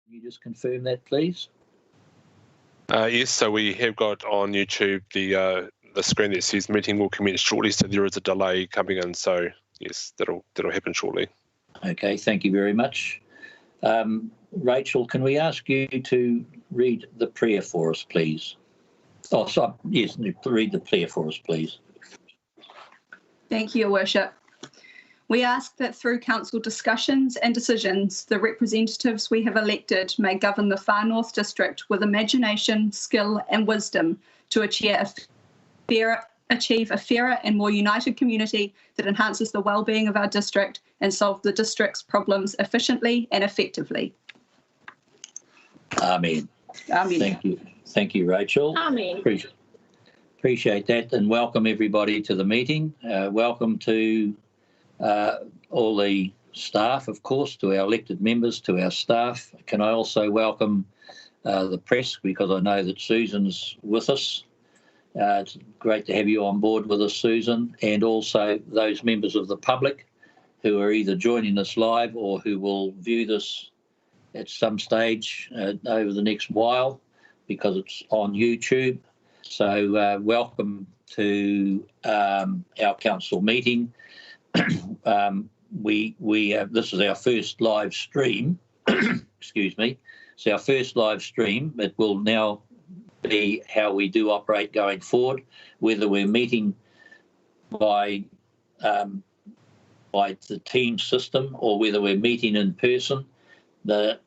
Can you just confirm that, please? Yes, so we have got on YouTube the screen that says meeting will commence shortly, so there is a delay coming in, so yes, that'll happen shortly. Okay, thank you very much. Rachel, can we ask you to read the prayer for us, please? Oh, sorry, yes, read the prayer for us, please. Thank you, Your Worship. We ask that through council discussions and decisions, the representatives we have elected may govern the Far North District with imagination, skill and wisdom to achieve a fairer and more united community that enhances the well-being of our district and solve the district's problems efficiently and effectively. Amen. Amen. Thank you, Rachel. Amen. Appreciate that, and welcome everybody to the meeting. Welcome to all the staff, of course, to our elected members, to our staff. Can I also welcome the press, because I know that Susan's with us. It's great to have you on board with us, Susan, and also those members of the public who are either joining us live or who will view this at some stage over the next while, because it's on YouTube. So welcome to our council meeting. This is our first live stream. Excuse me. It's our first live stream. It will now be how we do operate going forward, whether we're meeting by the team system or whether we're meeting in person. The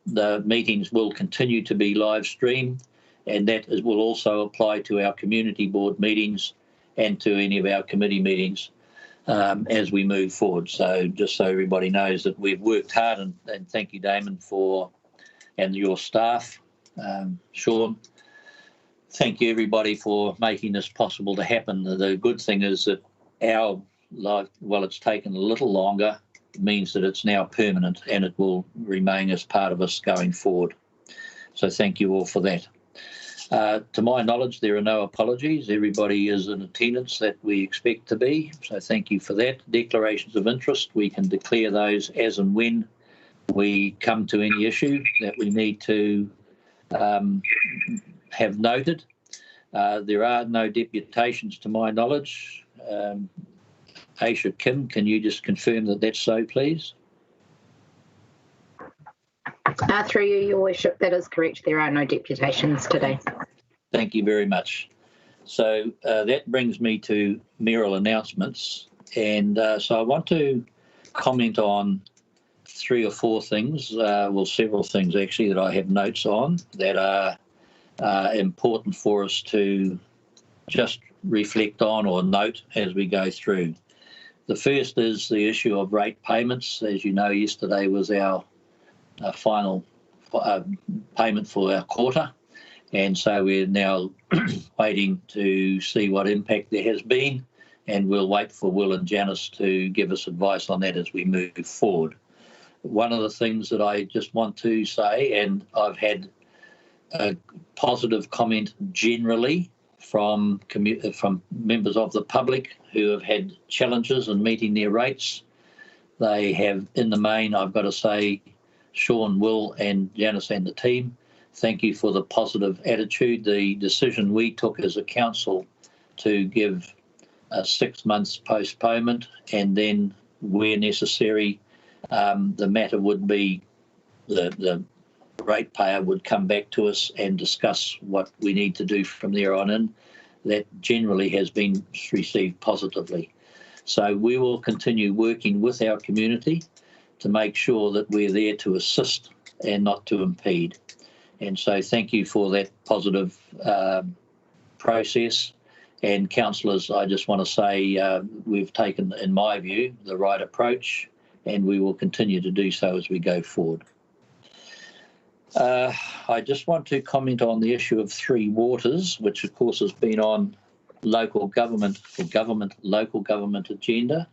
meetings will continue to be live streamed, and that will also apply to our community board meetings and to any of our committee meetings as we move forward. So just so everybody knows that we've worked hard, and thank you, Damon, and your staff, Sean. Thank you, everybody, for making this possible to happen. The good thing is that our life, while it's taken a little longer, means that it's now permanent and it will remain as part of us going forward. So thank you all for that. To my knowledge, there are no apologies. Everybody is in attendance that we expect to be. So thank you for that. Declarations of interest, we can declare those as and when we come to any issue that we need to have noted. There are no deputations to my knowledge. Aisha Kim, can you just confirm that that's so, please? Through you, Your Worship, that is correct. There are no deputations today. Thank you very much. So that brings me to mayoral announcements. And so I want to comment on 3 or 4 things, well, several things actually, that I have notes on that are important for us to just reflect on or note as we go through. The first is the issue of rate payments. As you know, yesterday was our final payment for our quarter, and so we're now waiting to see what impact there has been, and we'll wait for Will and Janice to give us advice on that as we move forward. One of the things that I just want to say, and I've had a positive comment generally from members of the public who have had challenges in meeting their rates. They have, in the main, I've got to say, Sean, Will and Janice and the team, thank you for the positive attitude. The decision we took as a council to give a 6 months postponement, and then where necessary, the matter would be the ratepayer would come back to us and discuss what we need to do from there on in. That generally has been received positively. So we will continue working with our community to make sure that we're there to assist and not to impede. And so thank you for that positive process. And councillors, I just want to say we've taken, in my view, the right approach, and we will continue to do so as we go forward. I just want to comment on the issue of Three Waters, which of course has been on local government agenda.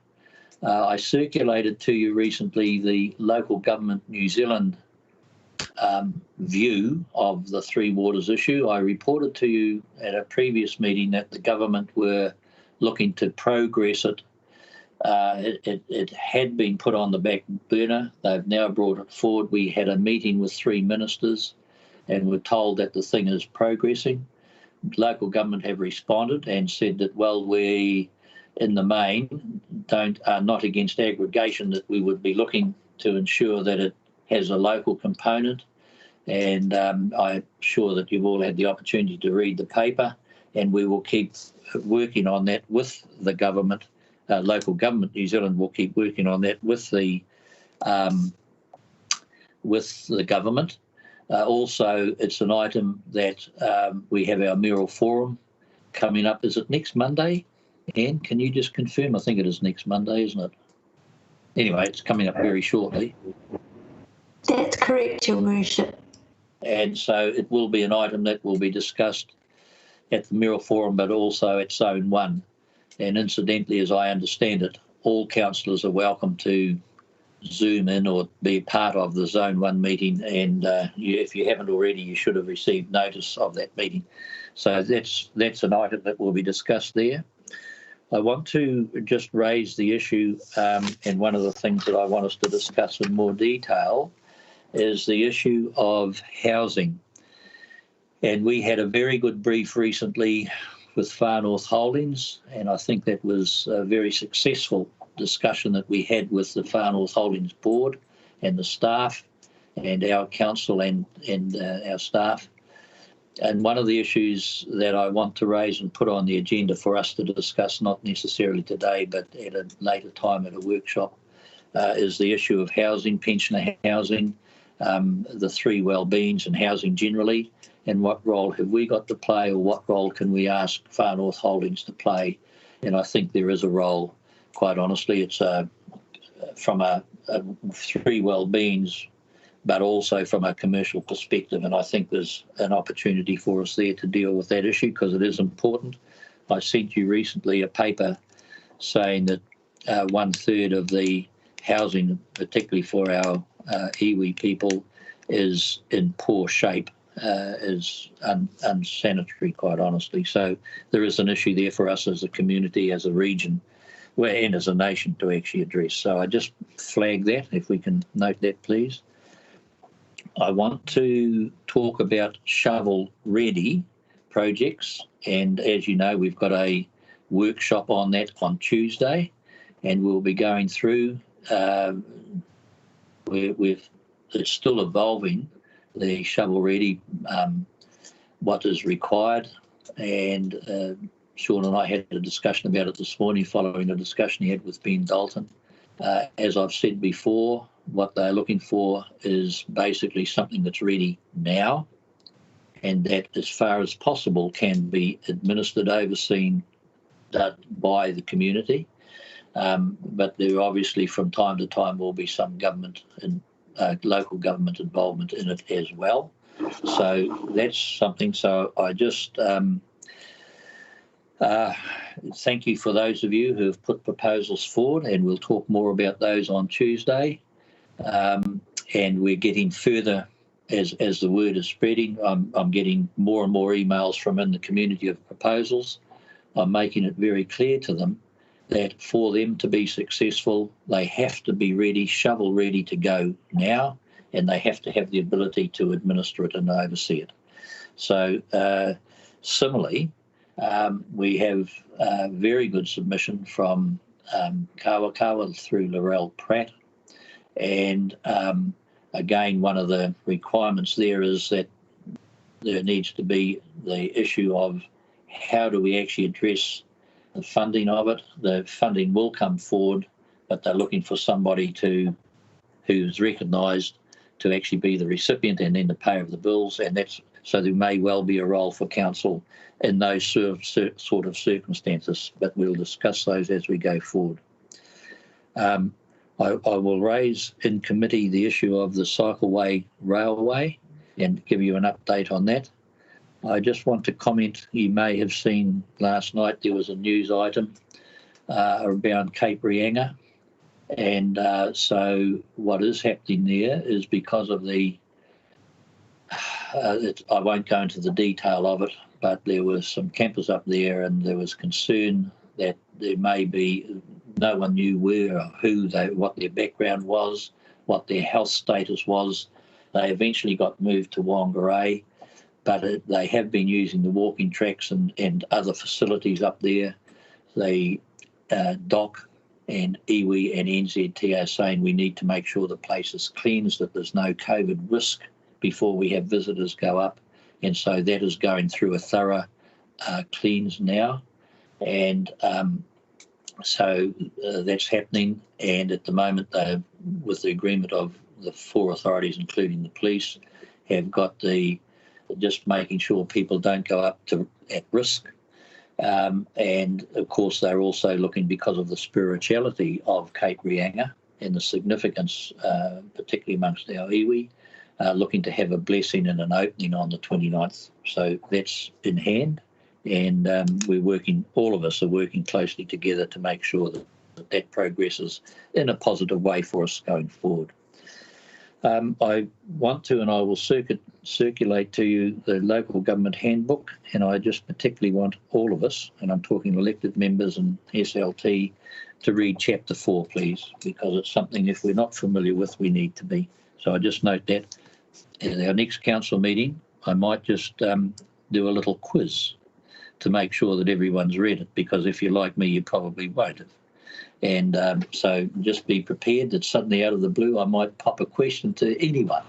I circulated to you recently the Local Government New Zealand view of the Three Waters issue. I reported to you at a previous meeting that the government were looking to progress it It had been put on the back burner. They've now brought it forward. We had a meeting with 3 ministers and were told that the thing is progressing. Local government have responded and said that, well, we, in the main, are not against aggregation, that we would be looking to ensure that it has a local component. And I'm sure that you've all had the opportunity to read the paper, and we will keep working on that with the government. Local government New Zealand will keep working on that with the government. Also, it's an item that we have our mayoral forum coming up. Is it next Monday? Anne, can you just confirm? I think it is next Monday, isn't it? Anyway, it's coming up very shortly. That's correct, Your Worship. And so it will be an item that will be discussed at the mayoral forum, but also at Zone 1. And incidentally, as I understand it, all councillors are welcome to Zoom in or be part of the Zone 1 meeting. And if you haven't already, you should have received notice of that meeting. So that's an item that will be discussed there. I want to just raise the issue, and one of the things that I want us to discuss in more detail is the issue of housing. And we had a very good brief recently with Far North Holdings, and I think that was a very successful discussion that we had with the Far North Holdings board and the staff and our council and our staff. And one of the issues that I want to raise and put on the agenda for us to discuss, not necessarily today, but at a later time at a workshop, is the issue of housing, pensioner housing, the 3 well-beings and housing generally, and what role have we got to play, or what role can we ask Far North Holdings to play? And I think there is a role, quite honestly. It's from a 3 well-beings, but also from a commercial perspective. And I think there's an opportunity for us there to deal with that issue because it is important. I sent you recently a paper saying that 1/3 of the housing, particularly for our iwi people, is in poor shape, is unsanitary, quite honestly. So there is an issue there for us as a community, as a region, and as a nation to actually address. So I just flag that, if we can note that, please. I want to talk about shovel-ready projects, and as you know, we've got a workshop on that on Tuesday, and we'll be going through. It's still evolving, the shovel-ready, what is required, and Sean and I had a discussion about it this morning following a discussion he had with Ben Dalton. As I've said before, what they're looking for is basically something that's ready now and that, as far as possible, can be administered, overseen by the community. But there obviously from time to time will be some government and local government involvement in it as well. So that's something. So I just thank you for those of you who have put proposals forward, and we'll talk more about those on Tuesday. And we're getting further as the word is spreading. I'm getting more and more emails from in the community of proposals. I'm making it very clear to them that for them to be successful, they have to be ready, shovel ready to go now, and they have to have the ability to administer it and oversee it. So similarly, we have a very good submission from Kawakawa through Laurel Pratt. And again, one of the requirements there is that there needs to be the issue of how do we actually address the funding of it. The funding will come forward, but they're looking for somebody who's recognised to actually be the recipient and then the payer of the bills. And that's so there may well be a role for council in those sort of circumstances, but we'll discuss those as we go forward. I will raise in committee the issue of the Cycleway Railway and give you an update on that. I just want to comment, you may have seen last night there was a news item around Cape Reinga, and so what is happening there is because of the, I won't go into the detail of it, but there was some campers up there and there was concern that there may be, no one knew where or who they, what their background was, what their health status was. They eventually got moved to Whangarei, but they have been using the walking tracks and other facilities up there. The DOC and iwi and NZT are saying we need to make sure the place is cleansed, that there's no COVID risk before we have visitors go up. And so that is going through a thorough cleanse now. And so that's happening. And at the moment, they're, with the agreement of the 4 authorities, including the police, have got the just making sure people don't go up to at risk. And of course, they're also looking, because of the spirituality of Cape Reinga and the significance, particularly amongst our iwi, looking to have a blessing and an opening on the 29th. So that's in hand, and we're working, all of us are working closely together to make sure that progresses in a positive way for us going forward. I want to, and I will circulate to you the local government handbook, and I just particularly want all of us, and I'm talking elected members and SLT, to read chapter 4, please, because it's something, if we're not familiar with, we need to be. So I just note that at our next council meeting, I might just do a little quiz to make sure that everyone's read it, because if you're like me, you probably won't have. And so just be prepared that suddenly out of the blue, I might pop a question to anyone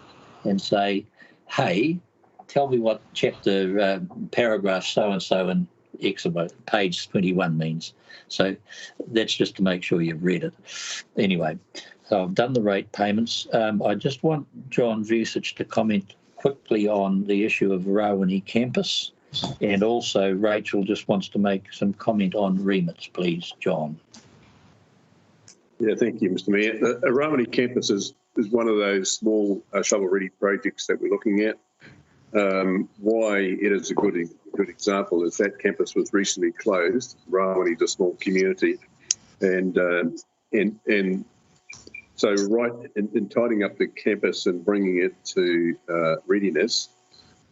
and say, hey, tell me what chapter, paragraph so-and-so and X about page 21 means. So that's just to make sure you've read it. Anyway, so I've done the rate payments. I just want John Vucic to comment quickly on the issue of Rawene campus. And also Rachel just wants to make some comment on remits, please, John. Yeah, thank you, Mr. Mayor. The Rawene campus is one of those small shovel-ready projects that we're looking at. Why it is a good example is that campus was recently closed. Rawene is a small community, and so right in tidying up the campus and bringing it to readiness,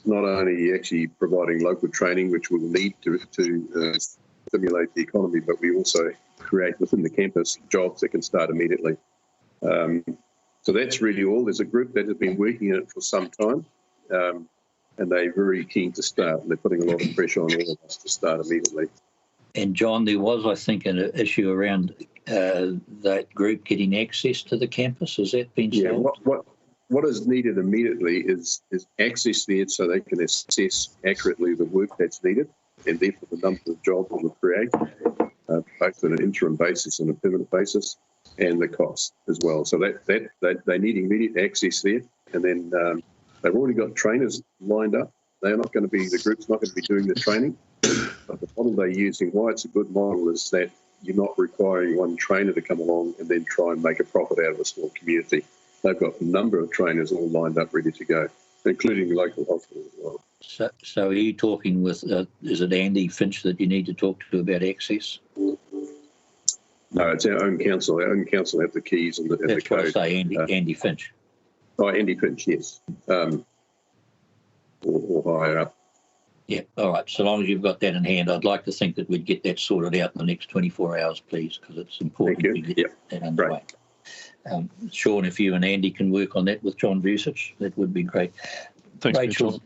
not only actually providing local training, which we'll need to stimulate the economy, but we also create within the campus jobs that can start immediately. So that's really all. There's a group that has been working in it for some time, and they're very keen to start. And they're putting a lot of pressure on all of us to start immediately. And John, there was, I think, an issue around that group getting access to the campus. Has that been solved? Yeah, what is needed immediately is access there so they can assess accurately the work that's needed, and therefore the number of jobs it will create, both on an interim basis and a permanent basis, and the cost as well. So that they need immediate access there, and then they've already got trainers lined up. They're not going to be, the group's not going to be doing the training, but the model they're using, why it's a good model, is that you're not requiring one trainer to come along and then try and make a profit out of a small community. They've got a number of trainers all lined up, ready to go, including local hospitals as well. So are you talking with, is it Andy Finch that you need to talk to about access? No, it's our own council. Our own council have the keys and the code. That's what I say, Andy Finch. Oh, Andy Finch, yes. Or higher up. Yeah, all right. So long as you've got that in hand, I'd like to think that we'd get that sorted out in the next 24 hours, please, because it's important to get that underway. Sean, if you and Andy can work on that with John Vucic, that would be great. Thanks, Rachel, John.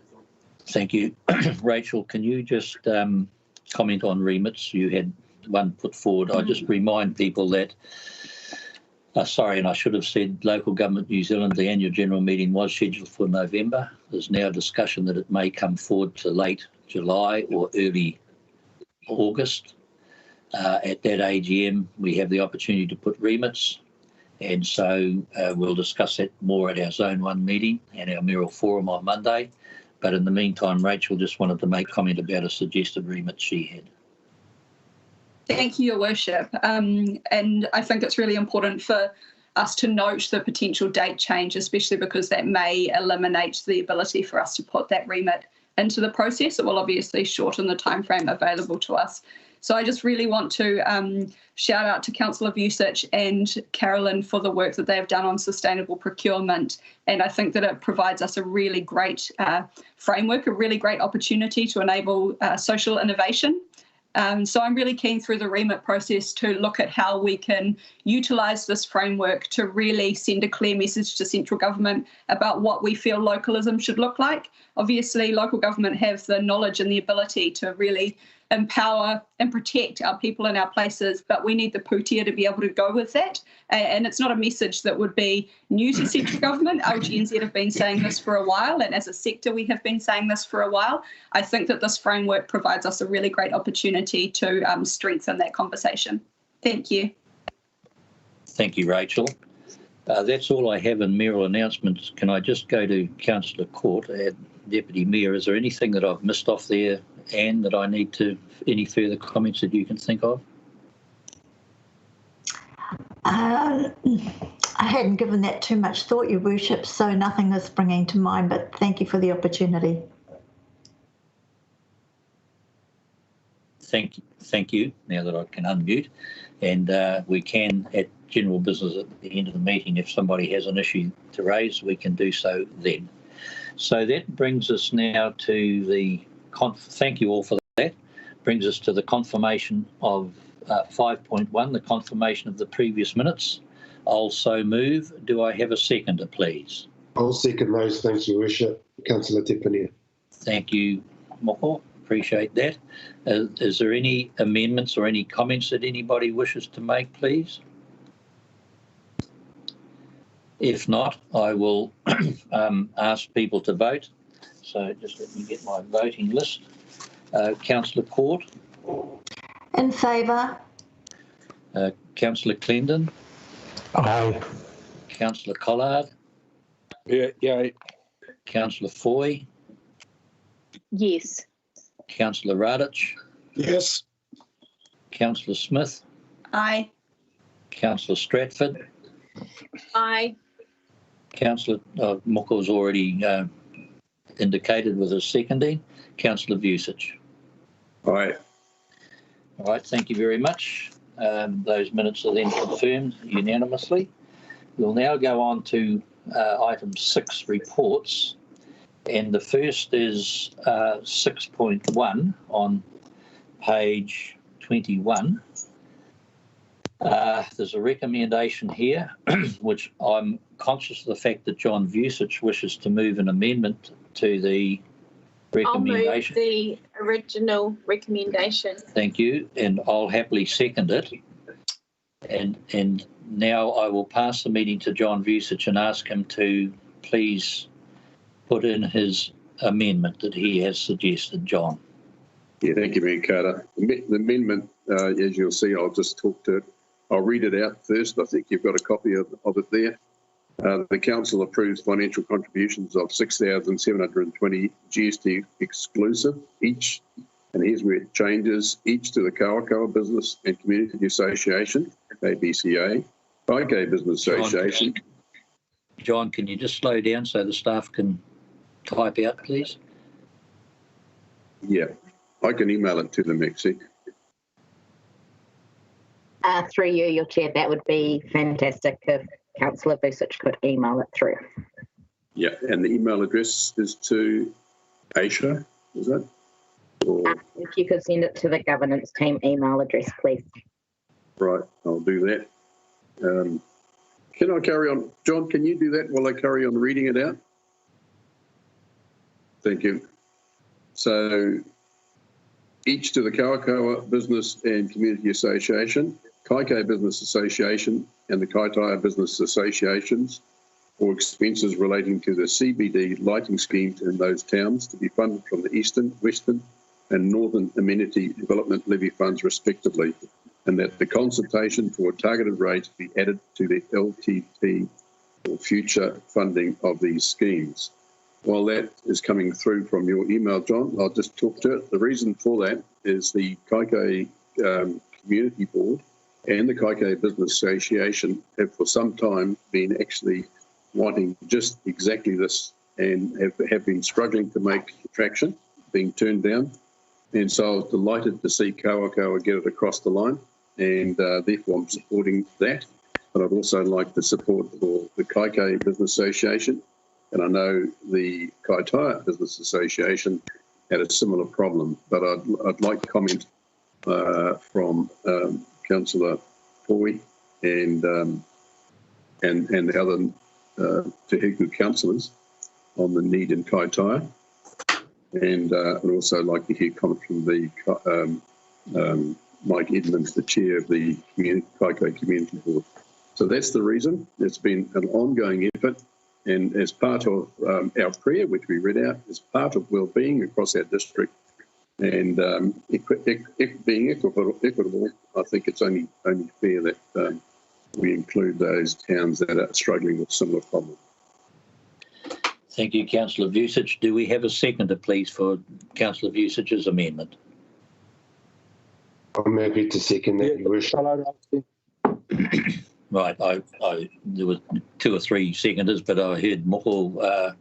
thank you. Rachel, can you just comment on remits? You had one put forward. I just remind people that, sorry, and I should have said Local Government New Zealand, the annual general meeting was scheduled for November. There's now discussion that it may come forward to late July or early August. At that AGM, we have the opportunity to put remits. And so we'll discuss that more at our Zone 1 meeting and our Mayoral Forum on Monday. But in the meantime, Rachel just wanted to make comment about a suggested remit she had. Thank you, Your Worship. And I think it's really important for us to note the potential date change, especially because that may eliminate the ability for us to put that remit into the process. It will obviously shorten the timeframe available to us. So I just really want to shout out to Councillor Vucic and Carolyn for the work that they have done on sustainable procurement. And I think that it provides us a really great framework, a really great opportunity to enable social innovation So I'm really keen through the remit process to look at how we can utilise this framework to really send a clear message to central government about what we feel localism should look like. Obviously, local government have the knowledge and the ability to really empower and protect our people in our places, but we need the pūtea to be able to go with that. And it's not a message that would be new to central government. LGNZ have been saying this for a while, and as a sector we have been saying this for a while. I think that this framework provides us a really great opportunity to strengthen that conversation. Thank you. Thank you, Rachel. That's all I have in mayoral announcements. Can I just go to Councillor Court, Deputy Mayor? Is there anything that I've missed off there, Anne, that I need to, any further comments that you can think of? I hadn't given that too much thought, Your Worship, so nothing is springing to mind, but thank you for the opportunity. Thank you, now that I can unmute. And we can, at general business at the end of the meeting, if somebody has an issue to raise, we can do so then. So that brings us now to the, thank you all for that, brings us to the confirmation of 5.1, the confirmation of the previous minutes. I'll so move. Do I have a seconder, please? I'll second those. Thanks, Your Worship. Councillor Tippania. Thank you, Moko. Appreciate that. Is there any amendments or any comments that anybody wishes to make, please? If not, I will ask people to vote. So just let me get my voting list. Councillor Court. In favour. Councillor Clendon. Aye. Councillor Collard. Yeah. Councillor Foy. Yes. Councillor Radich. Yes. Councillor Smith. Aye. Councillor Stratford. Aye. Councillor Moko's already indicated with his seconding. Councillor Vucic. Aye. All right, thank you very much. Those minutes are then confirmed unanimously. We'll now go on to item 6, reports. And the first is 6.1 on page 21. There's a recommendation here, which I'm conscious of the fact that John Vucic wishes to move an amendment to the recommendation. I'll move the original recommendation. Thank you, and I'll happily second it. And now I will pass the meeting to John Vucic and ask him to please put in his amendment that he has suggested. John. Yeah, thank you, Mayor Carter. The amendment, as you'll see, I'll just talk to it. I'll read it out first. I think you've got a copy of it there. The Council approves financial contributions of 6,720 GST exclusive each, and here's where it changes, each to the Kawakawa Business and Community Association, KBCA, Kaikaei Business Association. John, can you just slow down so the staff can type out, please? Yeah, I can email it to them, actually. Through you, Your Chair, that would be fantastic if Councillor Vucic could email it through. Yeah, and the email address is to Aisha, is that? Or, If you could send it to the governance team email address, please. right, I'll do that. Can I carry on? John, can you do that while I carry on reading it out? Thank you. So, each to the Kawakawa Business and Community Association, Kaikaei Business Association and the Kaitaia Business Associations for expenses relating to the CBD lighting schemes in those towns to be funded from the Eastern, Western and Northern Amenity Development Levy Funds respectively, and that the consultation for targeted rates be added to the LTP for future funding of these schemes. While that is coming through from your email, John, I'll just talk to it. The reason for that is the Kaikaei Community Board and the Kaikaei Business Association have for some time been actually wanting just exactly this and have been struggling to make traction, being turned down. And so I was delighted to see Kawakawa get it across the line, and therefore I'm supporting that. But I'd also like the support for the Kaikaei Business Association. And I know the Kaitaia Business Association had a similar problem, but I'd like comment from Councillor Foy and the other Te Hiku councillors on the need in Kaitaia. And I'd also like to hear comment from the Mike Edmonds, the chair of the Kaikoai Community Board. So that's the reason. It's been an ongoing effort, and as part of our prayer, which we read out, as part of wellbeing across our district, and being equitable, I think it's only fair that we include those towns that are struggling with similar problems. Thank you, Councillor Vucic. Do we have a seconder, please, for Councillor Vucic's amendment? I'm happy to second that, Your Worship. Right, there were 2 or 3 seconders, but I heard Moko,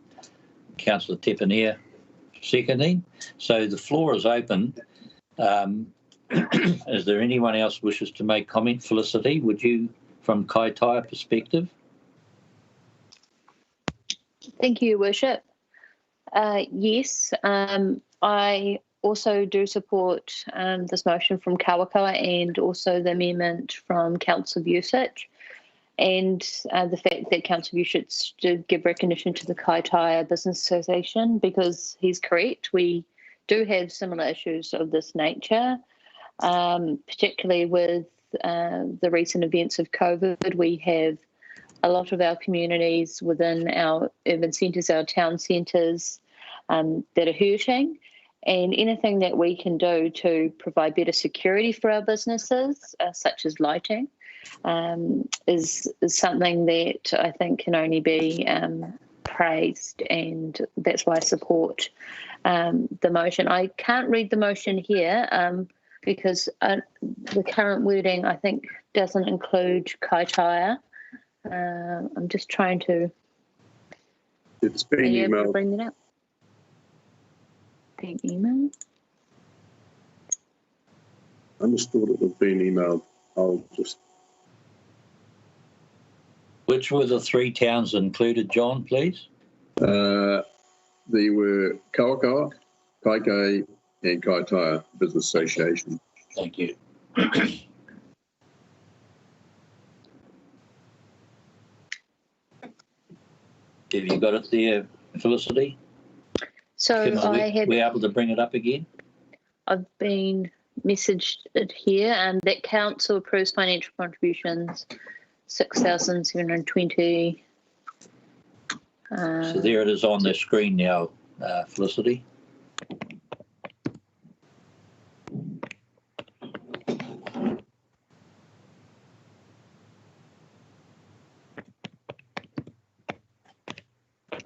Councillor Tepanier seconding. So the floor is open. Is there anyone else wishes to make comment? Felicity, would you, from Kaitaia perspective? Thank you, Your Worship. Yes, I also do support this motion from Kawakawa and also the amendment from Councillor Vucic, and the fact that Councillor Vucic did give recognition to the Kaitaia Business Association, because he's correct, we do have similar issues of this nature, particularly with the recent events of COVID. We have a lot of our communities within our urban centres, our town centres, that are hurting, and anything that we can do to provide better security for our businesses, such as lighting, is something that I think can only be praised, and that's why I support the motion. I can't read the motion here because the current wording, I think, doesn't include Kaitaia. I'm just trying to. It's been emailed. Bring that up. Being emailed. I understood it was being emailed. I'll just. Which were the 3 towns included, John, please? There were Kawakawa, Kaikoai, and Kaitaia Business Association. Thank you. Have you got it there, Felicity? So We're able to bring it up again? I've been messaged it here, and that council approves financial contributions, 6,720. So there it is on the screen now, Felicity.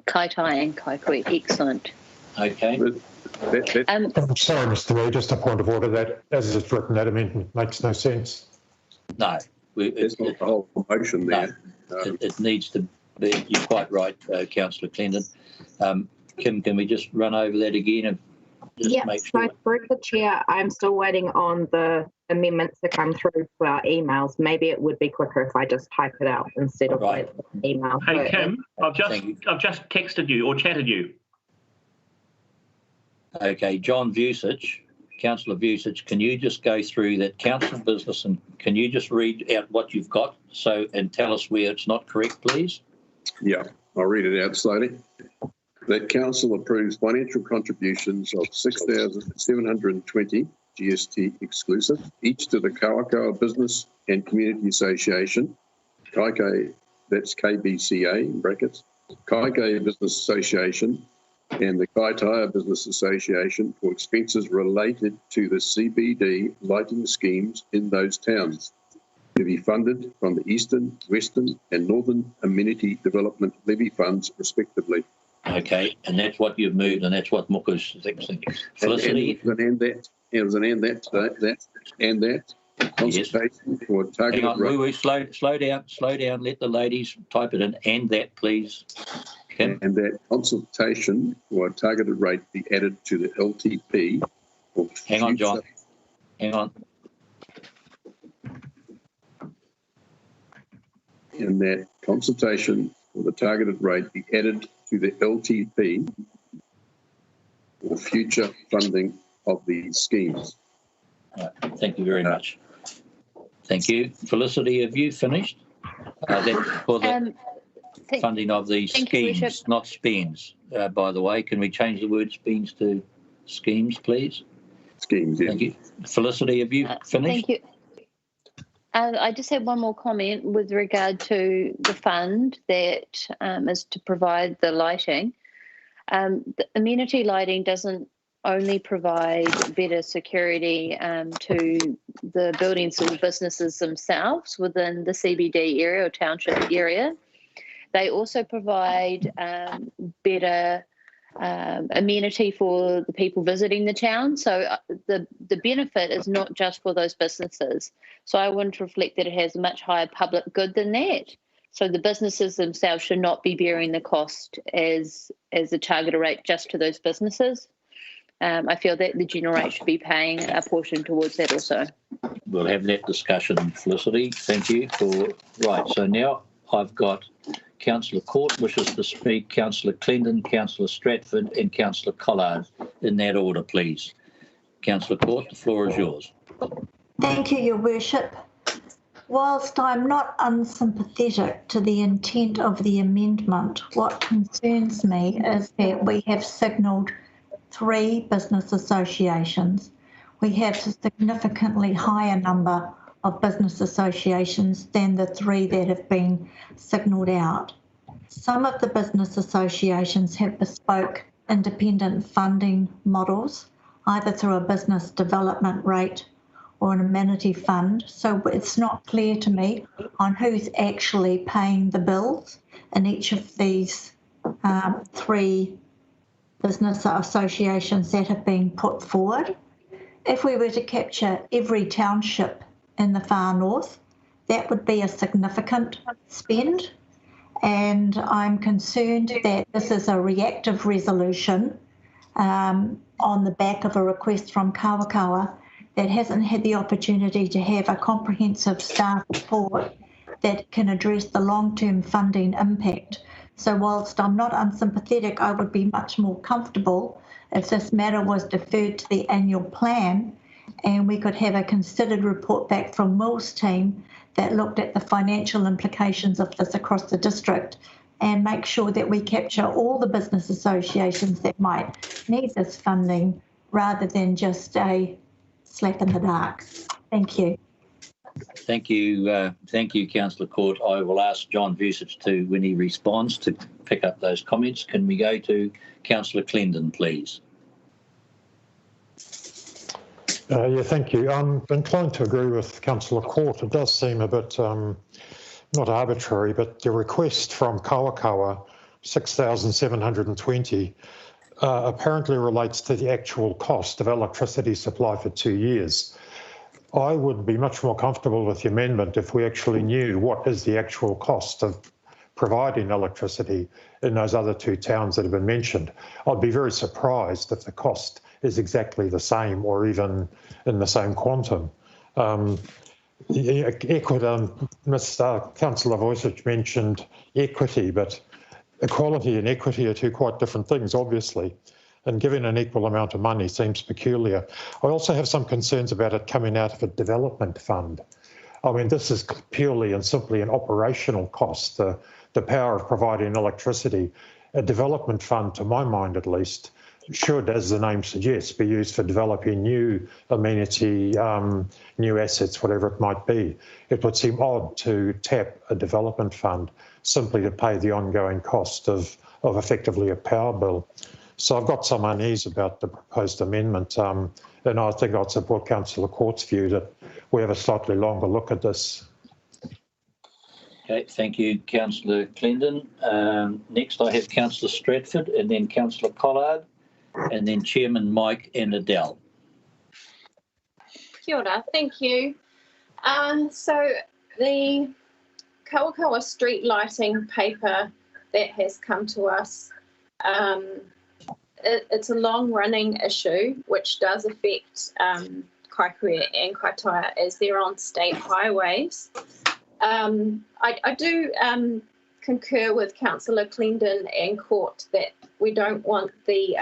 Kaitaia and Kaikoai, excellent. Okay. I'm sorry, Mr. Mayor, just a point of order that, as it's written, that amendment makes no sense. No. There's not the whole motion there. It needs to be, you're quite right, Councillor Clendon. Kim, can we just run over that again and just make sure? So through the chair, I'm still waiting on the amendments to come through to our emails. Maybe it would be quicker if I just type it out instead of email. Hey, Kim, I've just texted you or chatted you. Okay, John Vucic, Councillor Vucic, can you just go through that council business and can you just read out what you've got and tell us where it's not correct, please? Yeah, I'll read it out slowly. That council approves financial contributions of 6,720 GST exclusive, each to the Kawakawa Business and Community Association, Kaikoai, that's KBCA in brackets, Kaikoai Business Association, and the Kaitaia Business Association for expenses related to the CBD lighting schemes in those towns, to be funded from the Eastern, Western and Northern Amenity Development Levy Funds, respectively. Okay, and that's what you've moved, and that's what Moko's thinking. Felicity? And that consultation for targeted. Hang on, slow down, let the ladies type it in, and that, please. Kim? And that consultation for a targeted rate be added to the LTP. Hang on, John. Hang on. And that consultation for the targeted rate be added to the LTP for future funding of these schemes. Right. Thank you very much. Thank you. Felicity, have you finished? That's for the funding of the schemes, not spends, by the way. Can we change the word spends to schemes, please? Schemes, yeah. Thank you. Felicity, have you finished? Thank you. I just have one more comment with regard to the fund that is to provide the lighting. The amenity lighting doesn't only provide better security to the buildings or businesses themselves within the CBD area or township area. They also provide better amenity for the people visiting the town. So the benefit is not just for those businesses. So I want to reflect that it has a much higher public good than that. So the businesses themselves should not be bearing the cost as a targeted rate just to those businesses. I feel that the general rate should be paying a portion towards that also. We'll have that discussion, Felicity. Thank you for, right, so now I've got Councillor Court wishes to speak, Councillor Clendon, Councillor Stratford and Councillor Collard. In that order, please. Councillor Court, the floor is yours. Thank you, Your Worship. Whilst I'm not unsympathetic to the intent of the amendment, what concerns me is that we have signalled 3 business associations. We have a significantly higher number of business associations than the 3 that have been signalled out. Some of the business associations have bespoke independent funding models, either through a business development rate or an amenity fund. So it's not clear to me on who's actually paying the bills in each of these 3 business associations that have been put forward. If we were to capture every township in the far north, that would be a significant spend. And I'm concerned that this is a reactive resolution on the back of a request from Kawakawa that hasn't had the opportunity to have a comprehensive staff report that can address the long-term funding impact. So whilst I'm not unsympathetic, I would be much more comfortable if this matter was deferred to the annual plan and we could have a considered report back from Will's team that looked at the financial implications of this across the district and make sure that we capture all the business associations that might need this funding rather than just a slap in the dark. Thank you. Thank you, Councillor Court. I will ask John Vucic to, when he responds, to pick up those comments. Can we go to Councillor Clendon, please? Yeah, thank you. I'm inclined to agree with Councillor Court. It does seem a bit, not arbitrary, but the request from Kawakawa, 6,720, apparently relates to the actual cost of electricity supply for 2 years. I would be much more comfortable with the amendment if we actually knew what is the actual cost of providing electricity in those other 2 towns that have been mentioned. I'd be very surprised if the cost is exactly the same or even in the same quantum. Councillor Vucic mentioned equity, but equality and equity are 2 quite different things, obviously. And giving an equal amount of money seems peculiar. I also have some concerns about it coming out of a development fund. I mean, this is purely and simply an operational cost, the power of providing electricity. A development fund, to my mind at least, should, as the name suggests, be used for developing new amenity, new assets, whatever it might be. It would seem odd to tap a development fund simply to pay the ongoing cost of effectively a power bill. So I've got some unease about the proposed amendment, and I think I'd support Councillor Court's view that we have a slightly longer look at this. Okay, thank you, Councillor Clendon. Next I have Councillor Stratford and then Councillor Collard and then Chairman Mike and Adele. Kia ora, thank you. So the Kawakawa street lighting paper that has come to us, it's a long-running issue which does affect Kaikoura and Kaitaia as they're on state highways. I do concur with Councillor Clendon and Court that we don't want the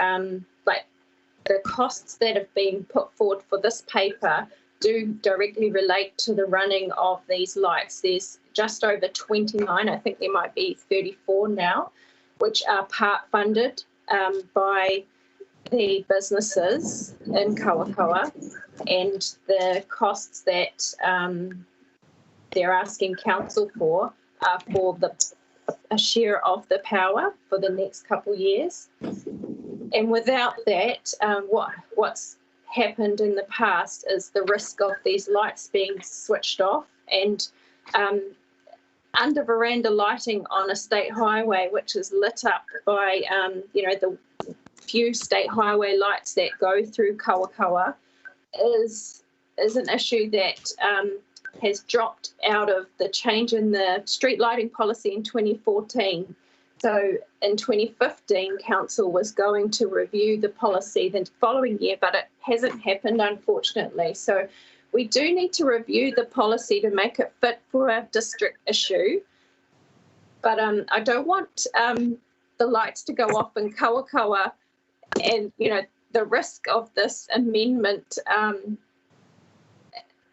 costs that have been put forward for this paper do directly relate to the running of these lights. There's just over 29, I think there might be 34 now, which are part funded by the businesses in Kawakawa, and the costs that they're asking council for are for a share of the power for the next couple of years. And without that, what's happened in the past is the risk of these lights being switched off, and under veranda lighting on a state highway, which is lit up by the few state highway lights that go through Kawakawa, is an issue that has dropped out of the change in the street lighting policy in 2014. So in 2015, council was going to review the policy the following year, but it hasn't happened, unfortunately. So we do need to review the policy to make it fit for a district issue. But I don't want the lights to go off in Kawakawa, and the risk of this amendment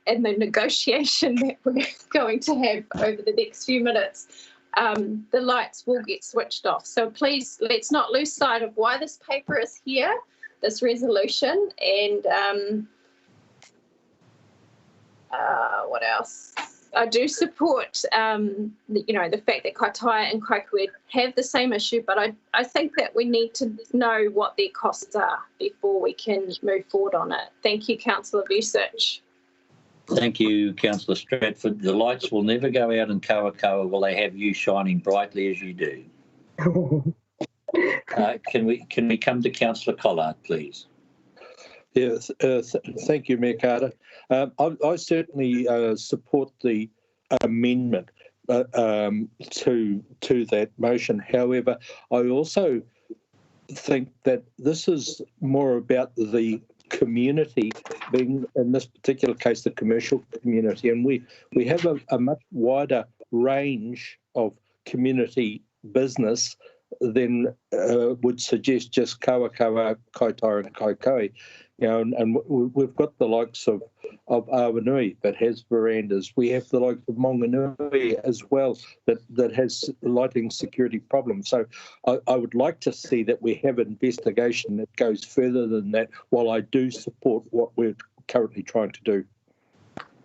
and the negotiation that we're going to have over the next few minutes, the lights will get switched off. So please, let's not lose sight of why this paper is here, this resolution, and what else? I do support, the fact that Kaitaia and Kaikohe have the same issue, but I think that we need to know what their costs are before we can move forward on it. Thank you, Councillor Vucic. Thank you, Councillor Stratford. The lights will never go out in Kawakawa will they have you shining brightly as you do. Can we come to Councillor Collard, please? Yes, thank you, Mayor Carter. I certainly support the amendment to that motion. However, I also think that this is more about the community, being in this particular case the commercial community, and we have a much wider range of community business than would suggest just Kawakawa, Kaitaia and Kaikohe. And we've got the likes of Awanui that has verandas. We have the likes of Monganui as well that has lighting security problems. So I would like to see that we have investigation that goes further than that, while I do support what we're currently trying to do.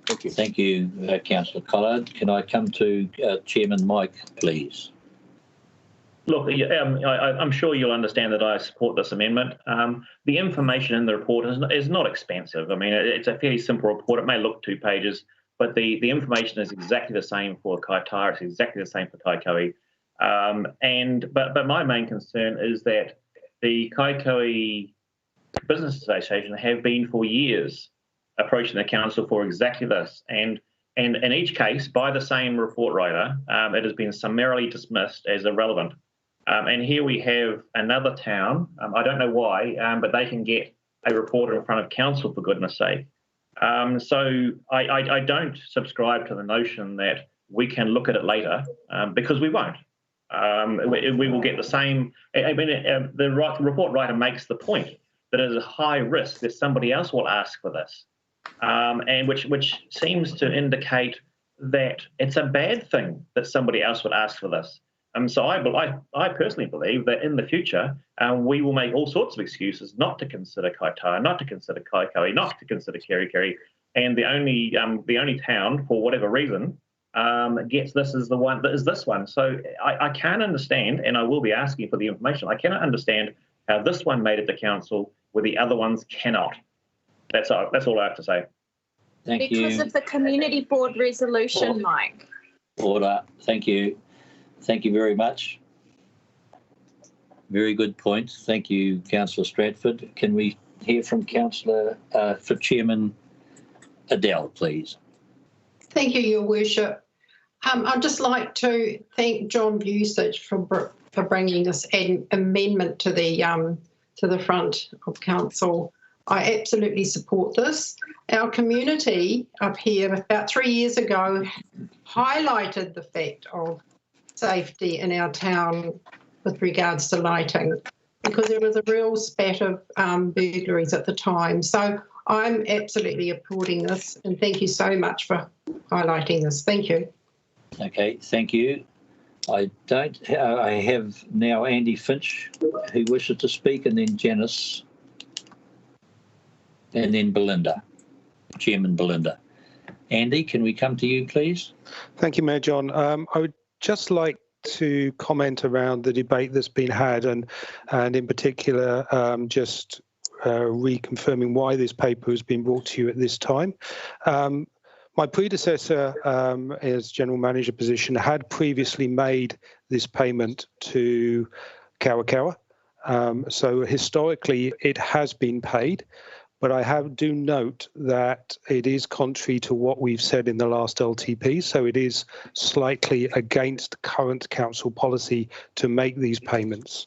Thank you. Thank you, Councillor Collard. Can I come to Chairman Mike, please? Look, I'm sure you'll understand that I support this amendment. The information in the report is not expansive. I mean, it's a fairly simple report. It may look 2 pages, but the information is exactly the same for Kaitaia. It's exactly the same for Kaikohe. But my main concern is that the Kaikohe Business Association have been for years approaching the council for exactly this. And in each case, by the same report writer, it has been summarily dismissed as irrelevant. And here we have another town, I don't know why, but they can get a report in front of council, for goodness sake. So I don't subscribe to the notion that we can look at it later, because we won't. We will get the same. I mean, the report writer makes the point that it is a high risk that somebody else will ask for this, and which seems to indicate that it's a bad thing that somebody else would ask for this. So I personally believe that in the future, we will make all sorts of excuses not to consider Kaitaia, not to consider Kaikohe, not to consider Kerikeri, and the only town, for whatever reason, gets this as the one that is this one. So I can't understand, and I will be asking for the information. I cannot understand how this one made it to council where the other ones cannot. That's all I have to say. Thank you. Because of the community board resolution, Mike. Order. Thank you. Thank you very much. Very good point. Thank you, Councillor Stratford. Can we hear from Councillor for Chairman Adele, please? Thank you, Your Worship. I'd just like to thank John Vucic for bringing this amendment to the front of council. I absolutely support this. Our community up here about 3 years ago highlighted the fact of safety in our town with regards to lighting, because there was a real spat of burglaries at the time. So I'm absolutely applauding this, and thank you so much for highlighting this. Thank you. Okay, thank you. I have now Andy Finch, who wishes to speak, and then Janice, and then Belinda, Chairman Belinda. Andy, can we come to you, please? Thank you, Mayor John. I would just like to comment around the debate that's been had, and in particular, just reconfirming why this paper has been brought to you at this time. My predecessor, as general manager position, had previously made this payment to Kawakawa. So historically, it has been paid. But I do note that it is contrary to what we've said in the last LTP, so it is slightly against current council policy to make these payments.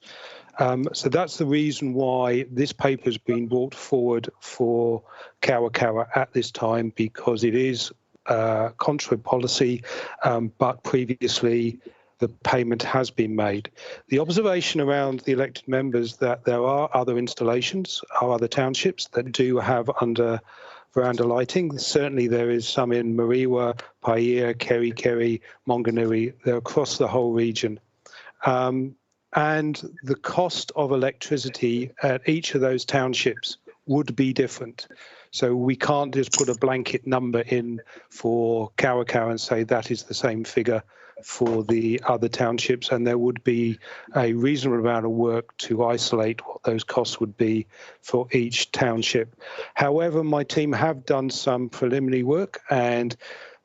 So that's the reason why this paper has been brought forward for Kawakawa at this time, because it is contrary policy, but previously the payment has been made. The observation around the elected members that there are other installations, or other townships that do have under veranda lighting. Certainly there is some in Mariwa, Paia, Kerikeri, Monganui. They're across the whole region. And the cost of electricity at each of those townships would be different. So we can't just put a blanket number in for Kawakawa and say that is the same figure for the other townships, and there would be a reasonable amount of work to isolate what those costs would be for each township. However, my team have done some preliminary work, and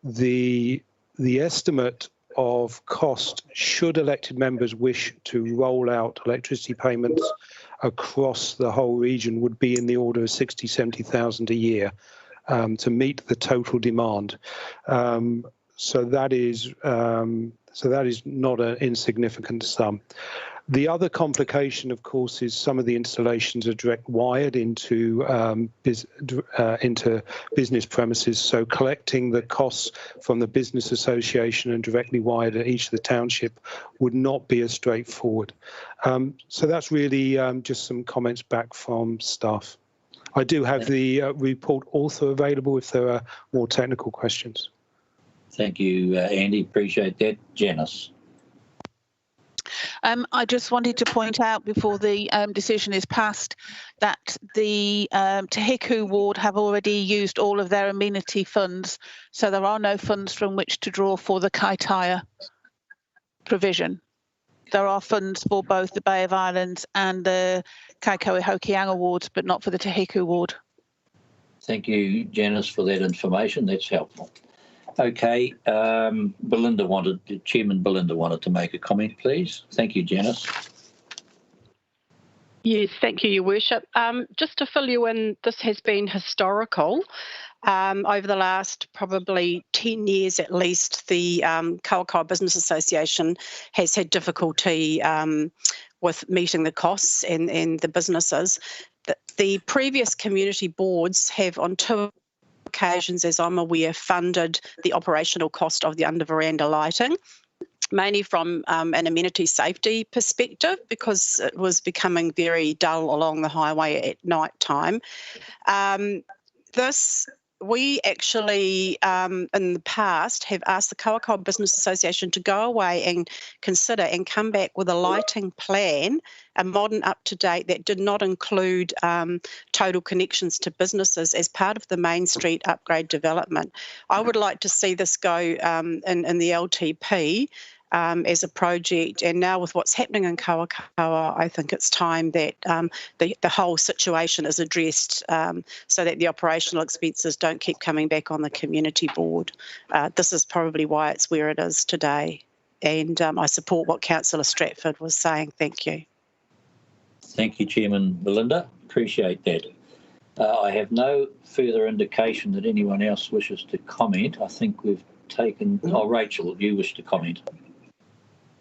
the estimate of cost, should elected members wish to roll out electricity payments across the whole region, would be in the order of 60,000, 70,000 a year to meet the total demand. So that is not an insignificant sum. The other complication, of course, is some of the installations are direct wired into business premises. So collecting the costs from the business association and directly wired at each of the township would not be as straightforward. So that's really just some comments back from staff. I do have the report also available if there are more technical questions. Thank you, Andy. Appreciate that. Janice. I just wanted to point out before the decision is passed that the Te Heku ward have already used all of their amenity funds, so there are no funds from which to draw for the Kaitaia provision. There are funds for both the Bay of Islands and the Kaikohe Hokianga wards, but not for the Te Heku ward. Thank you, Janice, for that information. That's helpful. Okay, Chairman Belinda wanted to make a comment, please. Thank you, Janice. Yes, thank you, Your Worship. Just to fill you in, this has been historical. Over the last probably 10 years at least, the Kawakawa Business Association has had difficulty with meeting the costs and the businesses. The previous community boards have on two occasions, as I'm aware, funded the operational cost of the under veranda lighting, mainly from an amenity safety perspective, because it was becoming very dull along the highway at night time. We actually, in the past, have asked the Kawakawa Business Association to go away and consider and come back with a lighting plan, a modern up-to-date that did not include total connections to businesses as part of the Main Street upgrade development. I would like to see this go in the LTP as a project, and now with what's happening in Kawakawa, I think it's time that the whole situation is addressed so that the operational expenses don't keep coming back on the community board. This is probably why it's where it is today, and I support what Councillor Stratford was saying. Thank you. Thank you, Chairman Belinda. Appreciate that. I have no further indication that anyone else wishes to comment. I think we've taken... Oh, Rachel, you wish to comment.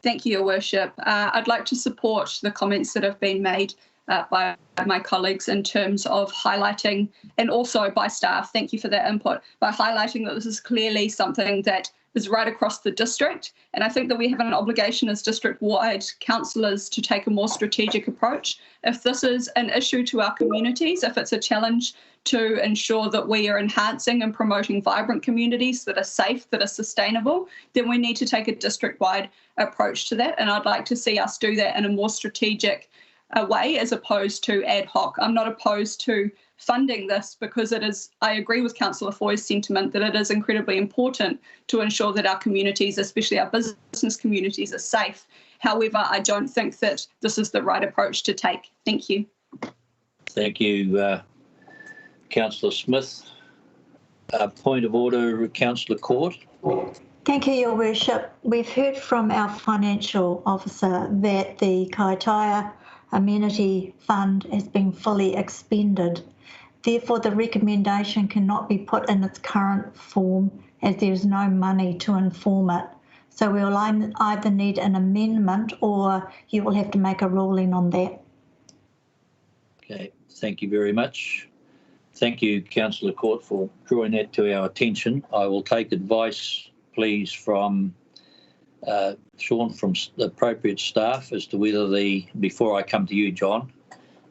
Thank you, Your Worship. I'd like to support the comments that have been made by my colleagues in terms of highlighting, and also by staff, thank you for that input, by highlighting that this is clearly something that is right across the district. And I think that we have an obligation as district-wide councillors to take a more strategic approach. If this is an issue to our communities, if it's a challenge to ensure that we are enhancing and promoting vibrant communities that are safe, that are sustainable, then we need to take a district-wide approach to that. And I'd like to see us do that in a more strategic way as opposed to ad hoc. I'm not opposed to funding this because it is, I agree with Councillor Foy's sentiment that it is incredibly important to ensure that our communities, especially our business communities, are safe. However, I don't think that this is the right approach to take. Thank you. Thank you, Councillor Smith. Point of order, Councillor Court. Thank you, Your Worship. We've heard from our financial officer that the Kaitaia Amenity Fund has been fully expended. Therefore, the recommendation cannot be put in its current form as there is no money to inform it. So we will either need an amendment or you will have to make a ruling on that. Okay, thank you very much. Thank you, Councillor Court, for drawing that to our attention. I will take advice, please, from Sean, from the appropriate staff as to whether before I come to you, John,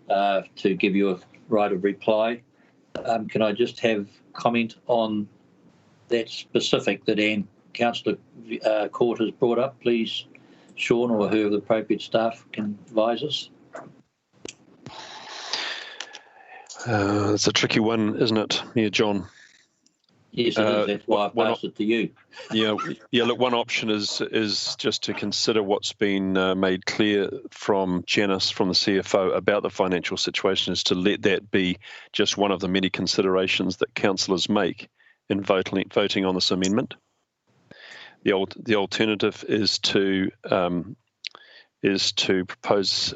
to give you a right of reply, can I just have comment on that specific that Councillor Court has brought up, please, Sean, or whoever the appropriate staff can advise us? It's a tricky one, isn't it? Yeah, John. Yes, it is. That's why I passed it to you. Yeah. Look, one option is just to consider what's been made clear from Janice, from the CFO, about the financial situation, is to let that be just one of the many considerations that councillors make in voting on this amendment. The alternative is to propose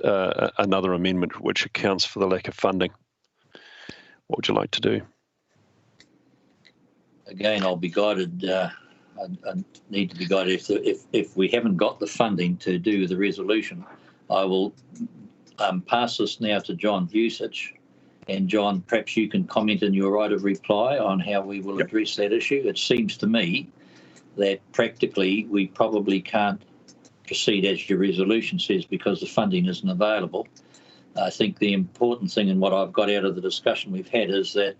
another amendment which accounts for the lack of funding. What would you like to do? Again, I'll be guided. I need to be guided. If we haven't got the funding to do the resolution, I will pass this now to John Vucic. And John, perhaps you can comment in your right of reply on how we will address that issue. It seems to me that practically we probably can't proceed as your resolution says because the funding isn't available. I think the important thing and what I've got out of the discussion we've had is that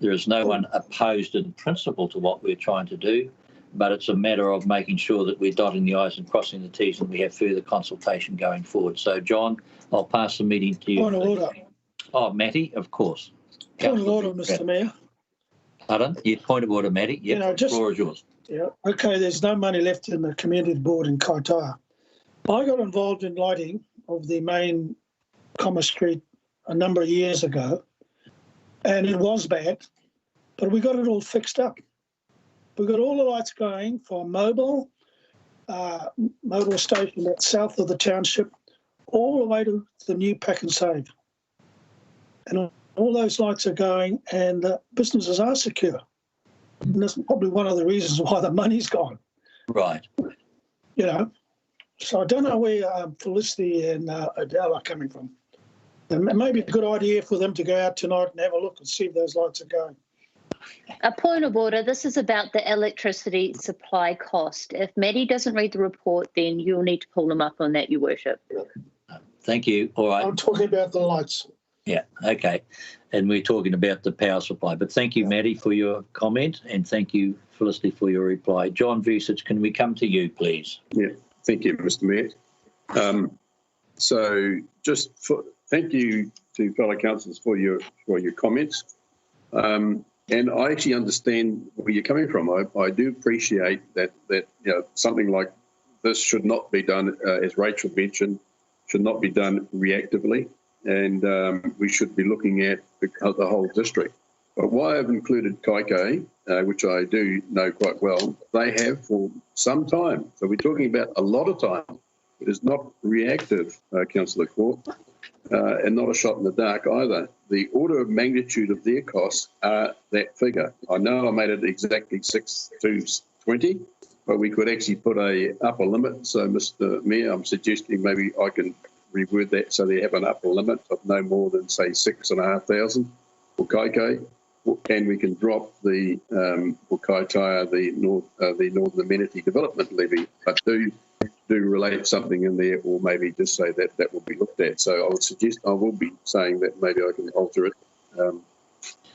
there is no one opposed in principle to what we're trying to do, but it's a matter of making sure that we're dotting the I's and crossing the T's and we have further consultation going forward. So, John, I'll pass the meeting to you. Point of order. Oh, Matty, of course. Point of order, Mr. Mayor. Pardon? Yeah, point of order, Matty. Yeah, the floor is yours. Yeah. Okay, there's no money left in the community board in Kaitaia. I got involved in lighting of the main Commerce Street a number of years ago, and it was bad, but we got it all fixed up. We got all the lights going for mobile station that's south of the township, all the way to the new Pack and Save. And all those lights are going and the businesses are secure. And that's probably one of the reasons why the money's gone. Right. You know, so I don't know where Felicity and Adele are coming from. And maybe a good idea for them to go out tonight and have a look and see if those lights are going. A point of order, this is about the electricity supply cost. If Maddie doesn't read the report, then you'll need to pull him up on that, Your Worship. Thank you. All right. I'm talking about the lights. Yeah, okay. And we're talking about the power supply. But thank you, Maddie, for your comment, and thank you, Felicity, for your reply. John Vucic, can we come to you, please? Yeah, thank you, Mr. Mayor. Thank you to fellow councillors for your comments. And I actually understand where you're coming from. I do appreciate that something like this should not be done, as Rachel mentioned, should not be done reactively, and we should be looking at the whole district. But why I've included Kaikai, which I do know quite well, they have for some time. So we're talking about a lot of time. It is not reactive, Councillor Court, and not a shot in the dark either. The order of magnitude of their costs are that figure. I know I made it exactly 6,220, but we could actually put a upper limit. So, Mr. Mayor, I'm suggesting maybe I can reword that so they have an upper limit of no more than, say, 6,500 for Kaikai. and we can drop the for Kaitaia the Northern Amenity Development Levy, but do relate something in there, or maybe just say that will be looked at. So I would suggest I will be saying that maybe I can alter it, and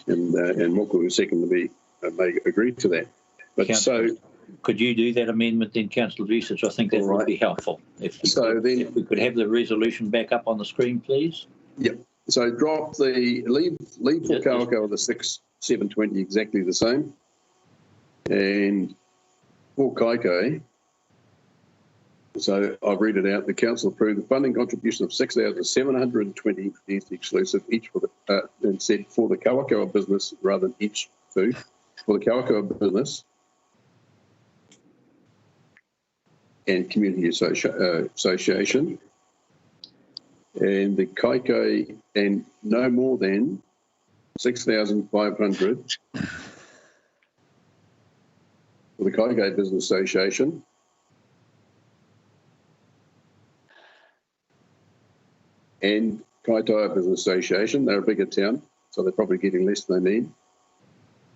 Moko secondly may agree to that. But Councillor, could you do that amendment then, Councillor Vucic? I think that would be helpful. If we could have the resolution back up on the screen, please. Yep. So drop the leave for Kawakawa the 720 exactly the same, and for Kaikai. So I'll read it out. The council approved the funding contribution of 6,720 exclusive each for the and said for the Kawakawa business rather than each two for the Kawakawa business and community association, and the Kaikai, and no more than 6,500 for the Kaikai Business Association, and Kaitaia Business Association. They're a bigger town, so they're probably getting less than they need,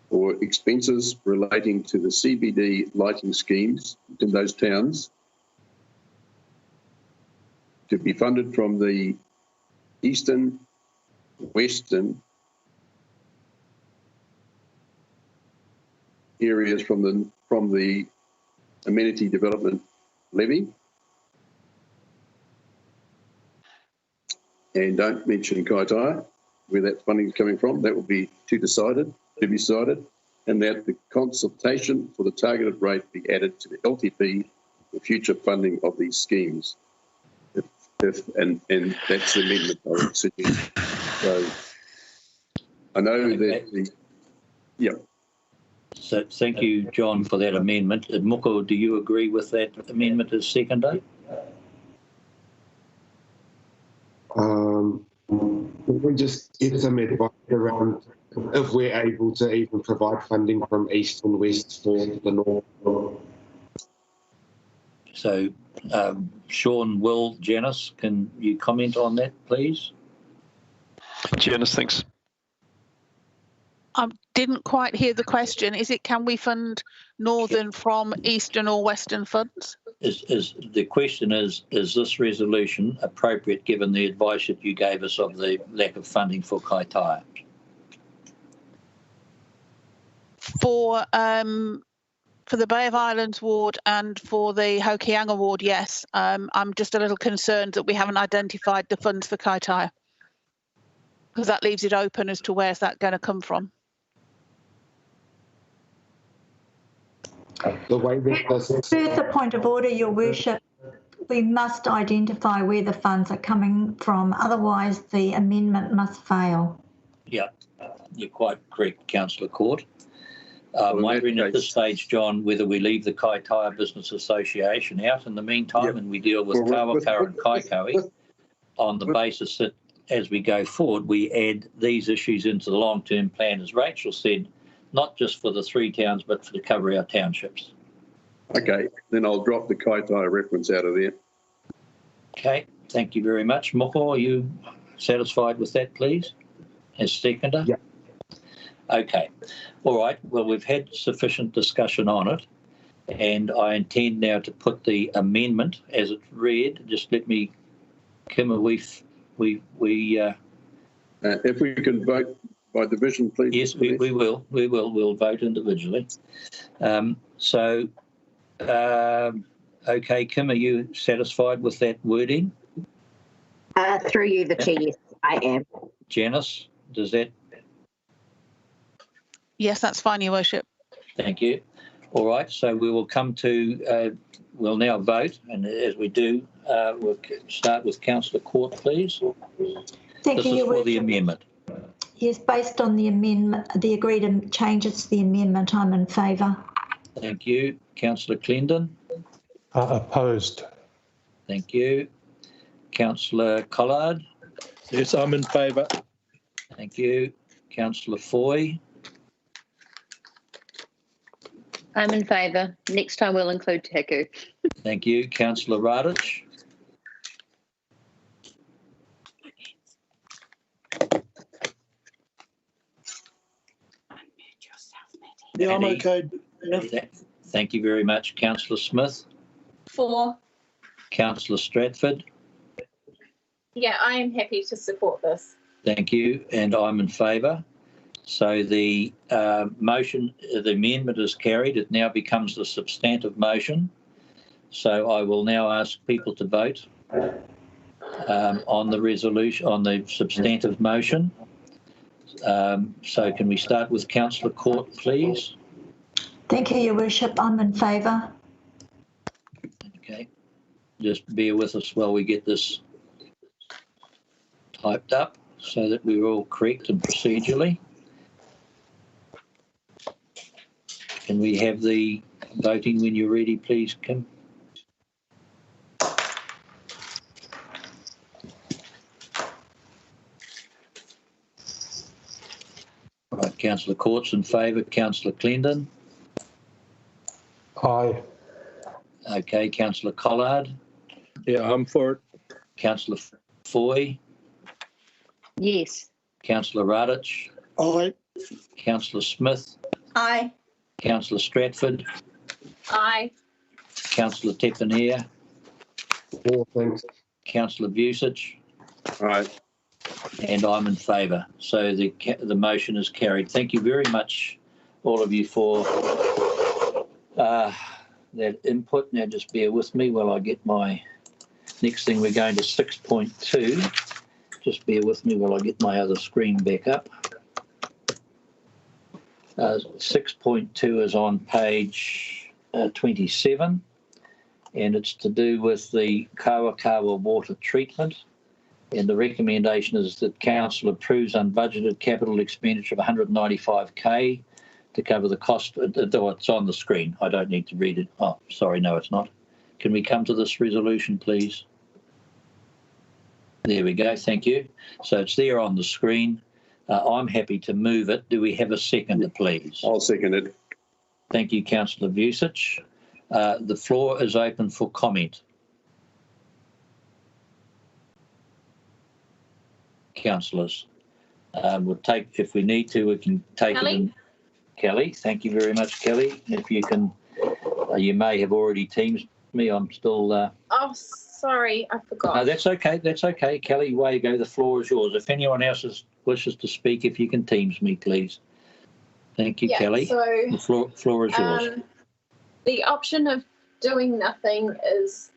or expenses relating to the CBD lighting schemes in those towns to be funded from the eastern, western areas from the amenity development levy. And don't mention Kaitaia, where that funding is coming from. That will be to be decided, and that the consultation for the targeted rate be added to the LTP for future funding of these schemes. And that's the amendment I would suggest. So I know that So thank you, John, for that amendment. Moko, do you agree with that amendment as seconder? We just get some advice around if we're able to even provide funding from east and west for the north. So, Sean, Will, Janice, can you comment on that, please? Janice, thanks. I didn't quite hear the question. Is it, can we fund northern from eastern or western funds? Is the question is this resolution appropriate given the advice that you gave us of the lack of funding for Kaitaia? For the Bay of Islands ward and for the Hokianga ward, yes. I'm just a little concerned that we haven't identified the funds for Kaitaia, because that leaves it open as to where's that going to come from. Further point of order, Your Worship. We must identify where the funds are coming from, otherwise the amendment must fail. Yeah, you're quite correct, Councillor Court. I'm wondering at this stage, John, whether we leave the Kaitaia Business Association out in the meantime and we deal with Kawakawa and Kaikoui on the basis that as we go forward, we add these issues into the long-term plan, as Rachel said, not just for the three towns, but to cover our townships. Okay, then I'll drop the Kaitaia reference out of there. Okay, thank you very much. Moko, are you satisfied with that, please, as seconder? Yeah. Okay, all right. Well, we've had sufficient discussion on it, and I intend now to put the amendment as it read. Just let me, Kim, if we can vote by division, please. Yes, we will. We'll vote individually. Okay, Kim, are you satisfied with that wording? Through you, the Chair, yes, I am. Janice, does that? Yes, that's fine, Your Worship. Thank you. All right, so we will come to, we'll now vote, and as we do, we'll start with Councillor Court, please. Thank you, Your This is for the amendment. Yes, based on the amendment, the agreed changes to the amendment, I'm in favour. Thank you. Councillor Clendon? Opposed. Thank you. Councillor Collard? Yes, I'm in favour. Thank you. Councillor Foy? I'm in favour. Next time we'll include Te Heku. Thank you. Councillor Radich? Yeah, I'm Annie? okay. Yeah. Thank you very much. Councillor Smith, 4. Councillor Stratford, Yeah, I am happy to support this. thank you, and I'm in favour. So the motion, the amendment is carried. It now becomes the substantive motion. So I will now ask people to vote on the resolution, on the substantive motion. So can we start with Councillor Court, please? Thank you, Your Worship. I'm in favour. Okay, just bear with us while we get this typed up so that we're all correct and procedurally. Can we have the voting when you're ready, please, Kim? Right, Councillor Court's in favour. Councillor Clendon? Aye. Okay, Councillor Collard? Yeah, I'm for it. Councillor Foy? Yes. Councillor Radich? Aye. Councillor Smith? Aye. Councillor Stratford? Aye. Councillor Tepaneer? Four, thanks. Councillor Vucic? Aye. And I'm in favour. So the motion is carried. Thank you very much, all of you, for that input. Now just bear with me while I get my next thing. We're going to 6.2. Just bear with me while I get my other screen back up. 6.2 is on page 27, and it's to do with the Kawakawa water treatment. And the recommendation is that council approves unbudgeted capital expenditure of 195k to cover the cost. Though it's on the screen, I don't need to read it. Oh, sorry, no, it's not. Can we come to this resolution, please? There we go. Thank you. So it's there on the screen. I'm happy to move it. Do we have a seconder, please? I'll second it. Thank you, Councillor Vucic. The floor is open for comment. Councillors, we'll take, if we need to, we can take Kelly? it in. Kelly, thank you very much, Kelly. If you can, you may have already teamed me. I'm still. Oh, sorry, I forgot. No, that's okay. That's okay, Kelly. Away you go. The floor is yours. If anyone else wishes to speak, if you can teams me, please. Thank you, Yeah, Kelly. so, the floor is yours. The option of doing nothing is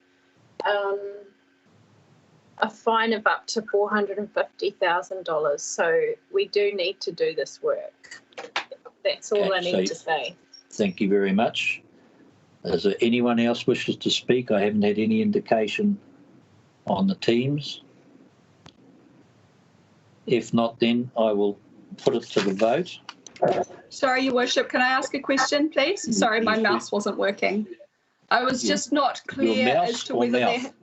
a fine of up to $450,000. So we do need to do this work. That's all I need to say. Thank you very much. Is there anyone else wishes to speak? I haven't had any indication on the teams. If not, then I will put it to the vote. Sorry, Your Worship, can I ask a question, please? Sorry, my mouse wasn't working. I was just not clear as to whether they're...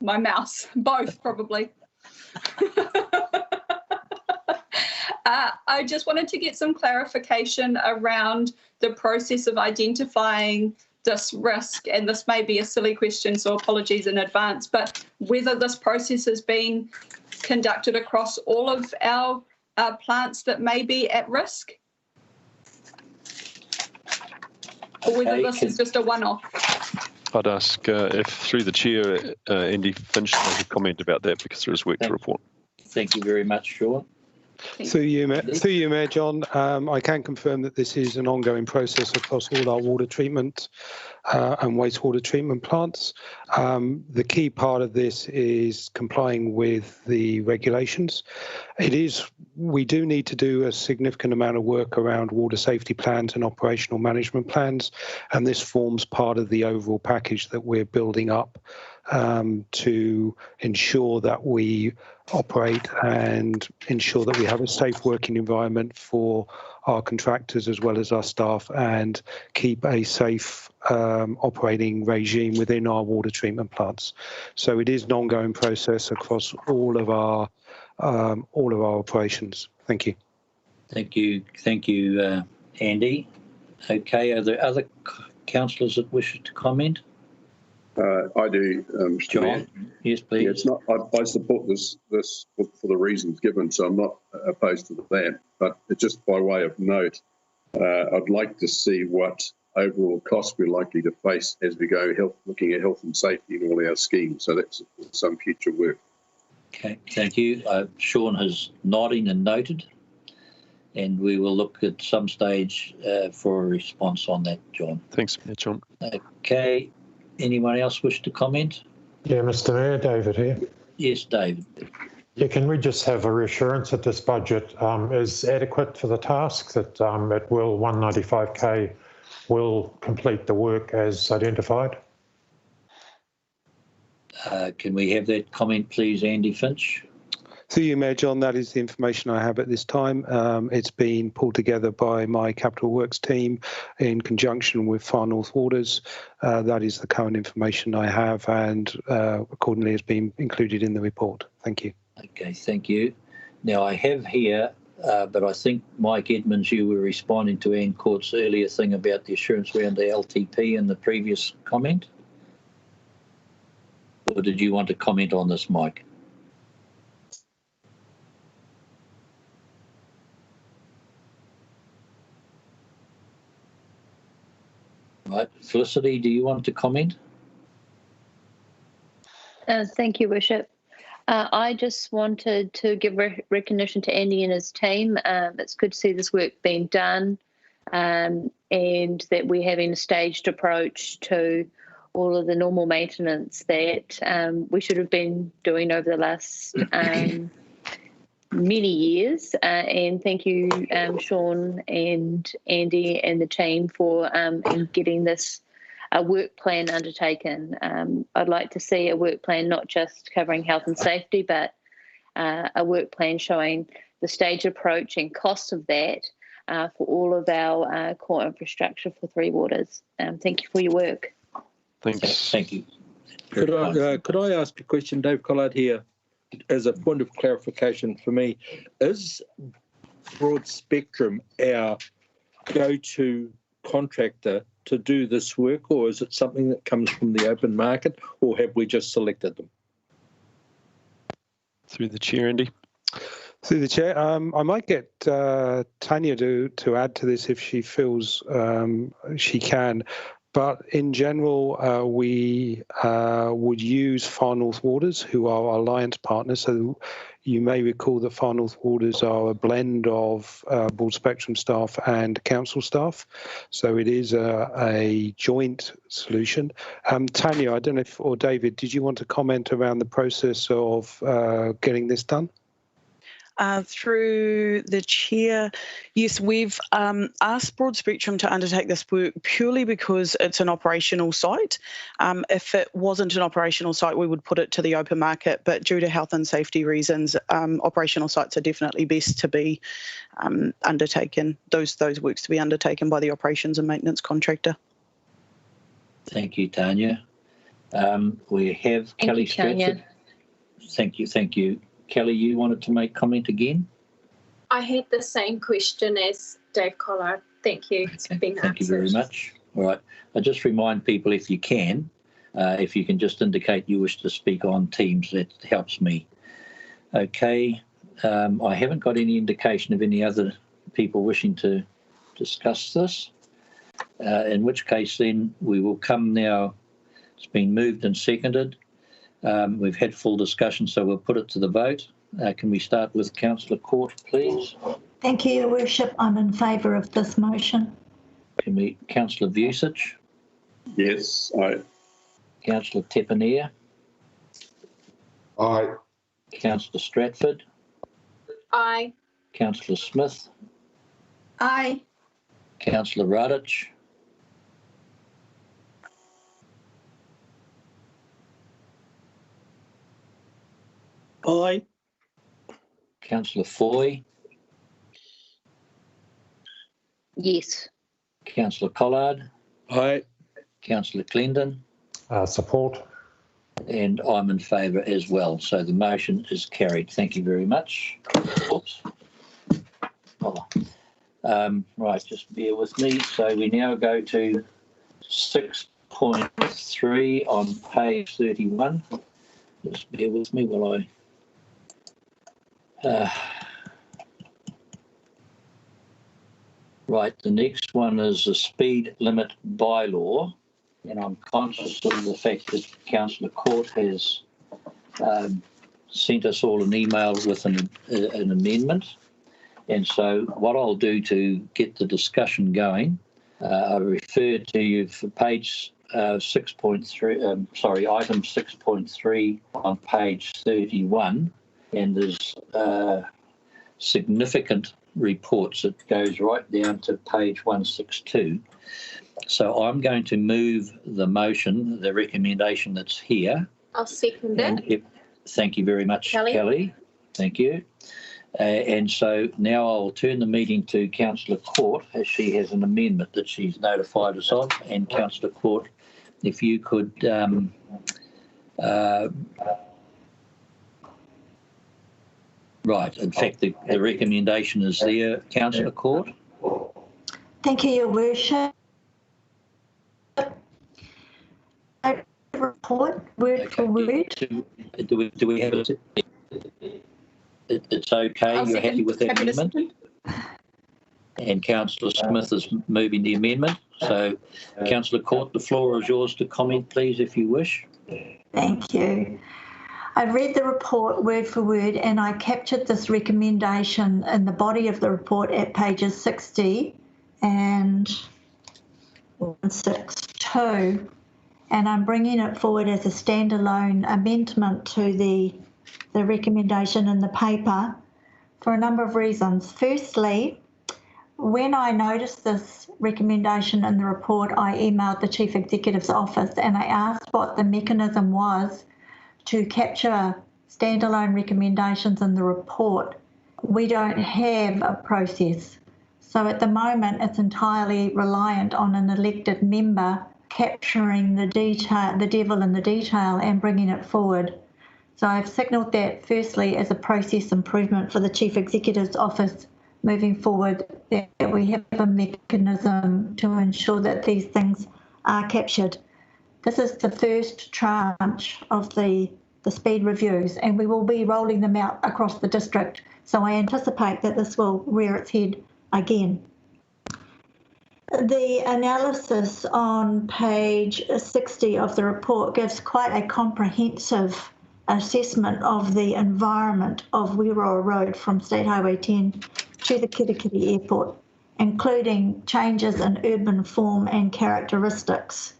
My mouse, both probably. I just wanted to get some clarification around the process of identifying this risk, and this may be a silly question, so apologies in advance, but whether this process has been conducted across all of our plants that may be at risk, or whether this is just a one-off. I'd ask if through the chair, Andy Finch make a comment about that, because there is work to report. Thank you very much, Sean. Through you, Mayor John, I can confirm that this is an ongoing process across all our water treatment and wastewater treatment plants. The key part of this is complying with the regulations. We do need to do a significant amount of work around water safety plans and operational management plans, and this forms part of the overall package that we're building up to ensure that we operate and ensure that we have a safe working environment for our contractors as well as our staff, and keep a safe operating regime within our water treatment plants. So it is an ongoing process across all of our operations. Thank you. Thank you, Andy. Okay, are there other councillors that wish to comment? I do, Mr. John, Mayor. yes, please. Yeah, it's not. I support this for the reasons given, so I'm not opposed to that. But it's just by way of note, I'd like to see what overall costs we're likely to face as we go looking at health and safety in all our schemes. So that's some future work. Okay, thank you. Sean has nodding and noted, and we will look at some stage for a response on that, John. Thanks, John. Okay, anyone else wish to comment? Yeah, Mr. Mayor, David here. Yes, David. Yeah, can we just have a reassurance that this budget is adequate for the task, that it will 195k will complete the work as identified? Can we have that comment, please, Andy Finch? Through you, Mayor John, that is the information I have at this time. It's been pulled together by my Capital Works team in conjunction with Far North Waters. That is the current information I have, and accordingly has been included in the report. Thank you. Okay, thank you. Now, I have here, but I think, Mike Edmonds, you were responding to Ann Court's earlier thing about the assurance around the LTP in the previous comment. Or did you want to comment on this, Mike? Right. Felicity, do you want to comment? Thank you, Worship. I just wanted to give recognition to Andy and his team. It's good to see this work being done, and that we're having a staged approach to all of the normal maintenance that we should have been doing over the last many years. And thank you, Sean and Andy and the team for getting this a work plan undertaken. I'd like to see a work plan not just covering health and safety, but a work plan showing the stage approach and costs of that for all of our core infrastructure for Three Waters. Thank you for your work. Thanks. Thank you. Could I ask a question, Dave Collard here, as a point of clarification for me? Is Broad Spectrum our go-to contractor to do this work, or is it something that comes from the open market, or have we just selected them? Through the chair, Andy. Through the chair, I might get Tanya to add to this if she feels she can. But in general, we would use Far North Waters, who are our alliance partners. So you may recall that Far North Waters are a blend of Broad Spectrum staff and council staff. So it is a joint solution. Tanya, I don't know if, or David, did you want to comment around the process of getting this done? Through the chair, yes, we've asked Broad Spectrum to undertake this work purely because it's an operational site. If it wasn't an operational site, we would put it to the open market, but due to health and safety reasons, operational sites are definitely best to be undertaken, those works to be undertaken by the operations and maintenance contractor. Thank you, Tanya. We have Kelly Stratford. Thank you. Kelly, you wanted to make comment again? I had the same question as Dave Collard. Thank you. It's been answered. Thank you very much. All right. I just remind people, if you can just indicate you wish to speak on Teams, that helps me. Okay. I haven't got any indication of any other people wishing to discuss this, in which case then we will come now. It's been moved and seconded. We've had full discussion, so we'll put it to the vote. Can we start with Councillor Court, please? Thank you, Your Worship. I'm in favour of this motion. Can we, Councillor Vucic? Yes, aye. Councillor Tepanea? Aye. Councillor Stratford? Aye. Councillor Smith? Aye. Councillor Radich? Aye. Councillor Foy? Yes. Councillor Collard? Aye. Councillor Clendon? Support. And I'm in favour as well. So the motion is carried. Thank you very much. Oops. Right, just bear with me. So we now go to 6.3 on page 31. Just bear with me while I... Right, the next one is the speed limit bylaw, and I'm conscious of the fact that Councillor Court has sent us all an email with an amendment, and so what I'll do to get the discussion going, I refer to you for page 6.3, item 6.3 on page 31, and there's significant reports. It goes right down to page 162. So I'm going to move the motion, the recommendation that's here. I'll second it. Thank you very much, Kelly. Thank you. And so now I'll turn the meeting to Councillor Court, as she has an amendment that she's notified us of. And Councillor Court, if you could right, in fact, the recommendation is there, Councillor Court. Thank you, Your Worship. Report, word for word. Do we have it? It's okay, you're happy with that amendment? And Councillor Smith is moving the amendment. So, Councillor Court, the floor is yours to comment, please, if you wish. Thank you. I read the report word for word, and I captured this recommendation in the body of the report at pages 60 and 162, and I'm bringing it forward as a standalone amendment to the recommendation in the paper for a number of reasons. Firstly, when I noticed this recommendation in the report, I emailed the Chief Executive's office and I asked what the mechanism was to capture standalone recommendations in the report. We don't have a process. So at the moment, it's entirely reliant on an elected member capturing the detail, the devil in the detail, and bringing it forward. So I've signalled that firstly as a process improvement for the Chief Executive's office moving forward, that we have a mechanism to ensure that these things are captured. This is the first tranche of the speed reviews, and we will be rolling them out across the district. So I anticipate that this will rear its head again. The analysis on page 60 of the report gives quite a comprehensive assessment of the environment of Wīroa Road from State Highway 10 to the Kirikiri Airport, including changes in urban form and characteristics,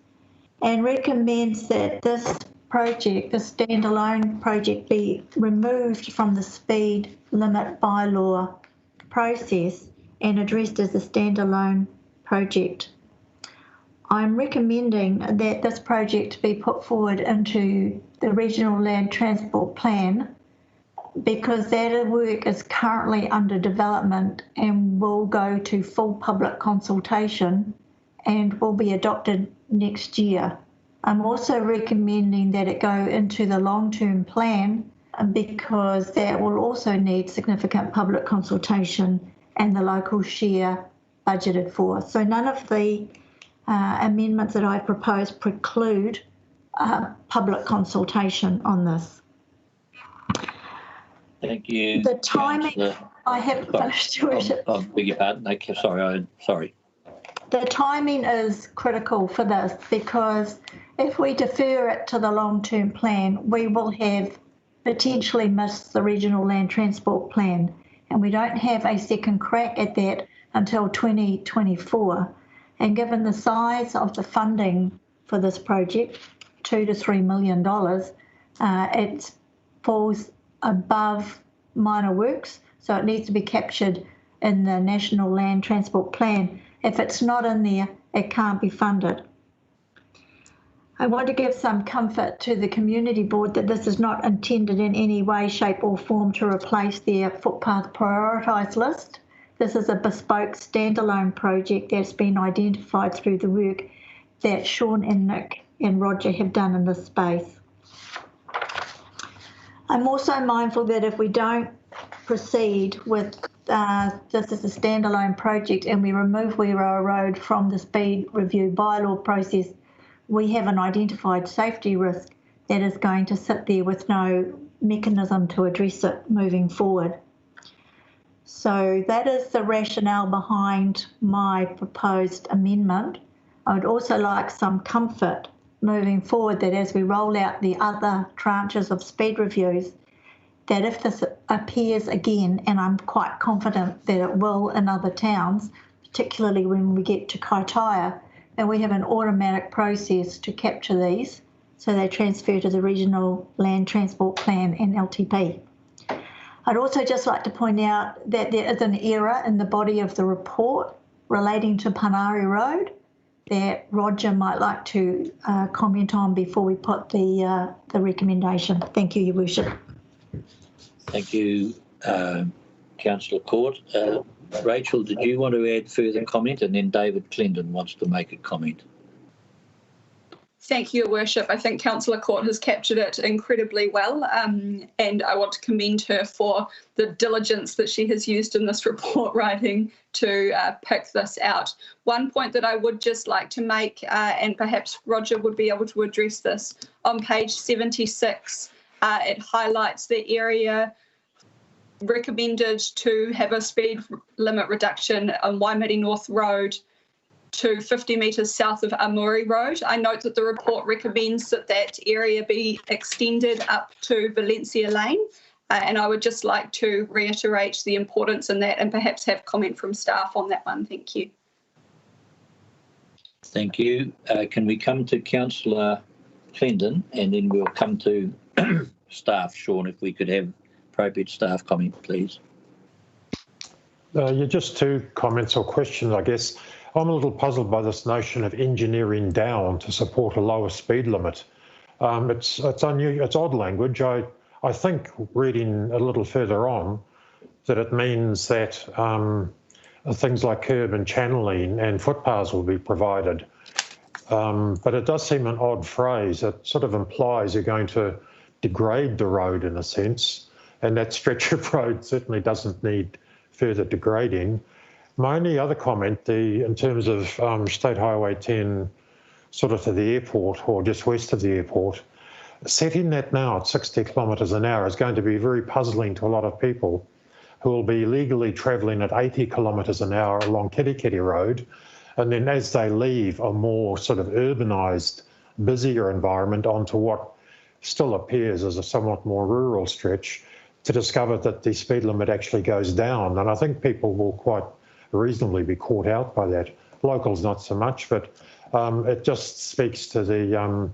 and recommends that this project, the standalone project, be removed from the speed limit bylaw process and addressed as a standalone project. I'm recommending that this project be put forward into the Regional Land Transport Plan because that work is currently under development and will go to full public consultation and will be adopted next year. I'm also recommending that it go into the long-term plan because that will also need significant public consultation and the local share budgeted for. So none of the amendments that I propose preclude public consultation on this. Thank you. The timing, I haven't finished, Your Worship. I beg your pardon. Okay, sorry. The timing is critical for this because if we defer it to the long-term plan, we will have potentially missed the Regional Land Transport Plan, and we don't have a second crack at that until 2024. And given the size of the funding for this project, $2 to $3 million, it falls above minor works, so it needs to be captured in the National Land Transport Plan. If it's not in there, it can't be funded. I want to give some comfort to the community board that this is not intended in any way, shape or form to replace their footpath prioritised list. This is a bespoke standalone project that's been identified through the work that Sean and Nick and Roger have done in this space. I'm also mindful that if we don't proceed with this as a standalone project and we remove Wīroa Road from the speed review bylaw process, we have an identified safety risk that is going to sit there with no mechanism to address it moving forward. So that is the rationale behind my proposed amendment. I would also like some comfort moving forward that as we roll out the other tranches of speed reviews, that if this appears again, and I'm quite confident that it will in other towns, particularly when we get to Kaitaia, and we have an automatic process to capture these, so they transfer to the Regional Land Transport Plan and LTP. I'd also just like to point out that there is an error in the body of the report relating to Panari Road that Roger might like to comment on before we put the recommendation. Thank you, Your Worship. Thank you, Councillor Court. Rachel, did you want to add further comment? And then David Clendon wants to make a comment. Thank you, Your Worship. I think Councillor Court has captured it incredibly well, and I want to commend her for the diligence that she has used in this report writing to pick this out. One point that I would just like to make, and perhaps Roger would be able to address this, on page 76, it highlights the area recommended to have a speed limit reduction on Waimiri North Road to 50 metres south of Amuri Road. I note that the report recommends that that area be extended up to Valencia Lane, and I would just like to reiterate the importance in that and perhaps have comment from staff on that one. Thank you. Thank you. Can we come to Councillor Clendon, and then we'll come to staff. Sean, if we could have appropriate staff comment, please. Yeah, just two comments or questions, I guess. I'm a little puzzled by this notion of engineering down to support a lower speed limit. It's odd language. I think reading a little further on that it means that things like curb and channeling and footpaths will be provided. But it does seem an odd phrase. It sort of implies you're going to degrade the road in a sense, and that stretch of road certainly doesn't need further degrading. My only other comment, in terms of State Highway 10 sort of to the airport or just west of the airport, setting that now at 60 kilometres an hour is going to be very puzzling to a lot of people who will be legally travelling at 80 kilometres an hour along Kirikiri Road, and then as they leave a more sort of urbanised, busier environment onto what still appears as a somewhat more rural stretch, to discover that the speed limit actually goes down. And I think people will quite reasonably be caught out by that. Locals not so much, but it just speaks to the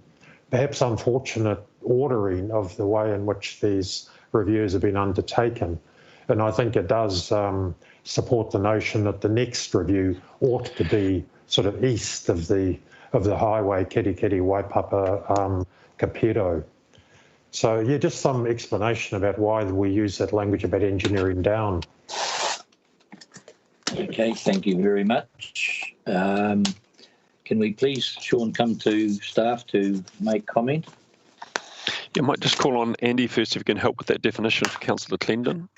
perhaps unfortunate ordering of the way in which these reviews have been undertaken. And I think it does support the notion that the next review ought to be sort of east of the highway, Kirikiri, Waipapa, Kapiro. So yeah, just some explanation about why we use that language about engineering down. Okay, thank you very much. Can we please, Sean, come to staff to make comment? You might just call on Andy first if you can help with that definition for Councillor Clendon.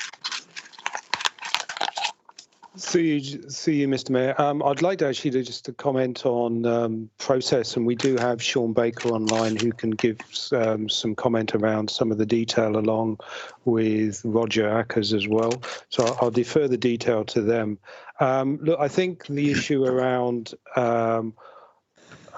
See you, Mr. Mayor. I'd like to actually just to comment on process, and we do have Sean Baker online who can give some comment around some of the detail along with Roger Ackers as well. So I'll defer the detail to them. Look, I think the issue around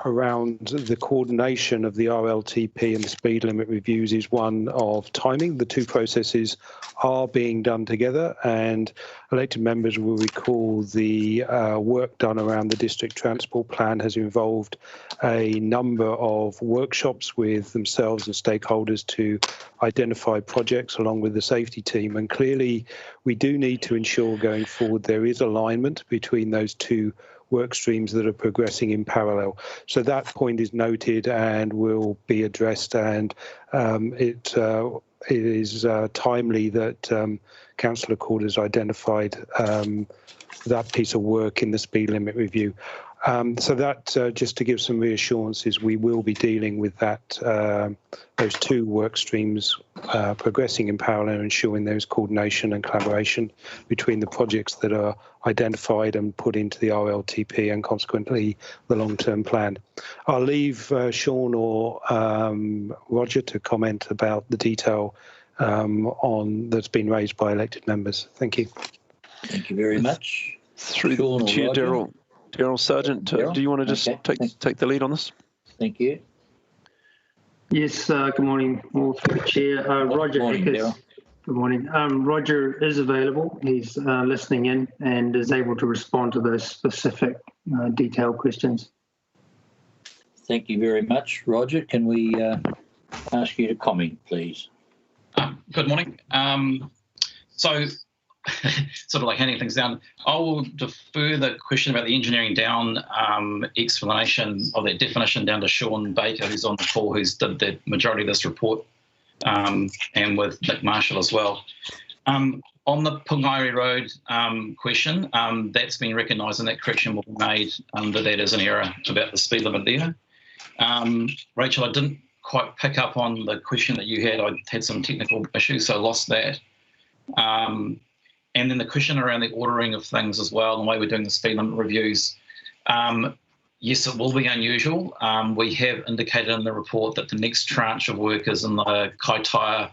the coordination of the RLTP and the speed limit reviews is one of timing. The two processes are being done together, and elected members will recall the work done around the district transport plan has involved a number of workshops with themselves and stakeholders to identify projects along with the safety team. And clearly we do need to ensure going forward there is alignment between those two work streams that are progressing in parallel. So that point is noted and will be addressed, and it is timely that Councillor Court has identified that piece of work in the speed limit review. So that, just to give some reassurances, we will be dealing with that, those two work streams progressing in parallel, ensuring there is coordination and collaboration between the projects that are identified and put into the RLTP and consequently the long-term plan. I'll leave Sean or Roger to comment about the detail on that's been raised by elected members. Thank you. Thank you very much. Through Sean the or Chair, Roger? Daryl Sargent, do you want to just take the lead on this? Thank you. Yes, good morning, all through the Chair. Roger morning, Eckers. Daryl. Good morning. Roger is available. He's listening in and is able to respond to those specific detailed questions. Thank you very much. Roger, can we ask you to comment, please? Good morning. So, sort of like handing things down, I will defer the question about the engineering down explanation of that definition down to Sean Baker, who's on the call, who's did the majority of this report, and with Nick Marshall as well. On the Pungairi Road question, that's been recognised and that correction will be made that that is an error about the speed limit there. Rachel, I didn't quite pick up on the question that you had. I had some technical issues, so I lost that. And then the question around the ordering of things as well, and the way we're doing the speed limit reviews. Yes, it will be unusual. We have indicated in the report that the next tranche of work is in the Kaitaia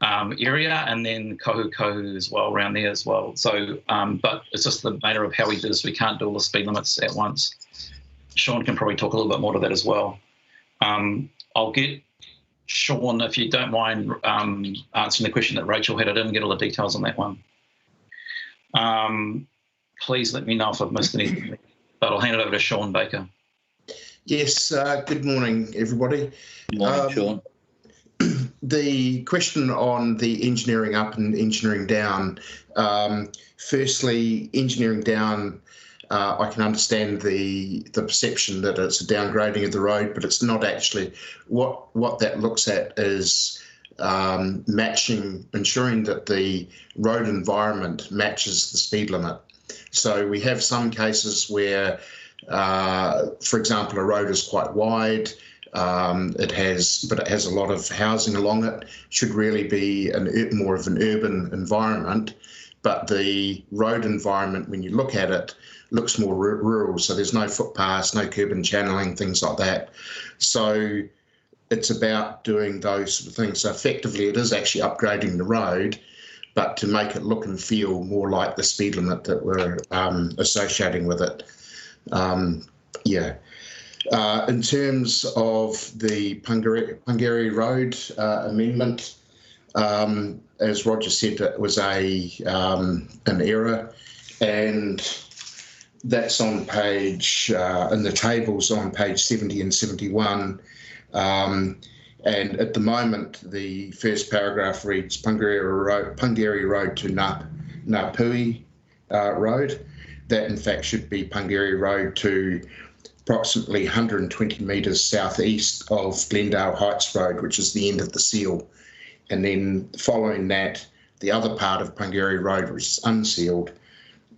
area, and then Kohu as well, around there as well. So, but it's just the matter of how we do this. We can't do all the speed limits at once. Sean can probably talk a little bit more to that as well. I'll get Sean, if you don't mind answering the question that Rachel had. I didn't get all the details on that one. Please let me know if I've missed anything, but I'll hand it over to Sean Baker. Yes, good morning, everybody. Good morning, Sean. The question on the engineering up and engineering down. Firstly, engineering down, I can understand the perception that it's a downgrading of the road, but it's not actually. What that looks at is matching, ensuring that the road environment matches the speed limit. So we have some cases where, for example, a road is quite wide, but it has a lot of housing along it. Should really be more of an urban environment, but the road environment, when you look at it, looks more rural. So there's no footpaths, no curb and channeling, things like that. So it's about doing those sort of things. So effectively, it is actually upgrading the road, but to make it look and feel more like the speed limit that we're associating with it. In terms of the Pungairi Road amendment, as Roger said, it was an error, and that's on page, in the tables on page 70 and 71. And at the moment, the first paragraph reads Pungairi Road to Ngāpui Road. That, in fact, should be Pungairi Road to approximately 120 metres southeast of Glendale Heights Road, which is the end of the seal. And then following that, the other part of Pungairi Road, which is unsealed,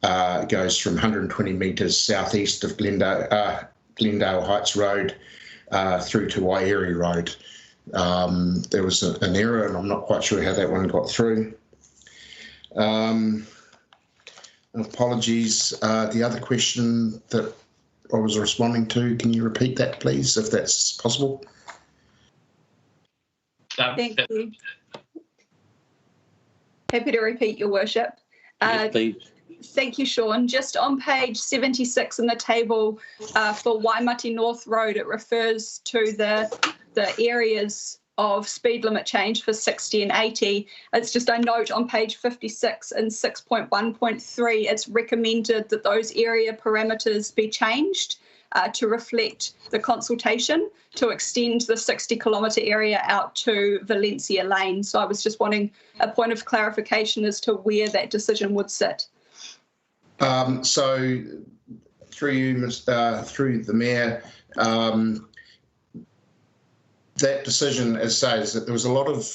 goes from 120 metres southeast of Glendale Heights Road through to Waieri Road. There was an error, and I'm not quite sure how that one got through. Apologies. The other question that I was responding to, can you repeat that, please, if that's possible? Thank you. Happy to repeat, Your Worship. Yes, please. Thank you, Sean. Just on page 76 in the table for Waimati North Road, it refers to the areas of speed limit change for 60 and 80. It's just a note on page 56 and 6.1.3, it's recommended that those area parameters be changed to reflect the consultation to extend the 60-kilometre area out to Valencia Lane. So I was just wanting a point of clarification as to where that decision would sit. So through you, through the Mayor, that decision, as says, that there was a lot of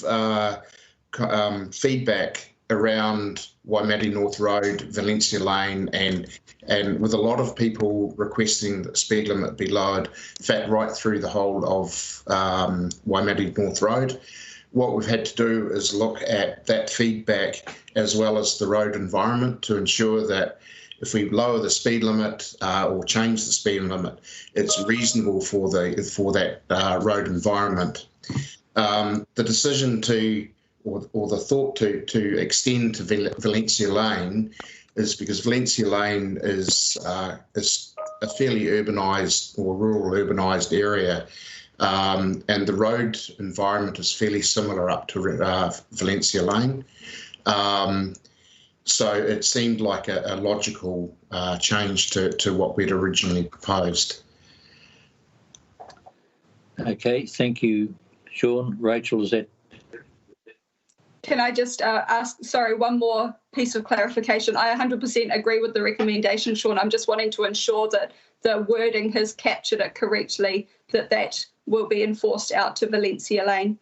feedback around Waimati North Road, Valencia Lane, and with a lot of people requesting that the speed limit be lowered, in fact, right through the whole of Waimati North Road. What we've had to do is look at that feedback as well as the road environment to ensure that if we lower the speed limit or change the speed limit, it's reasonable for that road environment. The decision to, or the thought to extend to Valencia Lane is because Valencia Lane is a fairly urbanised or rural urbanised area, and the road environment is fairly similar up to Valencia Lane. So it seemed like a logical change to what we'd originally proposed. Okay, thank you, Sean. Rachel, is that? Can I just ask, sorry, one more piece of clarification. I 100% agree with the recommendation, Sean. I'm just wanting to ensure that the wording has captured it correctly, that will be enforced out to Valencia Lane.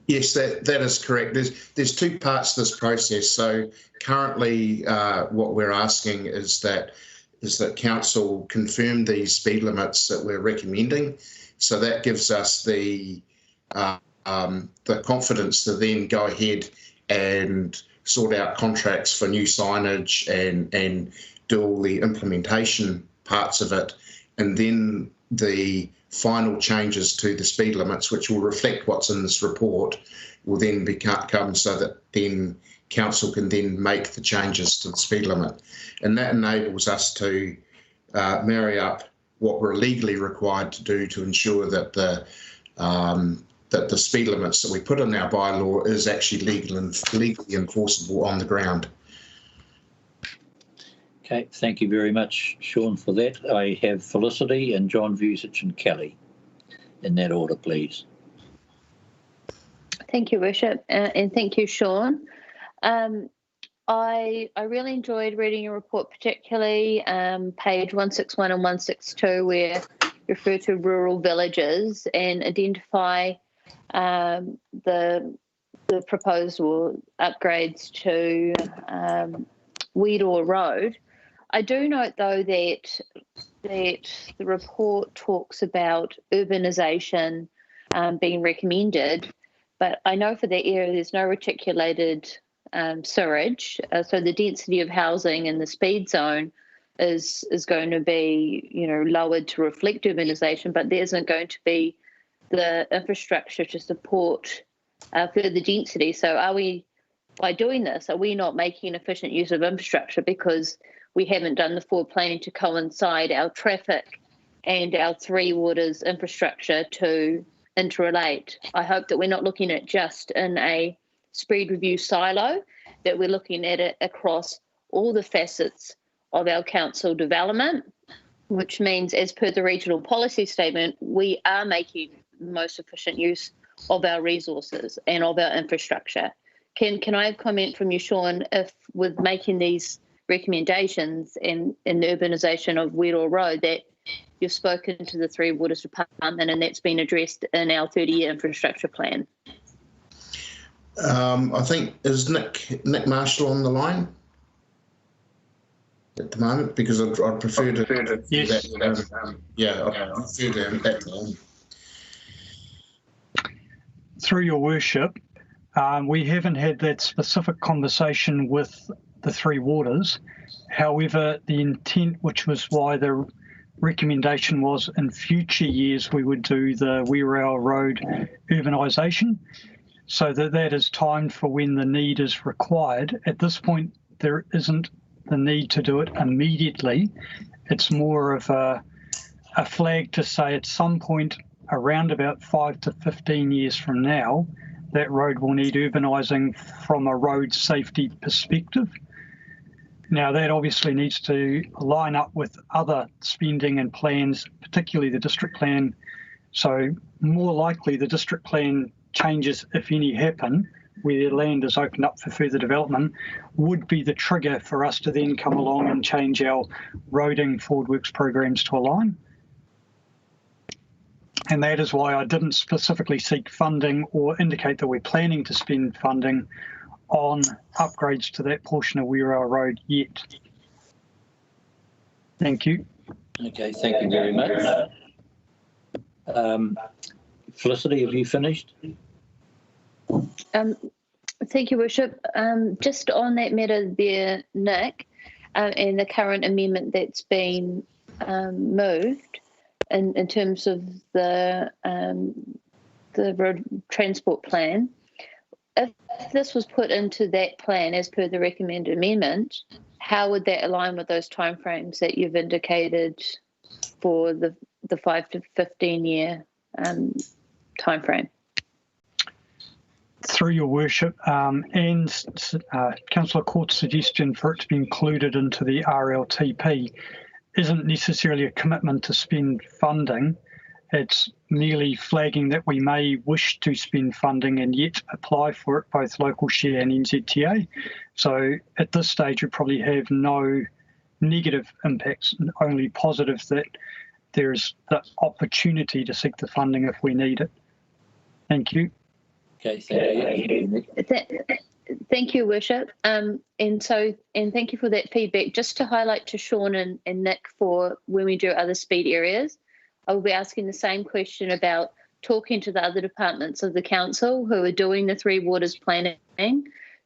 Yes, that is correct. There's two parts to this process. So currently what we're asking is that council confirm these speed limits that we're recommending. So that gives us the confidence to then go ahead and sort out contracts for new signage and do all the implementation parts of it. And then the final changes to the speed limits, which will reflect what's in this report, will then come so that then council can then make the changes to the speed limit. And that enables us to marry up what we're legally required to do to ensure that the speed limits that we put in our bylaw is actually legally enforceable on the ground. Okay, thank you very much, Sean, for that. I have Felicity and John Vusich and Kelly. In that order, please. Thank you, Worship, and thank you, Sean. I really enjoyed reading your report, particularly page 161 and 162, where you refer to rural villages and identify the proposed upgrades to Weedor Road. I do note, though, that the report talks about urbanisation being recommended, but I know for that area there's no reticulated sewerage, so the density of housing in the speed zone is going to be, lowered to reflect urbanisation, but there isn't going to be the infrastructure to support further density. So by doing this, are we not making efficient use of infrastructure because we haven't done the forward planning to coincide our traffic and our Three Waters infrastructure to interrelate? I hope that we're not looking at just in a speed review silo, that we're looking at it across all the facets of our council development, which means, as per the regional policy statement, we are making the most efficient use of our resources and of our infrastructure. Can I have comment from you, Sean, if with making these recommendations in the urbanisation of Weedor Road, that you've spoken to the Three Waters Department and that's been addressed in our 30-year infrastructure plan? I think, is Nick Marshall on the line at the moment? Because I'd prefer to yes. I'd prefer to have that on. Through your worship, we haven't had that specific conversation with the Three Waters. However, the intent, which was why the recommendation was in future years we would do the Werau Road urbanisation, so that is timed for when the need is required. At this point, there isn't the need to do it immediately. It's more of a flag to say at some point around about 5 to 15 years from now, that road will need urbanising from a road safety perspective. Now, that obviously needs to line up with other spending and plans, particularly the district plan. So more likely the district plan changes, if any happen, where land is opened up for further development, would be the trigger for us to then come along and change our roading forward works programs to align. And that is why I didn't specifically seek funding or indicate that we're planning to spend funding on upgrades to that portion of Werau Road yet. Thank you. Okay, thank you very much. Felicity, have you finished? Thank you, Worship. Just on that matter there, Nick, and the current amendment that's been moved in terms of the road transport plan, if this was put into that plan as per the recommended amendment, how would that align with those timeframes that you've indicated for the 5 to 15 year timeframe? Through your worship, and Councillor Court's suggestion for it to be included into the RLTP isn't necessarily a commitment to spend funding. It's merely flagging that we may wish to spend funding and yet apply for it, both local share and NZTA. So at this stage, we probably have no negative impacts, only positive, that there's the opportunity to seek the funding if we need it. Thank you. Okay, thank you. Thank you, Worship. And thank you for that feedback. Just to highlight to Sean and Nick for when we do other speed areas, I will be asking the same question about talking to the other departments of the council who are doing the Three Waters planning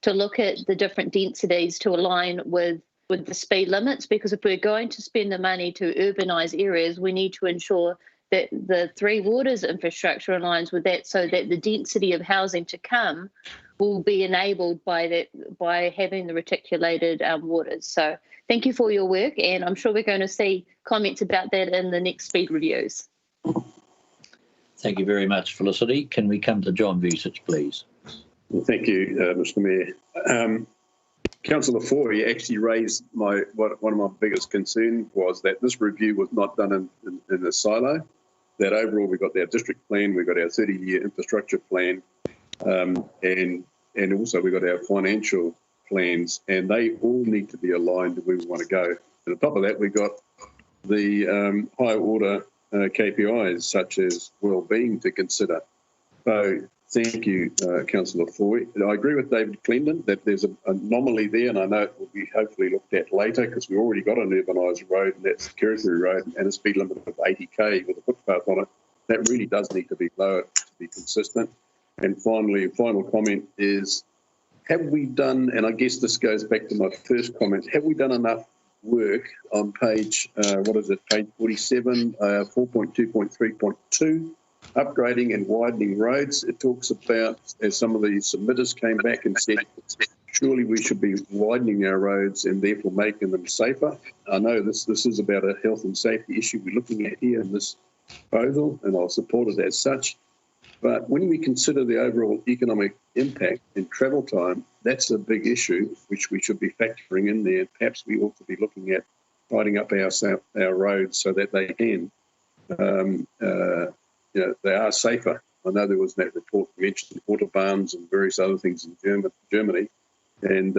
to look at the different densities to align with the speed limits, because if we're going to spend the money to urbanise areas, we need to ensure that the Three Waters infrastructure aligns with that, so that the density of housing to come will be enabled by having the reticulated waters. So thank you for your work, and I'm sure we're going to see comments about that in the next speed reviews. Thank you very much, Felicity. Can we come to John Vucic, please? Well, thank you, Mr. Mayor. Councillor Forey actually raised one of my biggest concerns was that this review was not done in a silo. That overall we've got our district plan, we've got our 30-year infrastructure plan, and also we've got our financial plans, and they all need to be aligned to where we want to go. And on top of that, we've got the higher order KPIs such as well-being to consider. So thank you, Councillor Forey. I agree with David Clendon that there's an anomaly there, and I know it will be hopefully looked at later because we've already got an urbanised road, and that's the Kerikeri Road, and a speed limit of 80k with a footpath on it. That really does need to be lowered to be consistent. And finally, a final comment is, have we done, and I guess this goes back to my first comment, have we done enough work on page, page 47, 4.2.3.2, upgrading and widening roads? It talks about, as some of the submitters came back and said, surely we should be widening our roads and therefore making them safer. I know this is about a health and safety issue we're looking at here in this proposal, and I'll support it as such. But when we consider the overall economic impact and travel time, that's a big issue which we should be factoring in there. Perhaps we ought to be looking at tidying up our roads so that they can, they are safer. I know there was that report that mentioned autobahns and various other things in Germany, and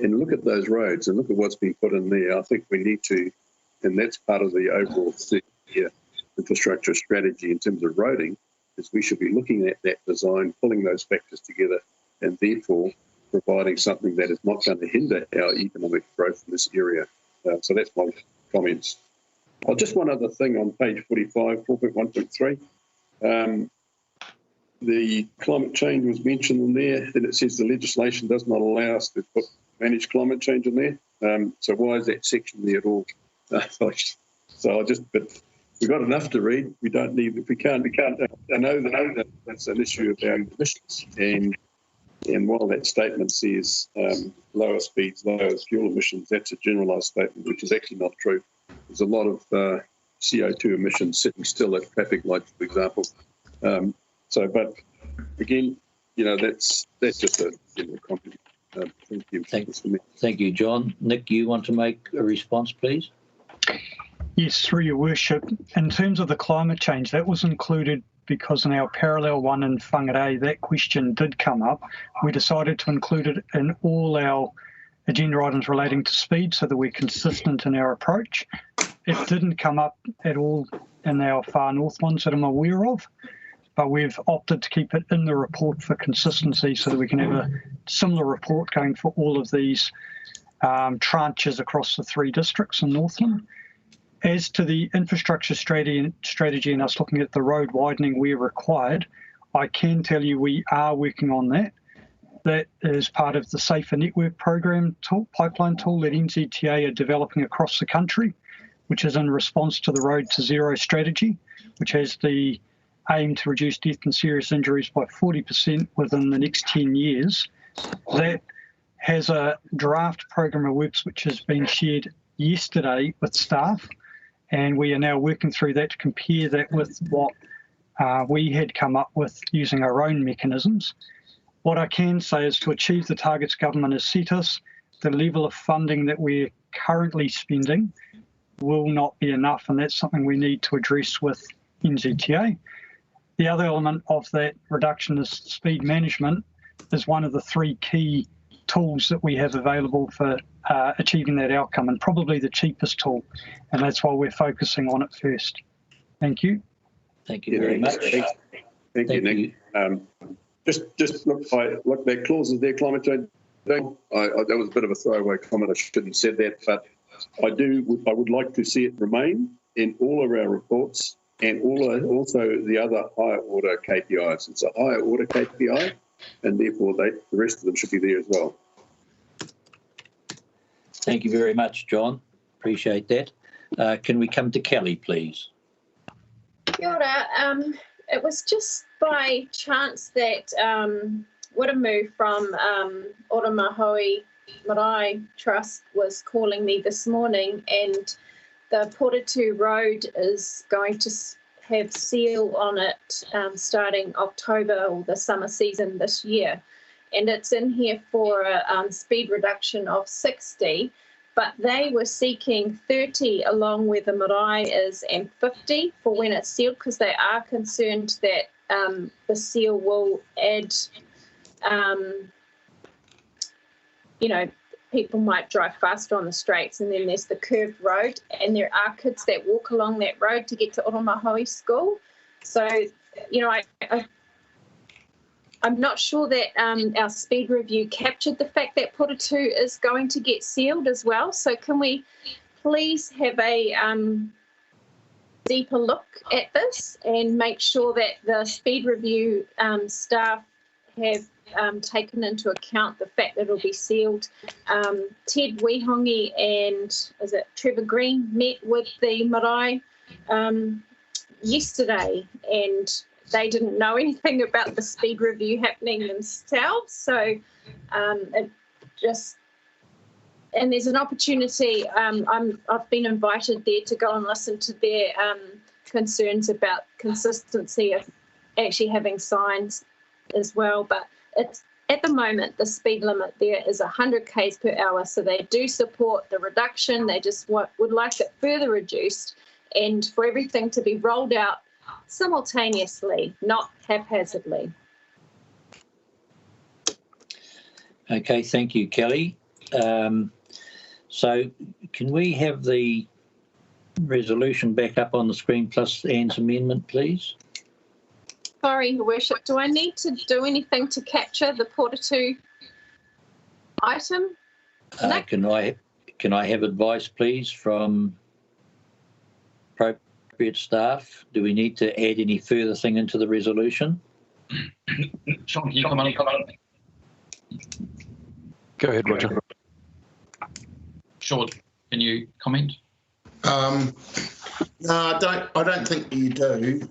look at those roads and look at what's been put in there. I think we need to, and that's part of the overall infrastructure strategy in terms of roading, is we should be looking at that design, pulling those factors together, and therefore providing something that is not going to hinder our economic growth in this area. So that's my comments. Just one other thing on page 45, 4.1.3. The climate change was mentioned in there, and it says the legislation does not allow us to manage climate change in there. So why is that section there at all? But we've got enough to read. We don't need, if we can't. I know that that's an issue about emissions, and while that statement says lower speeds, lower fuel emissions, that's a generalised statement, which is actually not true. There's a lot of CO2 emissions sitting still at traffic lights, for example. But again, that's just a general comment. Thank you. Thank you, John. Nick, you want to make a response, please? Yes, through your worship. In terms of the climate change, that was included because in our parallel one in Whangarei, that question did come up. We decided to include it in all our agenda items relating to speed so that we're consistent in our approach. It didn't come up at all in our far north ones that I'm aware of, but we've opted to keep it in the report for consistency so that we can have a similar report going for all of these tranches across the 3 districts in Northland. As to the infrastructure strategy and us looking at the road widening where required, I can tell you we are working on that. That is part of the Safer Network Program pipeline tool that NZTA are developing across the country, which is in response to the Road to Zero strategy, which has the aim to reduce death and serious injuries by 40% within the next 10 years. That has a draft program of works which has been shared yesterday with staff, and we are now working through that to compare that with what we had come up with using our own mechanisms. What I can say is to achieve the targets government has set us, the level of funding that we're currently spending will not be enough, and that's something we need to address with NZTA. The other element of that reduction is speed management is one of the 3 key tools that we have available for achieving that outcome, and probably the cheapest tool, and that's why we're focusing on it first. Thank you. Thank you very much. Thank you, Nick. Just look that clause is there, climate change. That was a bit of a throwaway comment. I shouldn't have said that, but I would like to see it remain in all of our reports and also the other higher order KPIs. It's a higher order KPI, and therefore the rest of them should be there as well. Thank you very much, John. Appreciate that. Can we come to Kelly, please? Kia ora. It was just by chance that Wiramu from Oromahoe Marae Trust was calling me this morning, and the Portatu Road is going to have seal on it starting October or the summer season this year. And it's in here for a speed reduction of 60, but they were seeking 30 along where the marae is and 50 for when it's sealed, because they are concerned that the seal will add, people might drive faster on the straights, and then there's the curved road, and there are kids that walk along that road to get to Oromahoe School. So, I'm not sure that our speed review captured the fact that Portatu is going to get sealed as well. So can we please have a deeper look at this and make sure that the speed review staff have taken into account the fact that it'll be sealed. Ted Wehongi and Trevor Green met with the marae yesterday, and they didn't know anything about the speed review happening themselves. So and there's an opportunity. I've been invited there to go and listen to their concerns about consistency of actually having signs as well. But it's at the moment the speed limit there is 100 k's per hour. So they do support the reduction. They just would like it further reduced, and for everything to be rolled out simultaneously, not haphazardly. Okay, thank you, Kelly. So can we have the resolution back up on the screen plus Anne's amendment, please? Sorry, Your Worship, do I need to do anything to capture the Portatu item? Can I have advice, please, from appropriate staff? Do we need to add any further thing into the resolution? Sean, can you come on? Go ahead, Roger. Sean, can you comment? No, I don't think you do.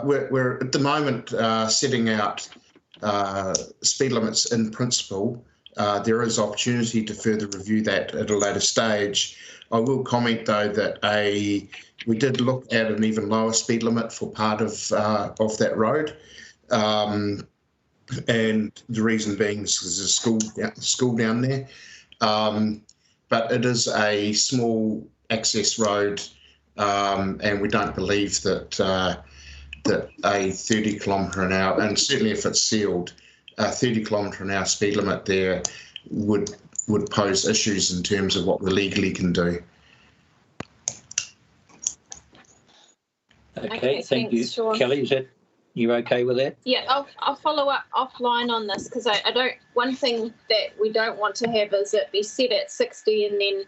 We're at the moment setting out speed limits in principle. There is opportunity to further review that at a later stage. I will comment though that we did look at an even lower speed limit for part of that road, and the reason being is there's a school down there, but it is a small access road, and we don't believe that a 30 kilometre an hour, and certainly if it's sealed, a 30 kilometre an hour speed limit there would pose issues in terms of what we legally can do. Okay, thank you. Sean. Kelly, is that you okay with that? Yeah, I'll follow up offline on this, because I don't. One thing that we don't want to have is it be set at 60 and then,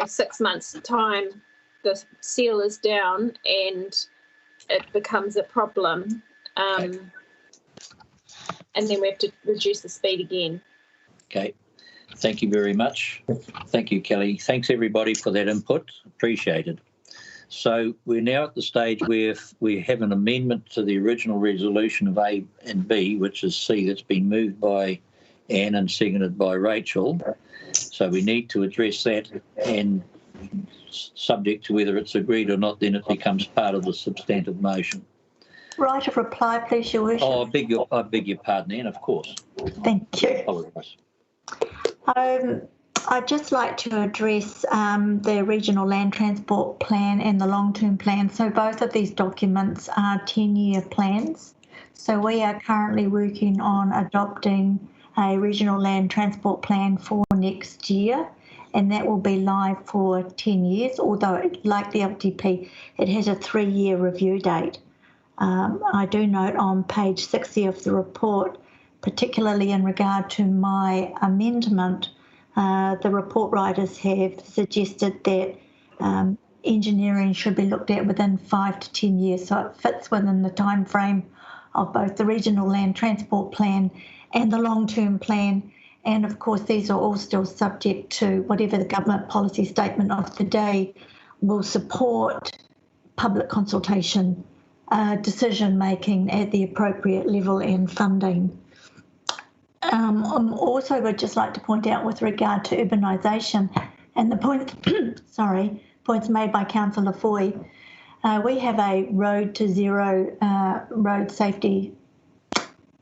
6 months' time, the seal is down and it becomes a problem, and then we have to reduce the speed again. Okay, thank you very much. Thank you, Kelly. Thanks everybody for that input. Appreciated. So we're now at the stage where we have an amendment to the original resolution of A and B, which is C, that's been moved by Anne and seconded by Rachel. So we need to address that, and subject to whether it's agreed or not, then it becomes part of the substantive motion. Right of reply, please, Your Worship. Oh, I beg your pardon, Anne, of course. Thank you. I apologise. I'd just like to address the Regional Land Transport Plan and the long-term plan. So both of these documents are 10-year plans. So we are currently working on adopting a Regional Land Transport Plan for next year, and that will be live for 10 years, although like the LTP, it has a 3-year review date. I do note on page 60 of the report, particularly in regard to my amendment, the report writers have suggested that engineering should be looked at within 5 to 10 years, so it fits within the time frame of both the Regional Land Transport Plan and the long-term plan. And of course, these are all still subject to whatever the government policy statement of the day will support public consultation, decision-making at the appropriate level and funding. Also would just like to point out with regard to urbanisation and the points made by Councillor Foy, we have a road to zero road safety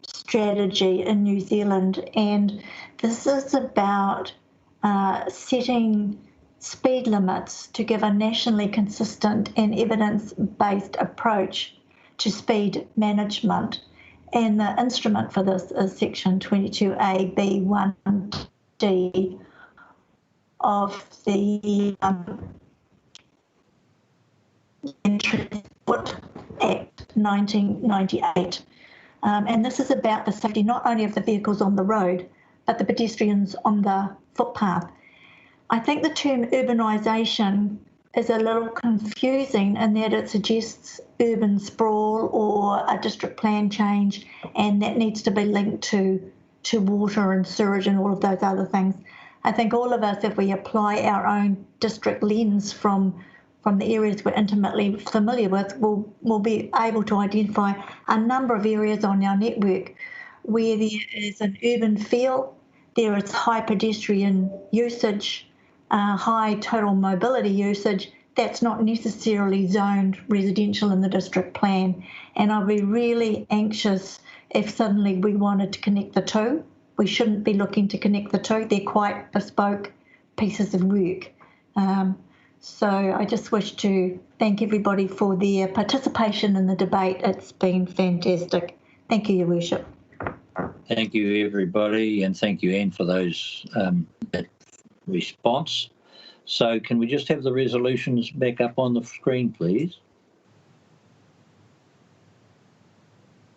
strategy in New Zealand, and this is about setting speed limits to give a nationally consistent and evidence-based approach to speed management. And the instrument for this is Section 22A(b)(1)(d) of the Transport Act 1998. And this is about the safety not only of the vehicles on the road, but the pedestrians on the footpath. I think the term urbanisation is a little confusing in that it suggests urban sprawl or a district plan change, and that needs to be linked to water and sewage and all of those other things. I think all of us, if we apply our own district lens from the areas we're intimately familiar with, will be able to identify a number of areas on our network where there is an urban feel, there is high pedestrian usage, high total mobility usage, that's not necessarily zoned residential in the district plan. And I'll be really anxious if suddenly we wanted to connect the two. We shouldn't be looking to connect the two. They're quite bespoke pieces of work. So I just wish to thank everybody for their participation in the debate. It's been fantastic. Thank you, Your Worship. Thank you, everybody, and thank you, Anne, for those that response. So can we just have the resolutions back up on the screen, please?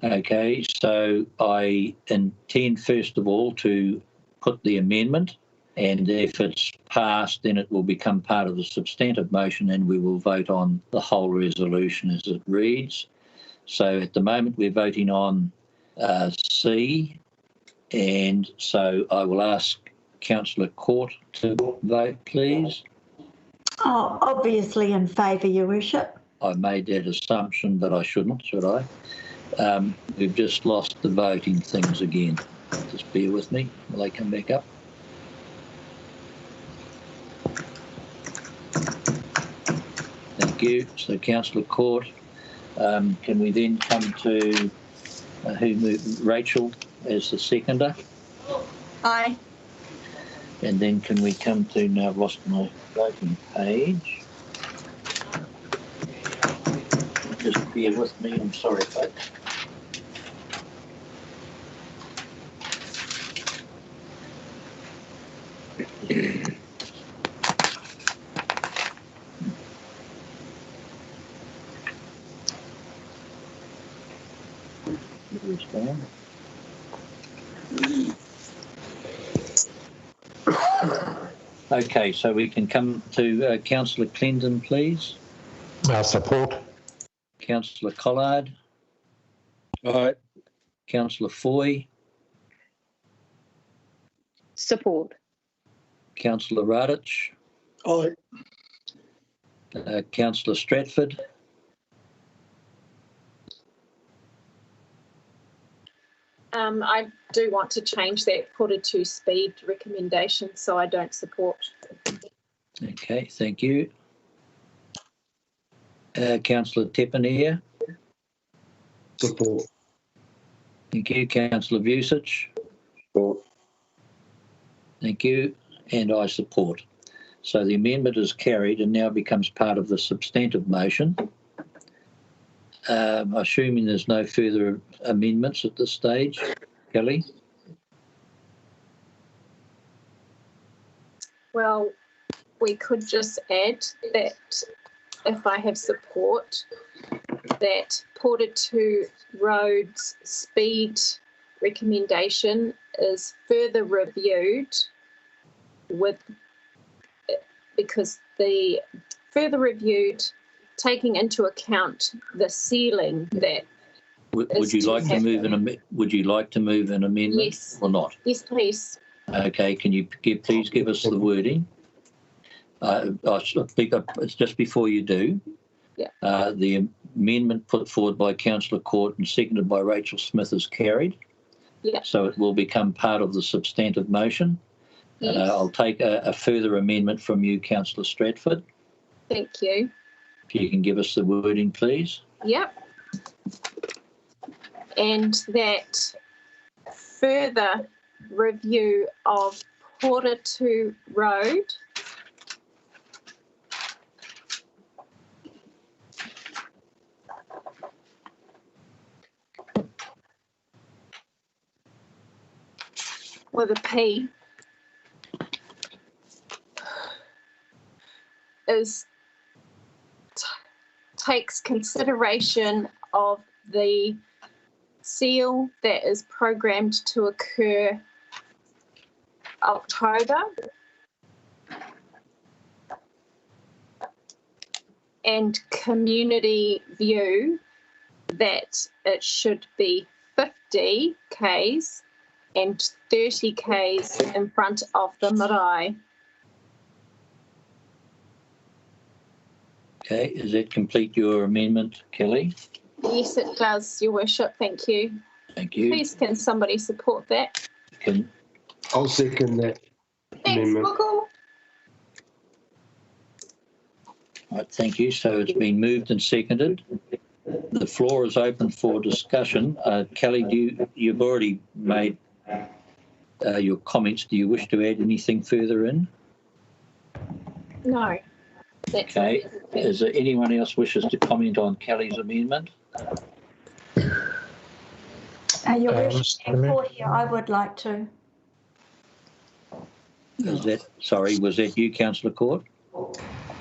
Okay, so I intend, first of all, to put the amendment, and if it's passed, then it will become part of the substantive motion, and we will vote on the whole resolution as it reads. So at the moment, we're voting on C, and so I will ask Councillor Court to vote, please. Oh, obviously in favour, Your Worship. I made that assumption, but I shouldn't, should I? We've just lost the voting things again. Just bear with me while they come back up. Thank you. So Councillor Court, can we then come to who moved? Rachel as the seconder? Aye. And then can we come to, now I've lost my voting page. Just bear with me, I'm sorry folks. Okay, so we can come to Councillor Clendon, please. Support. Councillor Collard. Aye. Councillor Foy. Support. Councillor Radich. Aye. Councillor Stratford. I do want to change that quarter to speed recommendation, so I don't support. Okay, thank you. Councillor Tepania. Support. Thank you. Councillor Vucic. Support. Thank you. And I support. So the amendment is carried and now becomes part of the substantive motion. Assuming there's no further amendments at this stage. Kelly? Well, we could just add that if I have support, that Porter 2 Road's speed recommendation is further reviewed because the further reviewed taking into account the ceiling that would you like to move an amendment? Yes. Or not? Yes, please. Okay, can you please give us the wording? It's just before you do. Yeah. The amendment put forward by Councillor Court and seconded by Rachel Smith is carried. Yeah. So it will become part of the substantive motion. Yes. I'll take a further amendment from you, Councillor Stratford. Thank you. If you can give us the wording, please. Yep. And that further review of Porter 2 Road with a P takes consideration of the seal that is programmed to occur October and community view that it should be 50 k's and 30 k's in front of the marae. Okay, does that complete your amendment, Kelly? Yes, it does, Your Worship. Thank you. Thank you. Please, can somebody support that? I'll second that Thanks, amendment. Michael. Right, thank you. So it's been moved and seconded. The floor is open for discussion. Kelly, you've already made your comments. Do you wish to add anything further in? No. That's Okay. Is there anyone else wishes to comment on Kelly's amendment? Your Worship, before here, I would like to. Was that you, Councillor Court?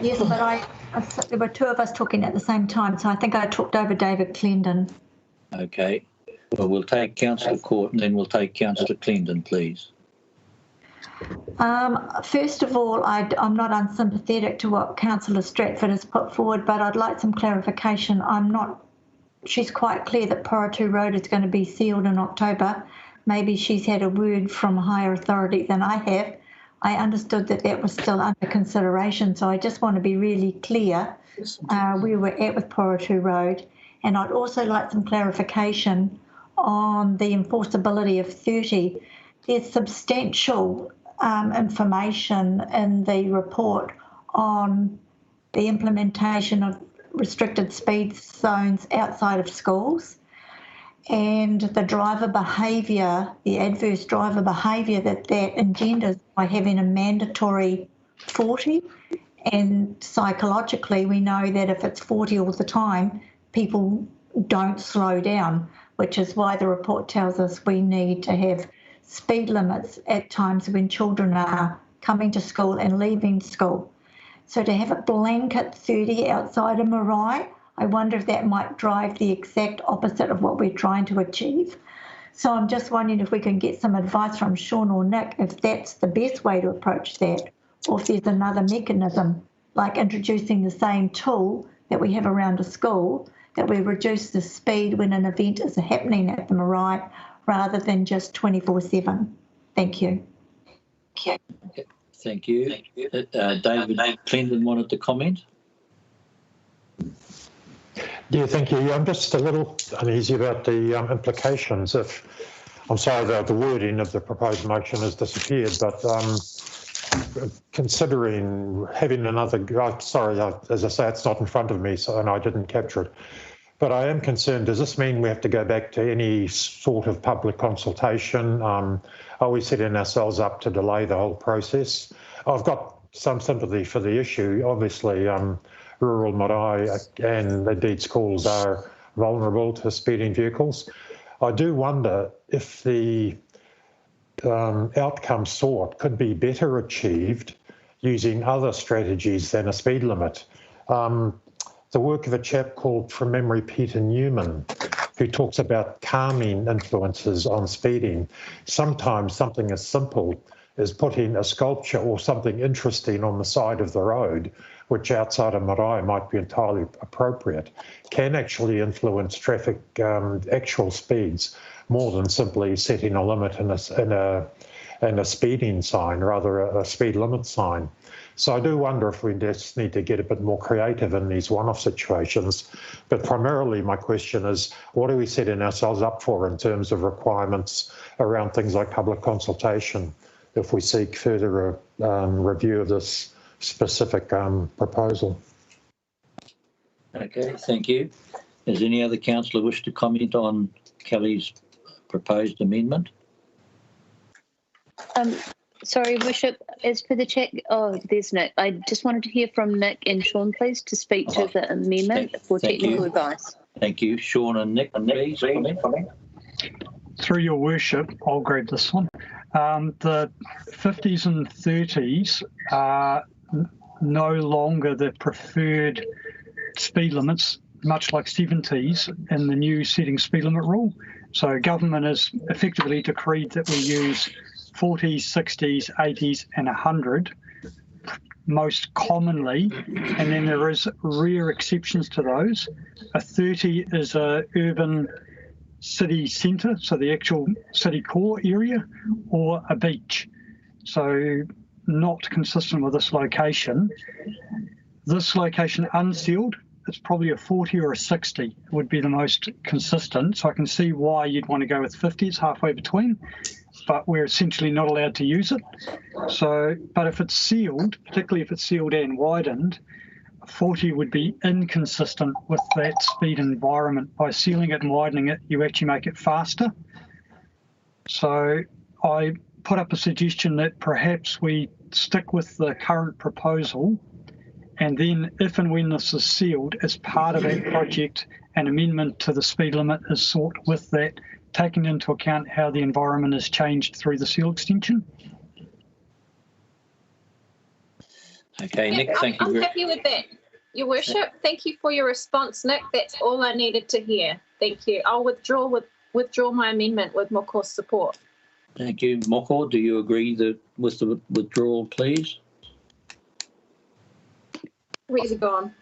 Yes, but there were two of us talking at the same time, so I think I talked over David Clendon. Okay. Well, we'll take Councillor Court and then we'll take Councillor Clendon, please. First of all, I'm not unsympathetic to what Councillor Stratford has put forward, but I'd like some clarification. She's quite clear that Porotoo Road is going to be sealed in October. Maybe she's had a word from a higher authority than I have. I understood that was still under consideration, so I just want to be really clear where we're at with Porotoo Road. And I'd also like some clarification on the enforceability of 30. There's substantial information in the report on the implementation of restricted speed zones outside of schools and the driver behaviour, the adverse driver behaviour that engenders by having a mandatory 40. And psychologically, we know that if it's 40 all the time, people don't slow down, which is why the report tells us we need to have speed limits at times when children are coming to school and leaving school. So to have a blanket 30 outside of marae, I wonder if that might drive the exact opposite of what we're trying to achieve. So I'm just wondering if we can get some advice from Sean or Nick if that's the best way to approach that, or if there's another mechanism, like introducing the same tool that we have around a school, that we reduce the speed when an event is happening at the marae rather than just 24/7. Thank you. Thank you. David Clendon wanted to comment. Yeah, thank you. I'm just a little uneasy about the implications. I'm sorry, the wording of the proposed motion has disappeared, but considering having another, sorry, as I say, it's not in front of me, and I didn't capture it. But I am concerned, does this mean we have to go back to any sort of public consultation? Are we setting ourselves up to delay the whole process? I've got some sympathy for the issue. Obviously, rural marae and indeed schools are vulnerable to speeding vehicles. I do wonder if the outcome sought could be better achieved using other strategies than a speed limit. The work of a chap called, from memory, Peter Newman, who talks about calming influences on speeding. Sometimes something as simple as putting a sculpture or something interesting on the side of the road, which outside of marae might be entirely appropriate, can actually influence traffic actual speeds more than simply setting a limit in a speeding sign, rather a speed limit sign. So I do wonder if we just need to get a bit more creative in these one-off situations. But primarily my question is, what are we setting ourselves up for in terms of requirements around things like public consultation if we seek further review of this specific proposal? Okay, thank you. Does any other councillor wish to comment on Kelly's proposed amendment? Sorry, Bishop, as per the chat, there's Nick. I just wanted to hear from Nick and Sean, please, to speak to the amendment for technical advice. Thank you. Sean and Nick, please. Through your worship, I'll grab this one. The 50s and 30s are no longer the preferred speed limits, much like 70s in the new setting speed limit rule. So government has effectively decreed that we use 40s, 60s, 80s and 100 most commonly, and then there is rare exceptions to those. A 30 is a urban city centre, so the actual city core area, or a beach. So not consistent with this location. This location unsealed, it's probably a 40 or a 60 would be the most consistent. So I can see why you'd want to go with 50, it's halfway between, but we're essentially not allowed to use it. So, but if it's sealed, particularly if it's sealed and widened, 40 would be inconsistent with that speed environment. By sealing it and widening it, you actually make it faster. So I put up a suggestion that perhaps we stick with the current proposal, and then if and when this is sealed, as part of that project, an amendment to the speed limit is sought with that, taking into account how the environment has changed through the seal extension. Okay, Nick, thank you. I'm happy with that, Your Worship. Thank you for your response, Nick. That's all I needed to hear. Thank you. I'll withdraw my amendment with Moko's support. Thank you. Moko, do you agree with the withdrawal, please? Where's it gone?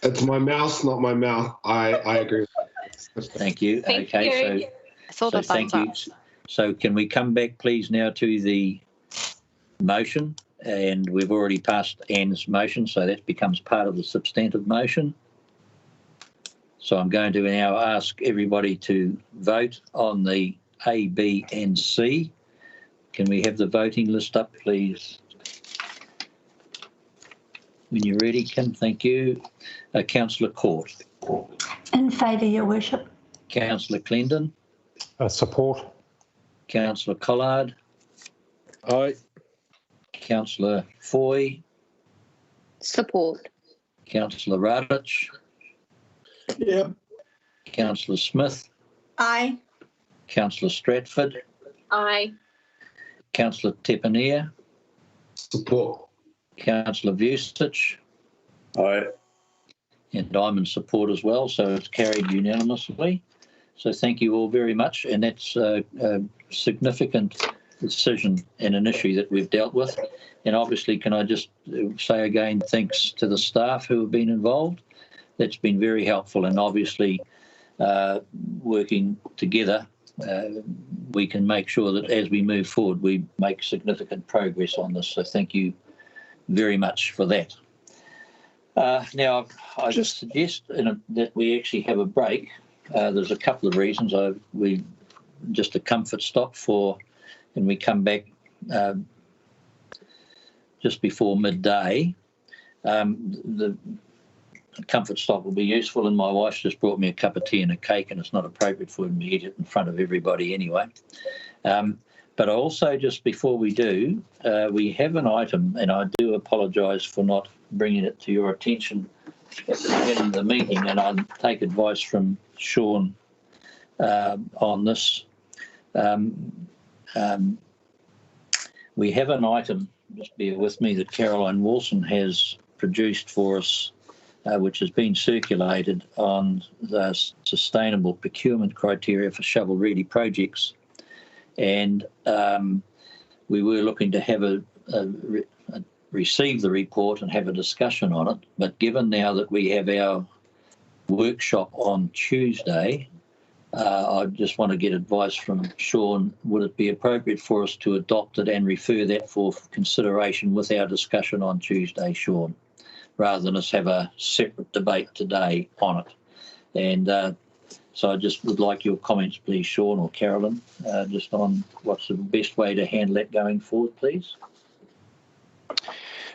It's my mouse, not my mouth. I agree. Thank you. Thank okay, you. so thank you. So can we come back, please, now to the motion? And we've already passed Anne's motion, so that becomes part of the substantive motion. So I'm going to now ask everybody to vote on the A, B and C. Can we have the voting list up, please? When you're ready, Kim, thank you. Councillor Court. In favour, Your Worship. Councillor Clendon. Support. Councillor Collard. Aye. Councillor Foy. Support. Councillor Radich. Yep. Councillor Smith. Aye. Councillor Stratford. Aye. Councillor Tepanier. Support. Councillor Vucic. Aye. And I'm in support as well, so it's carried unanimously. So thank you all very much, and that's a significant decision and an issue that we've dealt with. And obviously, can I just say again, thanks to the staff who have been involved. That's been very helpful, and obviously working together, we can make sure that as we move forward, we make significant progress on this. So thank you very much for that. Now, I just suggest that we actually have a break. There's a couple of reasons. We just a comfort stop and we come back just before midday. The comfort stop will be useful, and my wife just brought me a cup of tea and a cake, and it's not appropriate for me to eat it in front of everybody anyway. But also, just before we do, we have an item, and I do apologise for not bringing it to your attention at the beginning of the meeting, and I'll take advice from Sean on this. We have an item, just bear with me, that Caroline Wilson has produced for us, which has been circulated on the sustainable procurement criteria for shovel-ready projects. And we were looking to have receive the report and have a discussion on it. But given now that we have our workshop on Tuesday, I just want to get advice from Sean. Would it be appropriate for us to adopt it and refer that for consideration with our discussion on Tuesday, Sean, rather than us have a separate debate today on it? And so I just would like your comments, please, Sean or Carolyn, just on what's the best way to handle that going forward, please.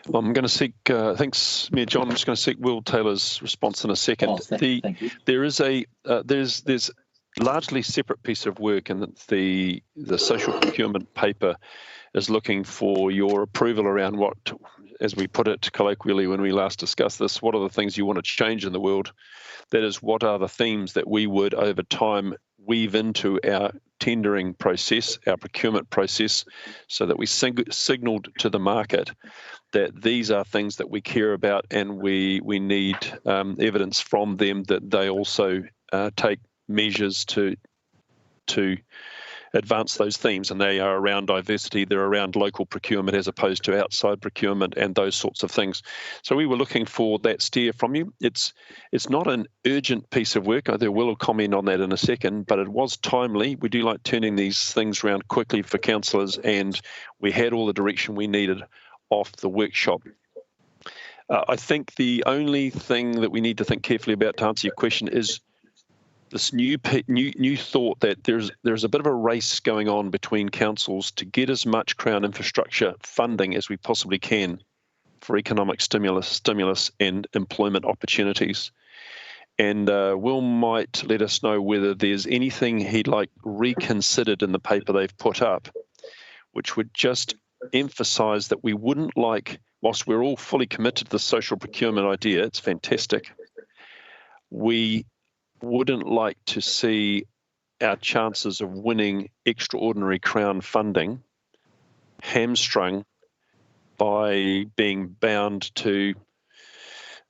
Well, I'm going to seek, thanks, Mayor John. I'm just going to seek Will Taylor's response in a second. Oh, thank you. There is there's largely separate piece of work, and the social procurement paper is looking for your approval around what, as we put it colloquially when we last discussed this, what are the things you want to change in the world? That is, what are the themes that we would over time weave into our tendering process, our procurement process, so that we signalled to the market that these are things that we care about, and we need evidence from them that they also take measures to advance those themes, and they are around diversity, they're around local procurement as opposed to outside procurement and those sorts of things. So we were looking for that steer from you. It's not an urgent piece of work. I will comment on that in a second, but it was timely. We do like turning these things around quickly for councillors, and we had all the direction we needed off the workshop. I think the only thing that we need to think carefully about to answer your question is this new thought that there's a bit of a race going on between councils to get as much Crown infrastructure funding as we possibly can for economic stimulus and employment opportunities. And Will might let us know whether there's anything he'd like reconsidered in the paper they've put up, which would just emphasise that we wouldn't like, whilst we're all fully committed to the social procurement idea, it's fantastic, we wouldn't like to see our chances of winning extraordinary Crown funding hamstrung by being bound to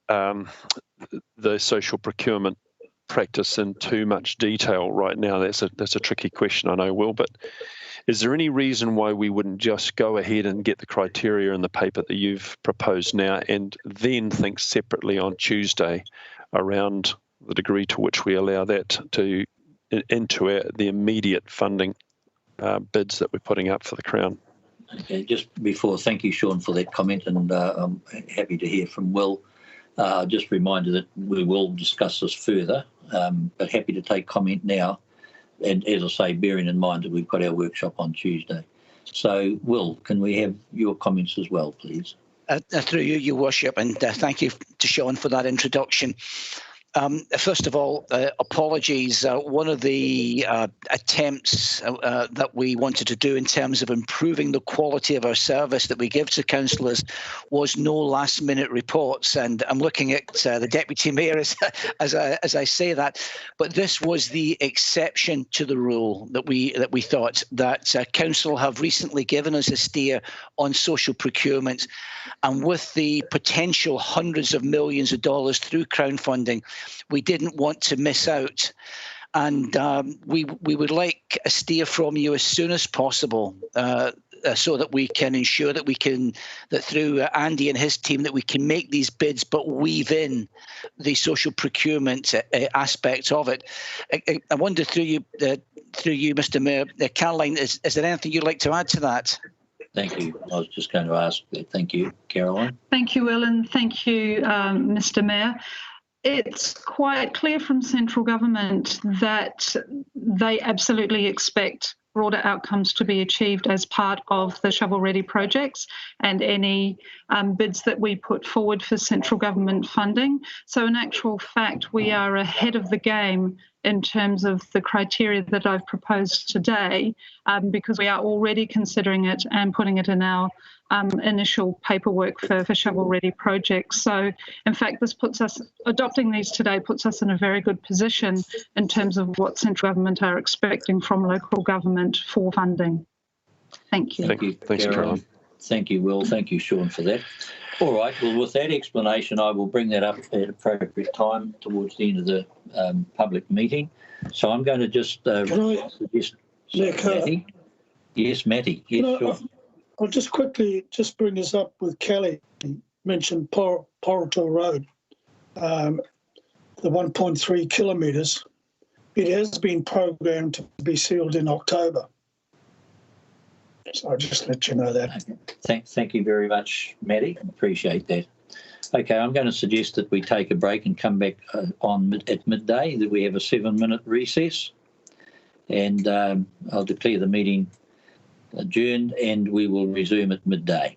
the social procurement practice in too much detail right now. That's a tricky question, I know, Will, but is there any reason why we wouldn't just go ahead and get the criteria in the paper that you've proposed now, and then think separately on Tuesday around the degree to which we allow that to into the immediate funding bids that we're putting up for the Crown? Okay, just before, thank you, Sean, for that comment, and I'm happy to hear from Will. Just a reminder that we will discuss this further, but happy to take comment now. And as I say, bearing in mind that we've got our workshop on Tuesday. So, Will, can we have your comments as well, please? Through you, Your Worship, and thank you to Sean for that introduction. First of all, apologies. One of the attempts that we wanted to do in terms of improving the quality of our service that we give to councillors was no last-minute reports. And I'm looking at the Deputy Mayor as I say that. But this was the exception to the rule that we thought that council have recently given us a steer on social procurement. And with the potential hundreds of millions of dollars through Crown funding, we didn't want to miss out. And we would like a steer from you as soon as possible so that we can ensure that that through Andy and his team, that we can make these bids but weave in the social procurement aspect of it. I wonder through you, Mr. Mayor, Caroline, is there anything you'd like to add to that? Thank you. I was just going to ask that. Thank you, Caroline. Thank you, Will, and thank you, Mr. Mayor. It's quite clear from central government that they absolutely expect broader outcomes to be achieved as part of the shovel-ready projects and any bids that we put forward for central government funding. So in actual fact, we are ahead of the game in terms of the criteria that I've proposed today, because we are already considering it and putting it in our initial paperwork for shovel-ready projects. So, in fact, this puts us, adopting these today puts us in a very good position in terms of what central government are expecting from local government for funding. Thank you. Thank you, Thanks, Caroline. Thank you, Will. Thank you, Sean, for that. All right. Well, with that explanation, I will bring that up at appropriate time towards the end of the public meeting. So I'm going to just suggest. Matty? Yes, Matty. Yes, sure. I'll just quickly bring this up with Kelly. Mentioned Portal Road, the 1.3 kilometres. It has been programmed to be sealed in October. So I'll just let you know that. Thank you very much, Matty. Appreciate that. Okay, I'm going to suggest that we take a break and come back at midday, that we have a 7-minute recess. And I'll declare the meeting adjourned and we will resume at midday.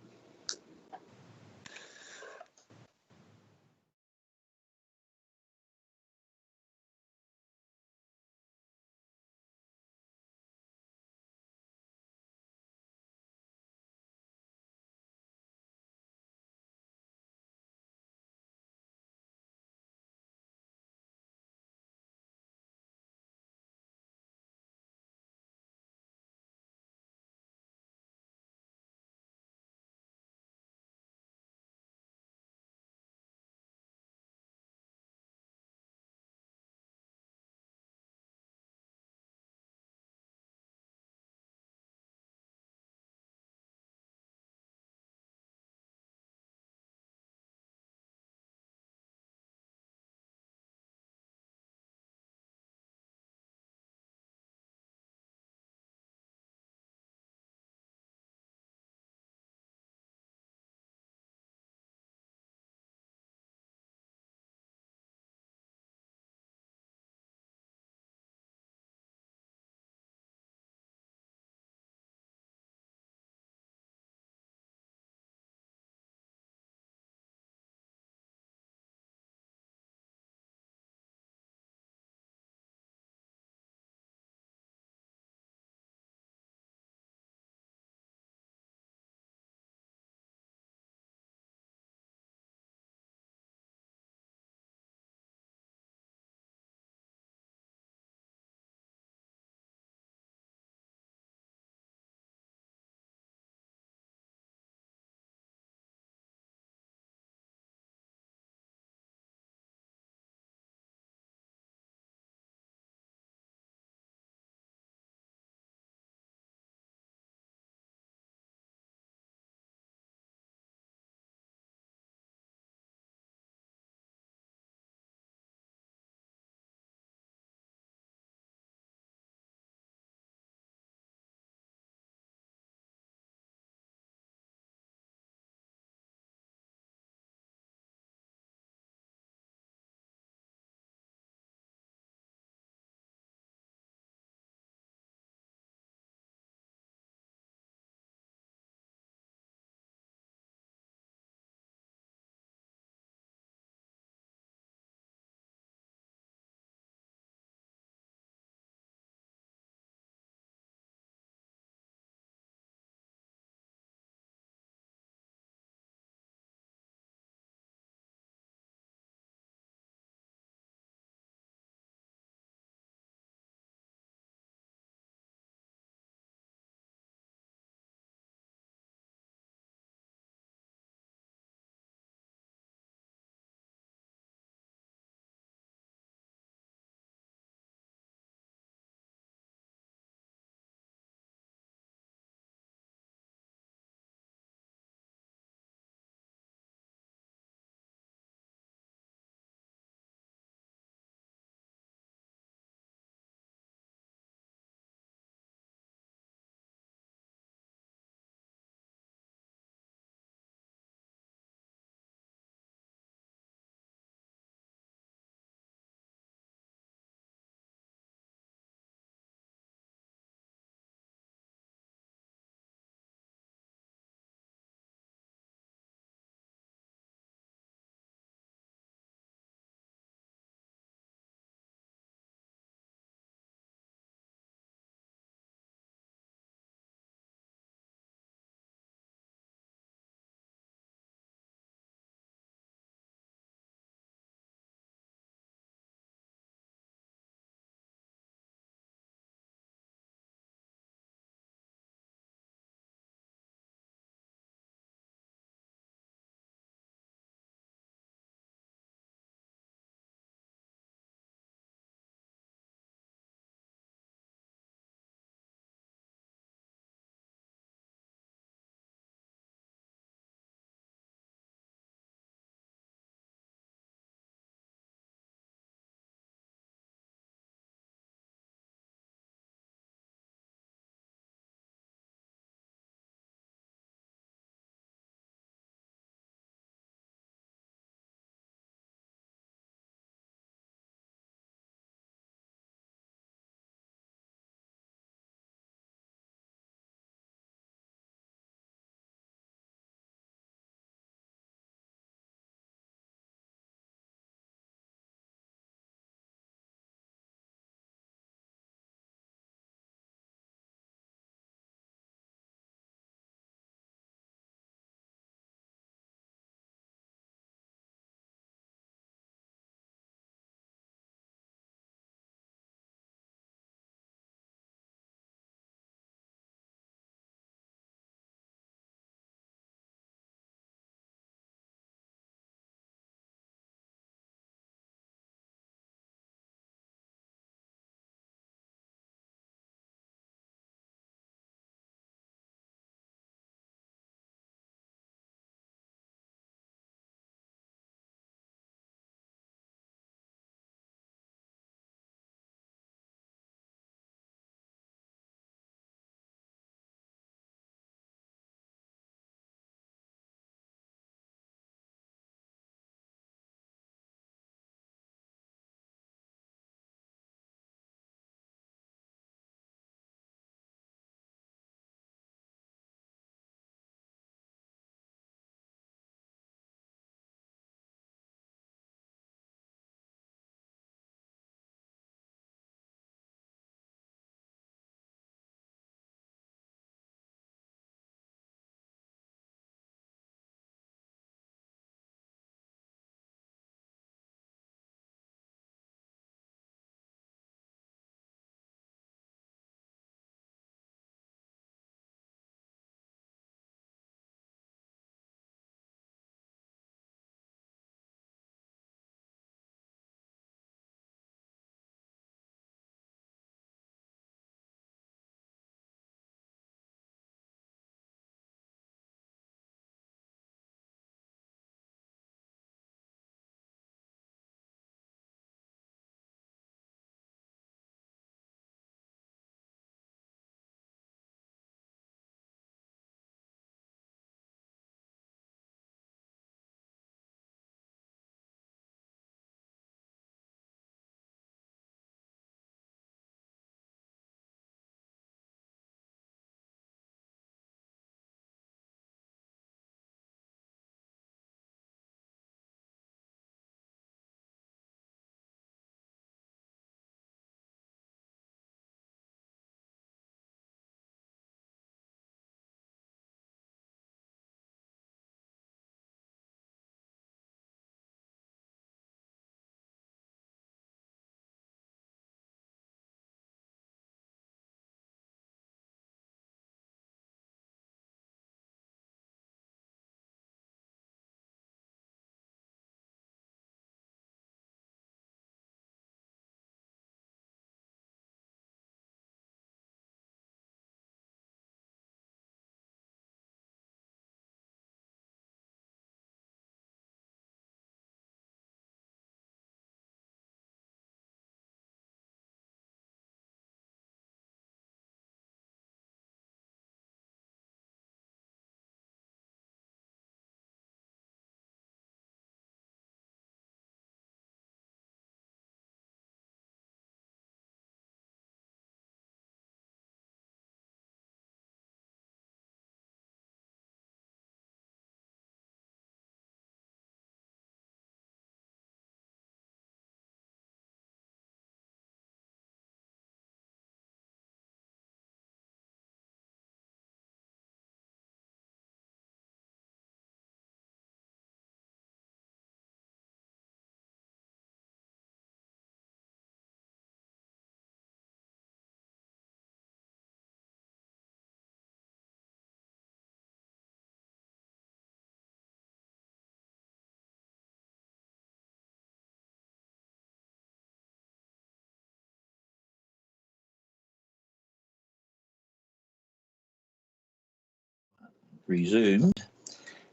resumed.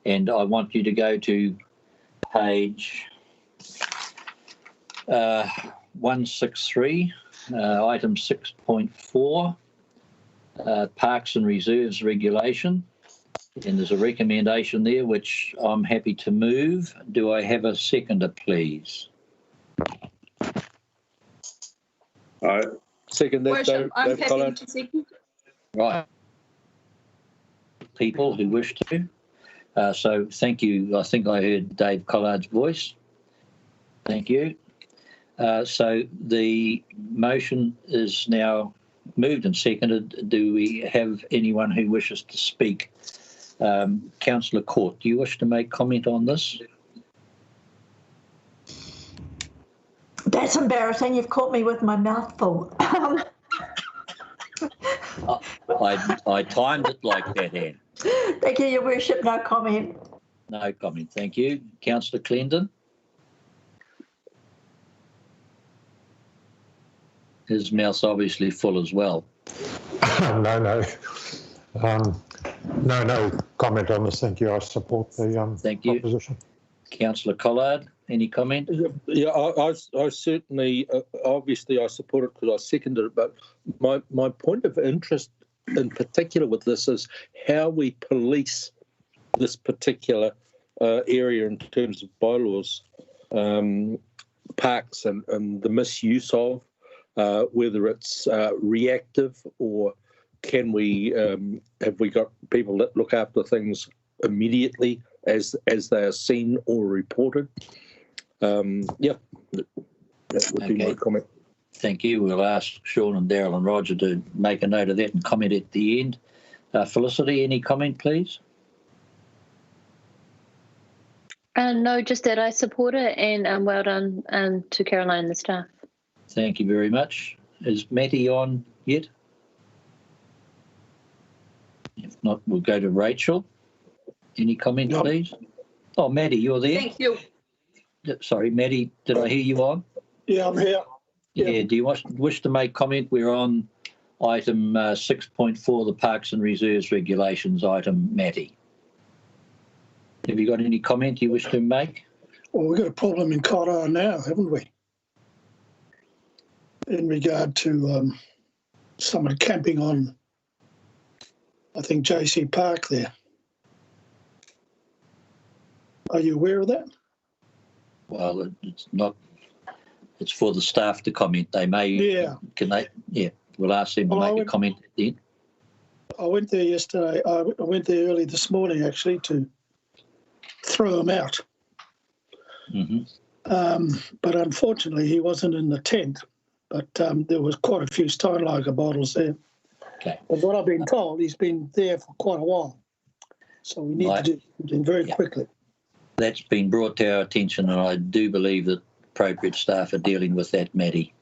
And I want you to go to page 163, item 6.4, Parks and Reserves Regulation. And there's a recommendation there which I'm happy to move. Do I have a seconder, please? I second that. Worship, I'm happy Collard. to second. Right. People who wish to. So thank you. I think I heard Dave Collard's voice. Thank you. So the motion is now moved and seconded. Do we have anyone who wishes to speak? Councillor Court, do you wish to make comment on this? That's embarrassing. You've caught me with my mouth full. I timed it like that, Anne. Thank you, Your Worship. No comment. No comment. Thank you. Councillor Clendon? His mouth's obviously full as well. No comment on this. Thank you. I support the Thank you. proposition. Councillor Collard, any comment? Yeah, I certainly, obviously I support it because I seconded it, but my point of interest in particular with this is how we police this particular area in terms of bylaws, parks and the misuse of, whether it's reactive or can we, have we got people that look after things immediately as they are seen or reported? Yeah, that would be my comment. Thank you. We'll ask Sean and Daryl and Roger to make a note of that and comment at the end. Felicity, any comment, please? No, just that I support it, and well done to Caroline and the staff. Thank you very much. Is Matty on yet? If not, we'll go to Rachel. Any comment, please? Oh, Matty, you're there? Thank you. Sorry, Matty, did I hear you on? Yeah, I'm here. Yeah, do you wish to make comment? We're on item 6.4, the Parks and Reserves Regulations item, Matty. Have you got any comment you wish to make? Well, we've got a problem in Kaikoura now, haven't we? In regard to someone camping on, I think, JC Park there. Are you aware of that? Well, it's not. It's for the staff to comment. They may. Yeah. Can they? Yeah. We'll ask them to make a comment at the end. I went there yesterday. I went there early this morning, actually, to throw him out. Mm-hmm. But unfortunately, he wasn't in the tent. But there was quite a few Steinlager bottles there. Okay. But what I've been told, he's been there for quite a while. So we need to do something very quickly. That's been brought to our attention, and I do believe that appropriate staff are dealing with that, Matty.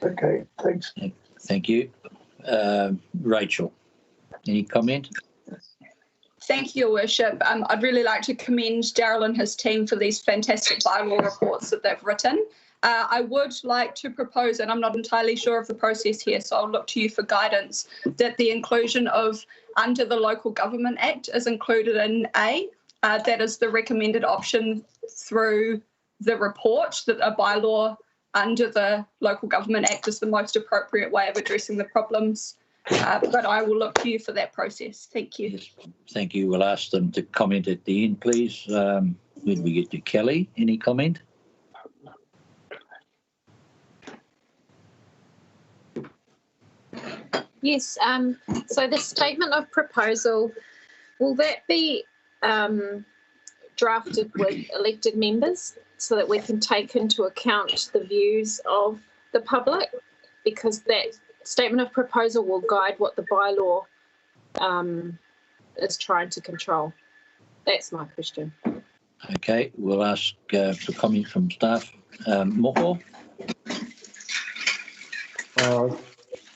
Okay, thanks. Thank you. Rachel, any comment? Thank you, Your Worship. I'd really like to commend Daryl and his team for these fantastic bylaw reports that they've written. I would like to propose, and I'm not entirely sure of the process here, so I'll look to you for guidance, that the inclusion of under the Local Government Act is included in A. That is the recommended option through the report, that a bylaw under the Local Government Act is the most appropriate way of addressing the problems. But I will look to you for that process. Thank you. Yes, thank you. We'll ask them to comment at the end, please. When we get to Kelly, any comment? Yes, so the statement of proposal, will that be drafted with elected members so that we can take into account the views of the public? Because that statement of proposal will guide what the bylaw is trying to control. That's my question. Okay, we'll ask for comment from staff. Moko?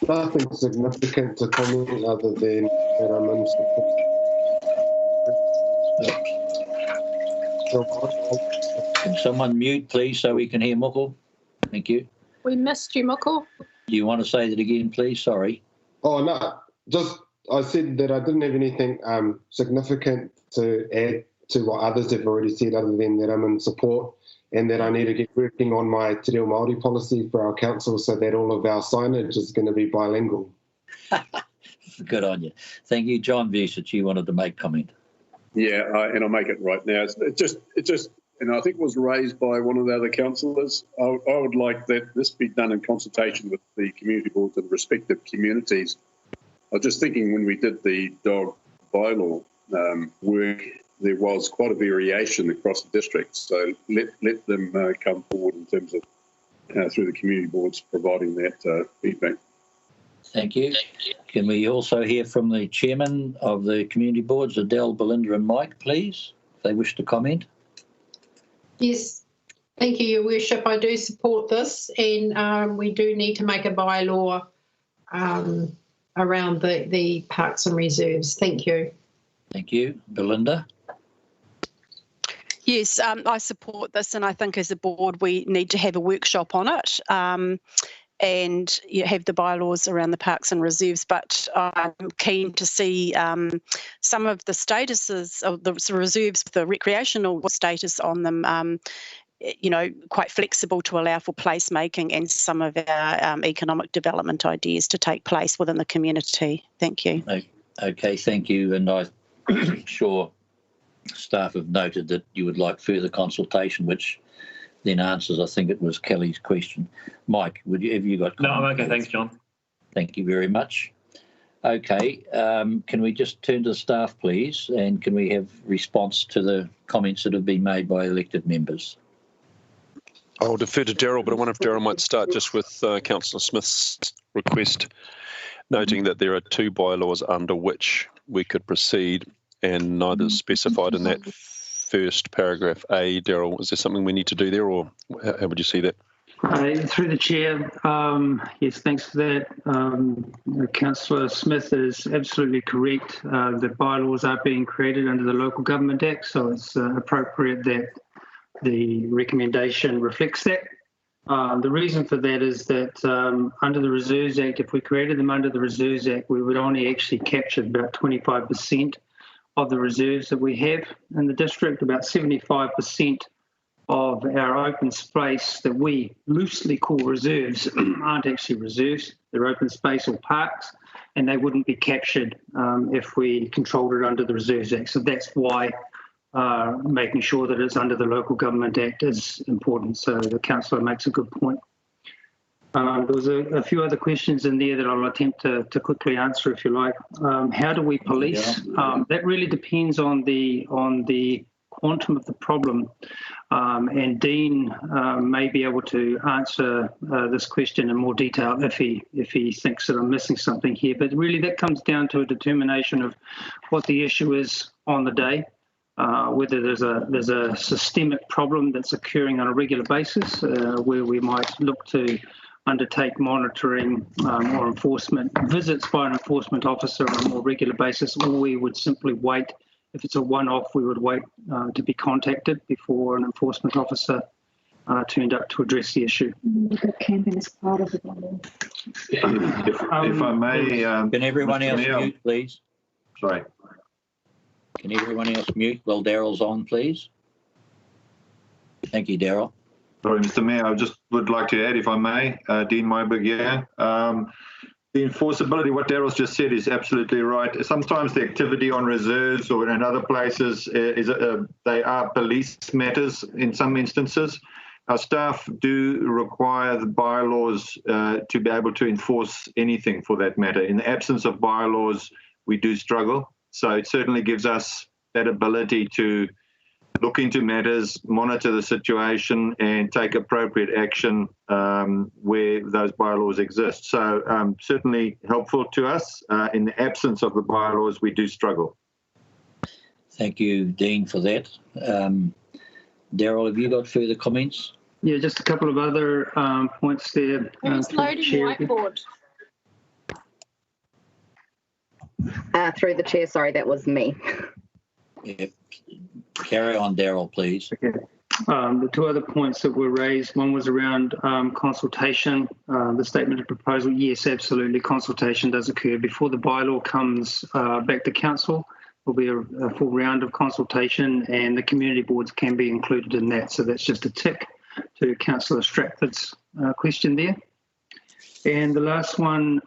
Nothing significant to comment other than that I'm in support. Can someone mute, please, so we can hear Moko? Thank you. We missed you, Moko. Do you want to say that again, please? Sorry. Oh, no. Just I said that I didn't have anything significant to add to what others have already said, other than that I'm in support and that I need to get working on my Te Reo Māori policy for our council so that all of our signage is going to be bilingual. Good on you. Thank you. John Vucic, you wanted to make comment. Yeah, and I'll make it right now. It just, and I think it was raised by one of the other councillors. I would like that this be done in consultation with the community boards of the respective communities. I was just thinking when we did the dog bylaw work, there was quite a variation across the district. So let them come forward in terms of through the community boards providing that feedback. Thank you. Can we also hear from the chairman of the community boards, Adele, Belinda and Mike, please, if they wish to comment? Yes, thank you, Your Worship. I do support this, and we do need to make a bylaw around the parks and reserves. Thank you. Thank you. Belinda? Yes, I support this, and I think as a board we need to have a workshop on it and have the bylaws around the parks and reserves. But I'm keen to see some of the statuses of the reserves, the recreational status on them, quite flexible to allow for placemaking and some of our economic development ideas to take place within the community. Thank you. Okay, thank you. And I'm sure staff have noted that you would like further consultation, which then answers, I think it was Kelly's question. Mike, have you got comments? No, I'm okay. Thanks, John. Thank you very much. Okay, can we just turn to the staff, please, and can we have response to the comments that have been made by elected members? I'll defer to Daryl, but I wonder if Daryl might start just with Councillor Smith's request, noting that there are two bylaws under which we could proceed and neither is specified in that first paragraph A. Daryl, is there something we need to do there, or how would you see that? Through the chair, yes, thanks for that. Councillor Smith is absolutely correct. The bylaws are being created under the Local Government Act, so it's appropriate that the recommendation reflects that. The reason for that is that under the Reserves Act, if we created them under the Reserves Act, we would only actually capture about 25% of the reserves that we have in the district. About 75% of our open space that we loosely call reserves aren't actually reserves. They're open space or parks, and they wouldn't be captured if we controlled it under the Reserves Act. So that's why making sure that it's under the Local Government Act is important. So the councillor makes a good point. There was a few other questions in there that I'll attempt to quickly answer, if you like. How do we police? That really depends on the quantum of the problem, and Dean may be able to answer this question in more detail if he thinks that I'm missing something here. But really, that comes down to a determination of what the issue is on the day. Whether there's a systemic problem that's occurring on a regular basis, where we might look to undertake monitoring or enforcement visits by an enforcement officer on a more regular basis, or we would simply wait. If it's a one-off, we would wait to be contacted before an enforcement officer turned up to address the issue. If I may... can everyone else mute, please? Sorry. Can everyone else mute while Daryl's on, please? Thank you, Daryl. Sorry, Mr. Mayor, I just would like to add, if I may, Dean Myberg here. The enforceability, what Daryl's just said is absolutely right. Sometimes the activity on reserves or in other places, they are police matters in some instances. Our staff do require the bylaws to be able to enforce anything for that matter. In the absence of bylaws, we do struggle. So it certainly gives us that ability to look into matters, monitor the situation, and take appropriate action where those bylaws exist. So certainly helpful to us. In the absence of the bylaws, we do struggle. Thank you, Dean, for that. Daryl, have you got further comments? Yeah, just a couple of other points there. Who's loading whiteboard? Through the chair, sorry, that was me. Yeah. Carry on, Daryl, please. Okay. The two other points that were raised, one was around consultation. The statement of proposal, yes, absolutely, consultation does occur. Before the bylaw comes back to council, there'll be a full round of consultation, and the community boards can be included in that. So that's just a tick to Councillor Stratford's question there. And the last one,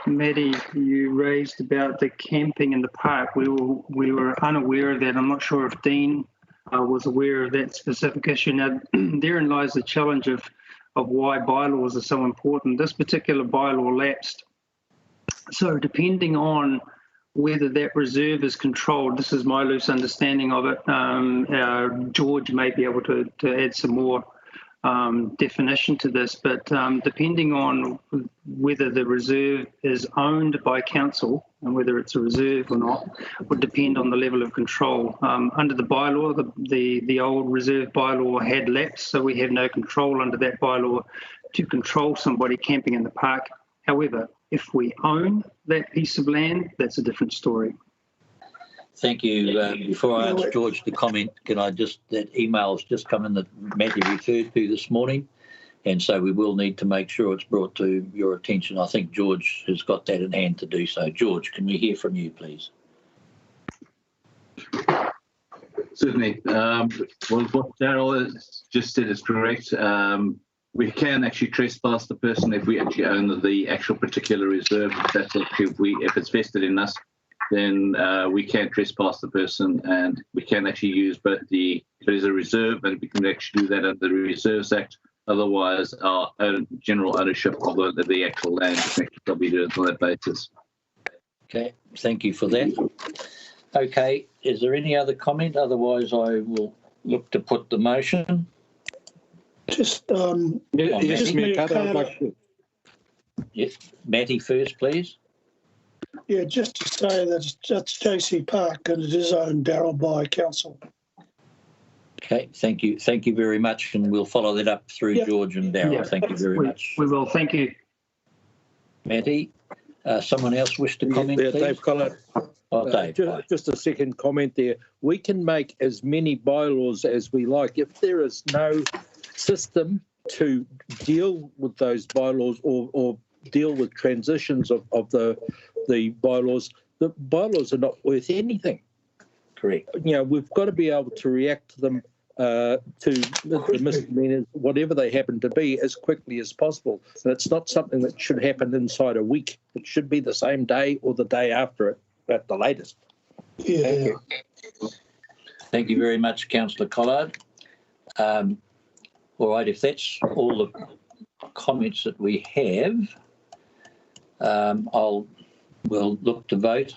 Maddie, you raised about the camping in the park. We were unaware of that. I'm not sure if Dean was aware of that specific issue. Now, therein lies the challenge of why bylaws are so important. This particular bylaw lapsed. So depending on whether that reserve is controlled, this is my loose understanding of it. George may be able to add some more definition to this, but depending on whether the reserve is owned by council and whether it's a reserve or not would depend on the level of control. Under the bylaw, the old reserve bylaw had lapsed, so we have no control under that bylaw to control somebody camping in the park. However, if we own that piece of land, that's a different story. Thank you. Before I ask George to comment, can I just, that email's just come in that Matthew referred to this morning, and so we will need to make sure it's brought to your attention. I think George has got that in hand to do so. George, can we hear from you, please? Certainly. Well, what Darryl has just said is correct. We can actually trespass the person if we actually own the actual particular reserve. If it's vested in us, then we can trespass the person, and we can actually use both if it is a reserve, and we can actually do that under the Reserves Act. Otherwise, our own general ownership of the actual land can probably do it on that basis. Okay, thank you for that. Okay, is there any other comment? Otherwise, I will look to put the motion. Just, yes, Matty first, please. Yeah, just to say that it's JC Park and it is owned, Darryl, by council. Okay, thank you. Thank you very much, and we'll follow that up through George and Darryl. Yeah, thank you very much. We will, thank you. Matty, someone else wish to comment, please? Dave Collard. Dave. Just a second comment there. We can make as many bylaws as we like. If there is no system to deal with those bylaws or deal with transitions of the bylaws are not worth anything. Correct. We've got to be able to react to them, to the misdemeanors, whatever they happen to be, as quickly as possible. And it's not something that should happen inside a week. It should be the same day or the day after it, at the latest. Yeah. Thank you. Thank you very much, Councillor Collard. All right, if that's all the comments that we have, we'll look to vote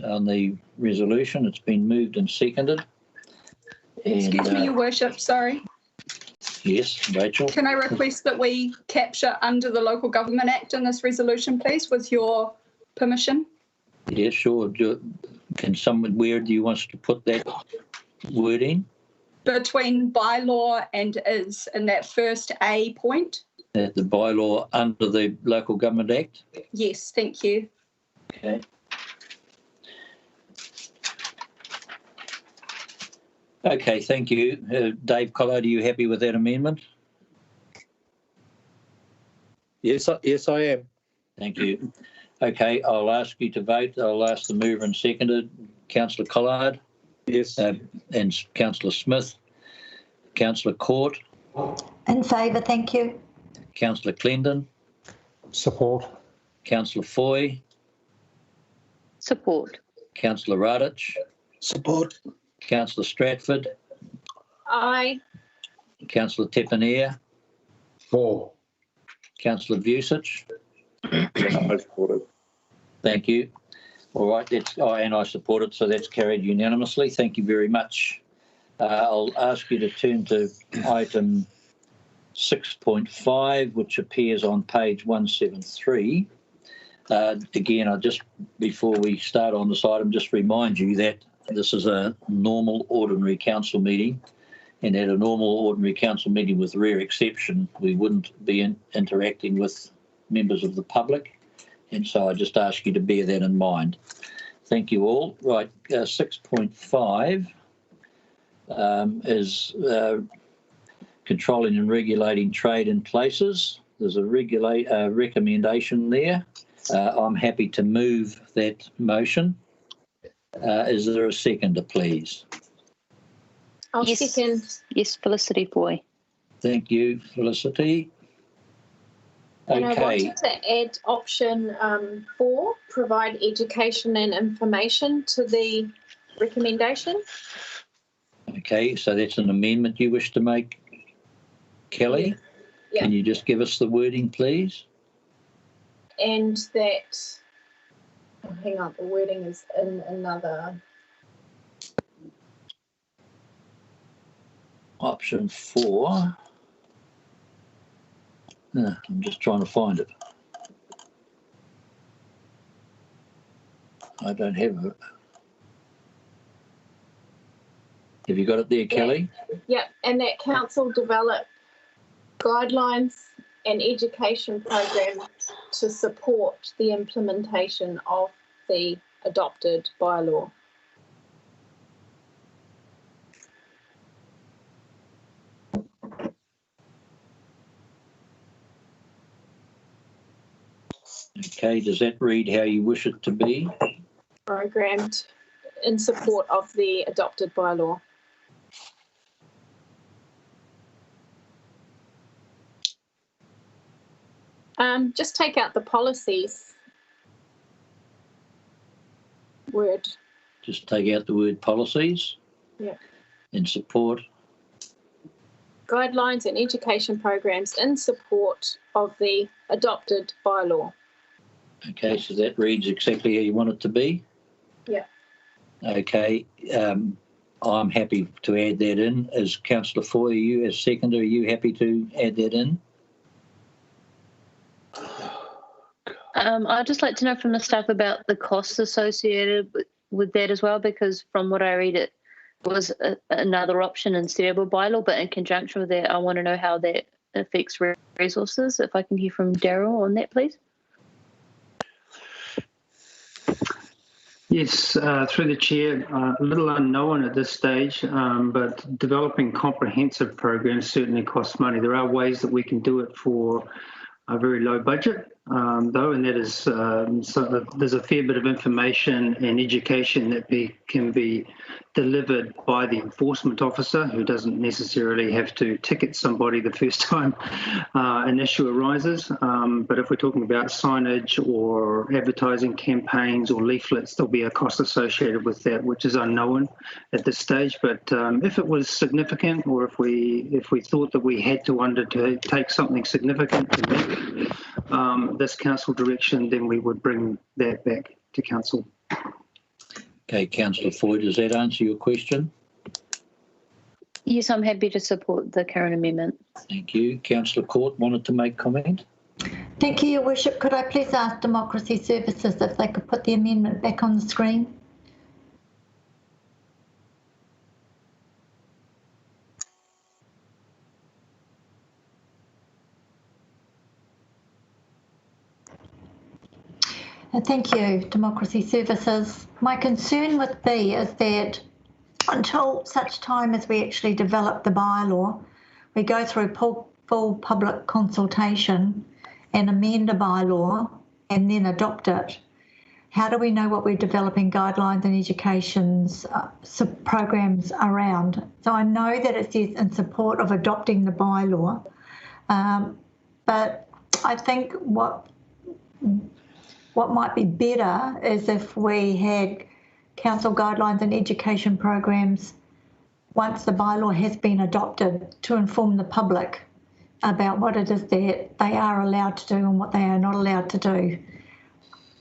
on the resolution. It's been moved and seconded. Excuse me, Your Worship, sorry. Yes, Rachel. Can I request that we capture under the Local Government Act in this resolution, please, with your permission? Yeah, sure. Where do you want us to put that word in? Between bylaw and is, in that first A point. The bylaw under the Local Government Act? Yes, thank you. Okay. Okay, thank you. Dave Collard, are you happy with that amendment? Yes, I am. Thank you. Okay, I'll ask you to vote. I'll ask the mover and seconded. Councillor Collard? Yes. And Councillor Smith? Councillor Court? In favour, thank you. Councillor Clendon? Support. Councillor Foy? Support. Councillor Radich? Support. Councillor Stratford? Aye. Councillor Tepanea? For. Councillor Vucic? I support it. Thank you. All right, and I support it, so that's carried unanimously. Thank you very much. I'll ask you to turn to item 6.5, which appears on page 173. Again, before we start on this item, just remind you that this is a normal ordinary council meeting, and at a normal ordinary council meeting, with rare exception, we wouldn't be interacting with members of the public, and so I just ask you to bear that in mind. Thank you all. Right, 6.5 is controlling and regulating trade in places. There's a recommendation there. I'm happy to move that motion. Is there a seconder, please? I'll Yes. second. Yes, Felicity Foy. Thank you, Felicity. And I Okay, wanted to add option 4, provide education and information to the recommendation. okay, so that's an amendment you wish to make, Kelly? Yeah. Can you just give us the wording, please? And that, oh, hang on, the wording is in another. Option 4. I'm just trying to find it. I don't have it. Have you got it there, Kelly? Yeah, and that council develop guidelines and education programs to support the implementation of the adopted bylaw. Okay, does that read how you wish it to be? Programmed in support of the adopted bylaw. Just take out the policies word. Just take out the word policies Yeah. in support. Guidelines and education programs in support of the adopted bylaw. Okay, so that reads exactly how you want it to be. Yeah. Okay, I'm happy to add that in. As Councillor Foy, you as seconder, are you happy to add that in? I'd just like to know from the staff about the costs associated with that as well, because from what I read, it was another option instead of a bylaw, but in conjunction with that, I want to know how that affects resources. If I can hear from Daryl on that, please. Yes, through the chair, a little unknown at this stage, but developing comprehensive programs certainly costs money. There are ways that we can do it for a very low budget, though, and that is so there's a fair bit of information and education that can be delivered by the enforcement officer, who doesn't necessarily have to ticket somebody the first time an issue arises. But if we're talking about signage or advertising campaigns or leaflets, there'll be a cost associated with that, which is unknown at this stage. But if it was significant, or if we thought that we had to undertake something significant to make this council direction, then we would bring that back to council. Okay, Councillor Foy, does that answer your question? Yes, I'm happy to support the current amendment. Thank you. Councillor Court wanted to make comment. Thank you, Your Worship. Could I please ask Democracy Services if they could put the amendment back on the screen? Thank you, Democracy Services. My concern with B is that until such time as we actually develop the bylaw, we go through full public consultation and amend a bylaw and then adopt it. How do we know what we're developing guidelines and education's programs around? So I know that it says in support of adopting the bylaw, but I think what might be better is if we had council guidelines and education programs once the bylaw has been adopted to inform the public about what it is that they are allowed to do and what they are not allowed to do.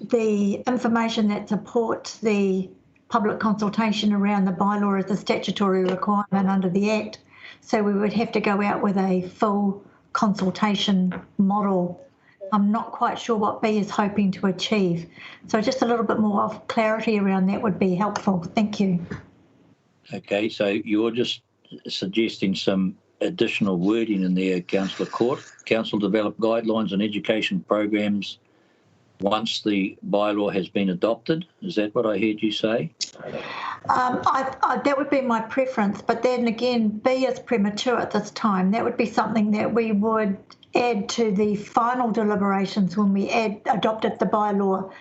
The information that supports the public consultation around the bylaw is a statutory requirement under the Act, so we would have to go out with a full consultation model. I'm not quite sure what B is hoping to achieve. So just a little bit more of clarity around that would be helpful. Thank you. Okay, so you're just suggesting some additional wording in there, Councillor Court. Council develop guidelines and education programs once the bylaw has been adopted. Is that what I heard you say? That would be my preference, but then again, B is premature at this time. That would be something that we would add to the final deliberations when we adopted the bylaw.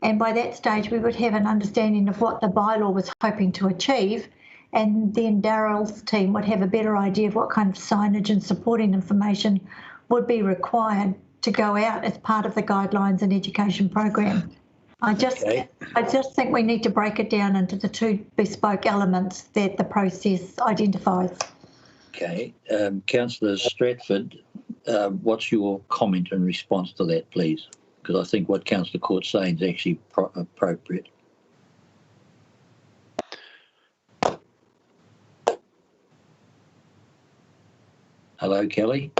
And by that stage, we would have an understanding of what the bylaw was hoping to achieve. And then Daryl's team would have a better idea of what kind of signage and supporting information would be required to go out as part of the guidelines and education program. I just think we need to break it down into the two bespoke elements that the process identifies. Okay, Councillor Stratford, what's your comment in response to that, please? Because I think what Councillor Court's saying is actually appropriate. Hello, Kelly.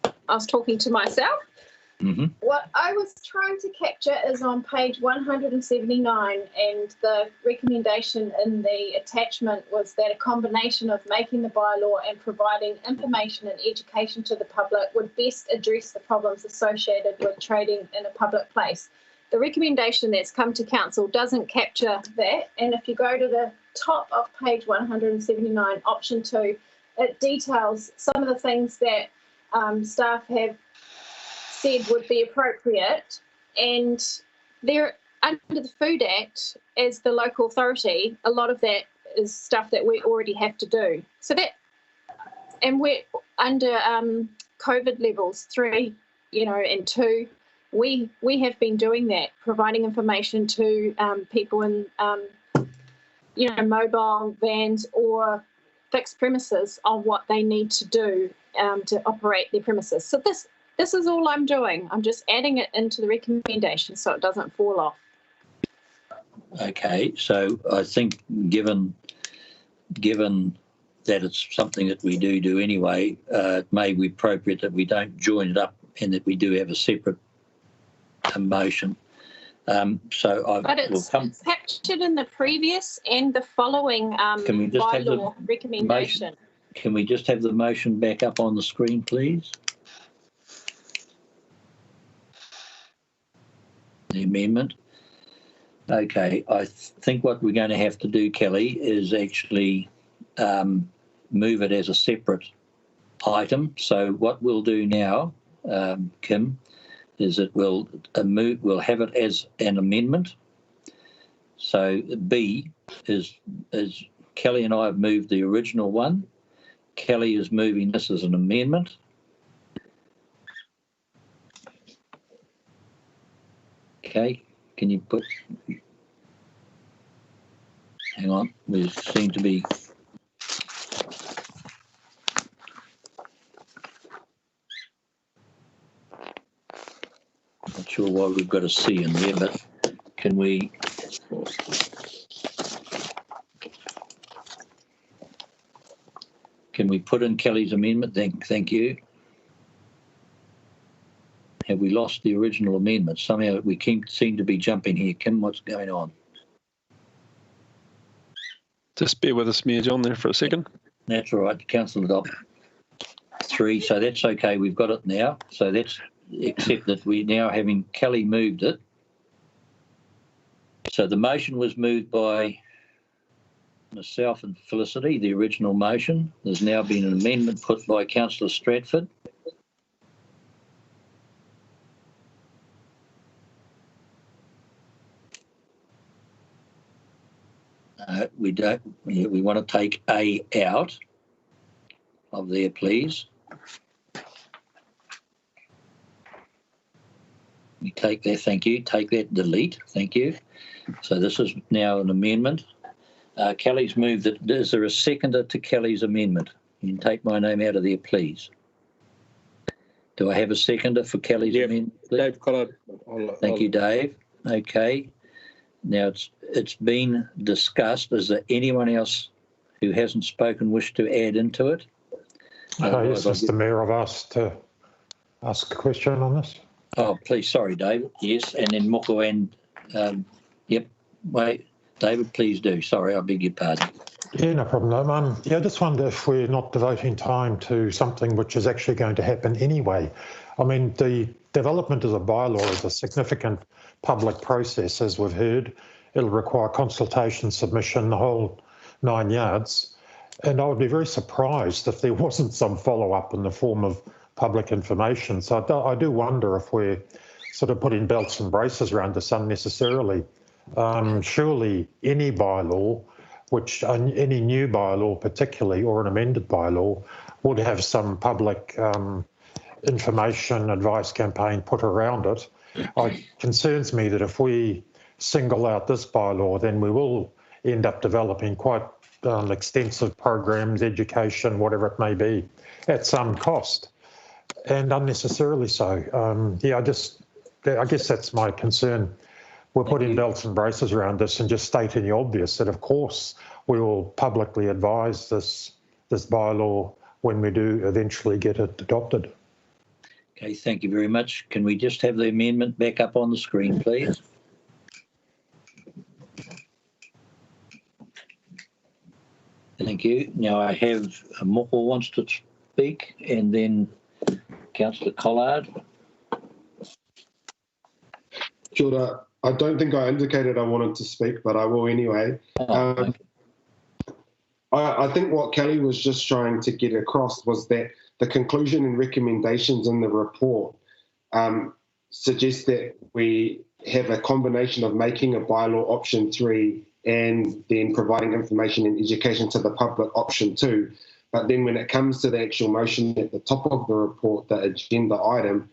I was talking to myself. Mm-hmm. What I was trying to capture is on page 179, and the recommendation in the attachment was that a combination of making the bylaw and providing information and education to the public would best address the problems associated with trading in a public place. The recommendation that's come to council doesn't capture that, and if you go to the top of page 179, option 2, it details some of the things that staff have said would be appropriate, and they're under the Food Act as the local authority. A lot of that is stuff that we already have to do. So that, and we're under COVID levels 3, and 2. We have been doing that, providing information to people in mobile vans or fixed premises on what they need to do to operate their premises. So this is all I'm doing. I'm just adding it into the recommendation so it doesn't fall off. Okay, so I think given that it's something that we do anyway, it may be appropriate that we don't join it up and that we do have a separate motion. But it's captured in the previous and the following bylaw recommendation. Can we just have the motion back up on the screen, please? The amendment. Okay, I think what we're going to have to do, Kelly, is actually move it as a separate item. So what we'll do now, Kim, is that we'll have it as an amendment. So B is Kelly and I have moved the original one. Kelly is moving this as an amendment. Okay, can you put, hang on, we seem to be, not sure why we've got a C in there, but can we, put in Kelly's amendment? Thank you. Have we lost the original amendment? Somehow we seem to be jumping here. Kim, what's going on? Just bear with us, Mayor John, there for a second. That's all right. Councillor Dopp. 3, so that's okay. We've got it now. So that's, except that we're now having Kelly moved it. So the motion was moved by myself and Felicity, the original motion. There's now been an amendment put by Councillor Stratford. We want to take A out of there, please. We take that, thank you. Take that, delete, thank you. So this is now an amendment. Kelly's moved it. Is there a seconder to Kelly's amendment? You can take my name out of there, please. Do I have a seconder for Kelly's amendment? Dave Collard. Thank you, Dave. Okay. Now it's been discussed. Is there anyone else who hasn't spoken wish to add into it? Yes, Mr. Mayor, I've asked to ask a question on this. Oh, please, sorry, David. Yes, and then Moko and yep. Wait, David, please do. Sorry, I beg your pardon. Yeah, no problem. I just wonder if we're not devoting time to something which is actually going to happen anyway. I mean, the development of the bylaw is a significant public process, as we've heard. It'll require consultation, submission, the whole 9 yards. And I would be very surprised if there wasn't some follow-up in the form of public information. So I do wonder if we're sort of putting belts and braces around this unnecessarily. Surely any bylaw, any new bylaw particularly, or an amended bylaw, would have some public information advice campaign put around it. It concerns me that if we single out this bylaw, then we will end up developing quite extensive programs, education, whatever it may be, at some cost, and unnecessarily so. Yeah, I guess that's my concern. We're putting belts and braces around this and just stating the obvious that, of course, we will publicly advise this bylaw when we do eventually get it adopted. Okay, thank you very much. Can we just have the amendment back up on the screen, please? Thank you. Now I have Moko wants to speak, and then Councillor Collard. Kia ora. I don't think I indicated I wanted to speak, but I will anyway. I think what Kelly was just trying to get across was that the conclusion and recommendations in the report suggest that we have a combination of making a bylaw option 3 and then providing information and education to the public option 2. But then when it comes to the actual motion at the top of the report, the agenda item,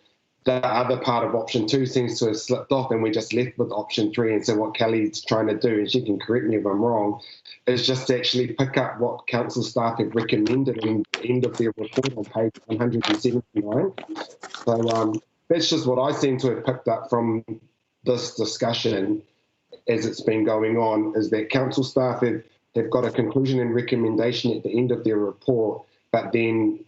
the other part of option 2 seems to have slipped off, and we're just left with option 3. And so what Kelly's trying to do, and she can correct me if I'm wrong, is just to actually pick up what council staff have recommended in the end of their report on page 179. So that's just what I seem to have picked up from this discussion as it's been going on, is that council staff have got a conclusion and recommendation at the end of their report, but then